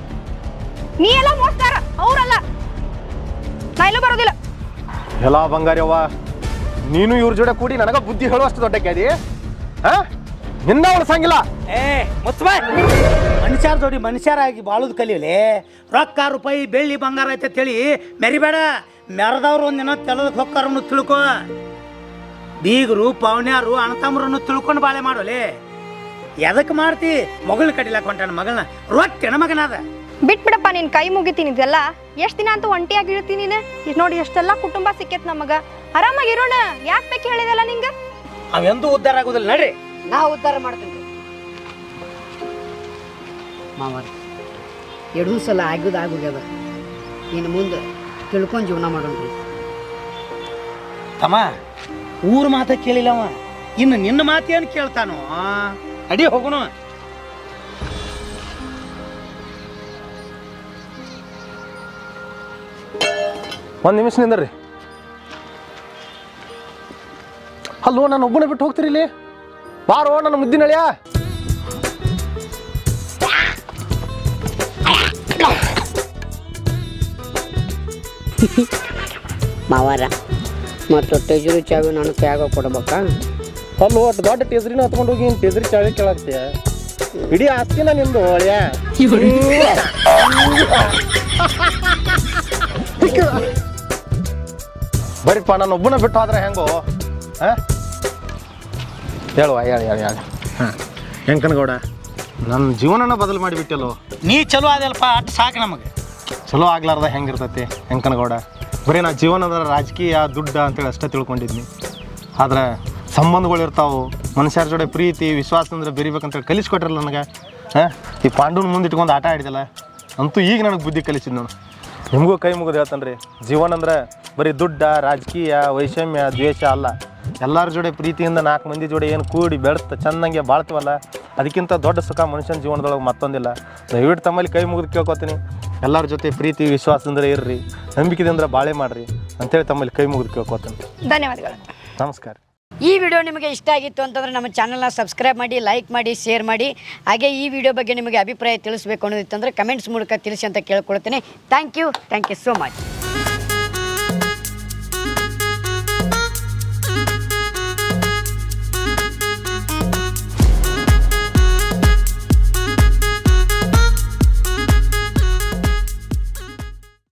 ನೀ ಎಲ್ಲ ಮೋಸ್ತಾರ ಅವ್ರಲ್ಲ ನಾ ಎಲ್ಲೂ ಬರೋದಿಲ್ಲ ಎಲ್ಲ ಬಂಗಾರವ್ವ ನೀನು ಇವ್ರ ಜೋಡೆ ಕೂಡಿ ನನಗ ಬುದ್ಧಿ ಹೇಳುವಷ್ಟು ದೊಡ್ಡ ಕ್ಯಾದಿ ನಿನ್ನ ಉಳಿಸಂಗಿಲ್ಲ ಮುಚ್ಚಬಾಯ್ ಮನುಷ್ಯರ ಜೋಡಿ ಮನುಷ್ಯರಾಗಿ ಬಾಳುದು ಕಲಿಯಲಿ ರೊಕ್ಕ ರೂಪಾಯಿ ಬೆಳ್ಳಿ ಬಂಗಾರ ಐತೆ ಅಂತೇಳಿ ಮೆರಿಬೇಡ ಮೆರೆದವ್ರು ಒಂದಿನ ತೆಲದಕ್ಕೆ ಹೊಕ್ಕಾರನ್ನು ತಿಳ್ಕೊ ಬೀಗರು ಪವನ್ಯಾರು ಅಣ್ಣತಮ್ಮರನ್ನು ತಿಳ್ಕೊಂಡು ಬಾಳೆ ಮಾಡೋಲಿ ಎದಕ್ಕೆ ಮಾಡ್ತಿ ಮಗಳನ್ನ ಕಡಿಲಾಕ ಹೊಂಟಾನ ಮಗಳನ್ನ ರೊಟ್ಟೆನ ಮಗನಾದ ಬಿಟ್ಬಿಡಪ್ಪ ನಿನ್ ಕೈ ಮುಗಿತೀನಿ ಇದೆಲ್ಲ ಎಷ್ಟ್ ದಿನ ಅಂತ ಒಂಟಿಯಾಗಿ ಇರ್ತೀನಿ ನೀನು ನೋಡಿ ಎಷ್ಟೆಲ್ಲ ಕುಟುಂಬ ಸಿಕ್ಕೇತ್ ನಮಗ ಆರಾಮಾಗಿರೋಣ ಯಾಕೆ ಬೇಕು ಹೇಳಿದಲ್ಲ ನಿಂಗ ಅವೆಂದೂ ಉದ್ಧಾರ ಆಗುದಿಲ್ಲ ನಡ್ರಿ ನಾ ಉದ್ಧಾರ ಮಾಡ್ತೀನಿ ಮಾವಾರ ಎರಡೂ ಸಲ ಆಗೋಗ್ಯದ ಇನ್ನು ಮುಂದೆ ತಿಳ್ಕೊಂಡು ಜೀವನ ಮಾಡೋಣ್ರಿ ತಮ್ಮ ಊರ ಮಾತ ಕೇಳಿಲ್ಲವ ಇನ್ನು ನಿನ್ನ ಮಾತೇನು ಕೇಳ್ತಾನೋ ಅಡಿ ಹೋಗೋಣ ಒಂದು ನಿಮಿಷ ನಿಂದ್ರಿ ಅಲ್ಲೋ ನಾನು ಒಬ್ಬನೇ ಬಿಟ್ಟು ಹೋಗ್ತೀರಿ ಇಲ್ಲಿ ಬಾರೋ ನನ್ನ ಮುದ್ದಿನಳಿಯ ಮಾವಾರ ಮತ್ತು ಟೆಜುರಿ ಚಾವಿ ನಾನು ಕೈಯಾಗ ಕೊಡ್ಬೇಕಾ ಅಲ್ಲೋ ಅಷ್ಟು ದೊಡ್ಡ ಟೇಸ್ರಿನ ಹತ್ಕೊಂಡು ಹೋಗಿ ನೀನು ಟೇಸ್ರಿ ಚಾವಿ ಕೇಳಾಕ್ತೀಯ ಇಡೀ ಆಸ್ತಿನ ನಿಂದು ಒಳ್ಳೆಯ ಬರೀಪ್ಪ ನಾನು ಒಬ್ಬನ ಬಿಟ್ಟು ಹೋದ್ರೆ ಹೆಂಗೋ ಹೇಳುವ ಹೇಳಿ ಹೆಂಕನಗೌಡ ನನ್ನ ಜೀವನನ ಬದಲು ಮಾಡಿಬಿಟ್ಟಲ್ಲೋ ನೀ ಚಲೋ ಅದಲ್ಪ ಅಟ್ ಸಾಕು ನಮಗೆ ಚಲೋ ಆಗ್ಲಾರ್ದ ಹೆಂಗಿರ್ತೈತಿ ಹೆಂಕನಗೌಡ ಬರೀ ನಾ ಜೀವನದ ರಾಜಕೀಯ ದುಡ್ಡ ಅಂತೇಳಿ ಅಷ್ಟೇ ತಿಳ್ಕೊಂಡಿದ್ನಿ ಆದ್ರೆ ಸಂಬಂಧಗಳು ಇರ್ತಾವೆ ಮನುಷ್ಯರ ಜೋಡೆ ಪ್ರೀತಿ ವಿಶ್ವಾಸ ಅಂದ್ರೆ ಬೆರಿಬೇಕಂತೇಳಿ ಕಲಿಸ್ಕೊಟ್ರಲ್ಲ ನನಗೆ ಈ ಪಾಂಡವನ ಮುಂದೆ ಇಟ್ಕೊಂಡು ಆಟ ಆಡಿದಲ್ಲ ಅಂತೂ ಈಗ ನನಗೆ ಬುದ್ಧಿ ಕಲಿಸಿದ್ ನಾನು ನಿಮಗೂ ಕೈ ಮುಗಿದು ಹೇಳ್ತಾನೆ ರೀ ಜೀವನ ಅಂದ್ರೆ ಬರೀ ದುಡ್ಡ ರಾಜಕೀಯ ವೈಷಮ್ಯ ದ್ವೇಷ ಅಲ್ಲ ಎಲ್ಲರ ಜೋಡೆ ಪ್ರೀತಿಯಿಂದ 4 ಮಂದಿ ಜೋಡೆ ಏನು ಕೂಡಿ ಬೆಳೆಸ್ತ ಚೆಂದಂಗೆ ಬಾಳ್ತೀವಲ್ಲ ಅದಕ್ಕಿಂತ ದೊಡ್ಡ ಸುಖ ಮನುಷ್ಯನ ಜೀವನದೊಳಗೆ ಮತ್ತೊಂದಿಲ್ಲ ದಯವಿಟ್ಟು ತಮ್ಮಲ್ಲಿ ಕೈ ಮುಗಿದು ಕೇಳ್ಕೊತೀನಿ ಎಲ್ಲರ ಜೊತೆ ಪ್ರೀತಿ ವಿಶ್ವಾಸದಿಂದ ಇರ್ರಿ ನಂಬಿಕೆದಿಂದ ಬಾಳೆ ಮಾಡ್ರಿ ಅಂತೇಳಿ ತಮ್ಮಲ್ಲಿ ಕೈ ಮುಗಿದು ಕೇಳ್ಕೊತೀನಿ ಧನ್ಯವಾದಗಳು ನಮಸ್ಕಾರ ಈ ವಿಡಿಯೋ ನಿಮಗೆ ಇಷ್ಟ ಆಗಿತ್ತು ಅಂತಂದರೆ ನಮ್ಮ ಚಾನಲ್ನ ಸಬ್ಸ್ಕ್ರೈಬ್ ಮಾಡಿ ಲೈಕ್ ಮಾಡಿ ಶೇರ್ ಮಾಡಿ ಹಾಗೆ ಈ ವಿಡಿಯೋ ಬಗ್ಗೆ ನಿಮಗೆ ಅಭಿಪ್ರಾಯ ತಿಳಿಸಬೇಕು ಅನ್ನೋದಿತ್ತಂದರೆ ಕಮೆಂಟ್ಸ್ ಮೂಲಕ ತಿಳಿಸಿ ಅಂತ ಕೇಳ್ಕೊಳ್ತೀನಿ ಥ್ಯಾಂಕ್ ಯು ಸೋ ಮಚ್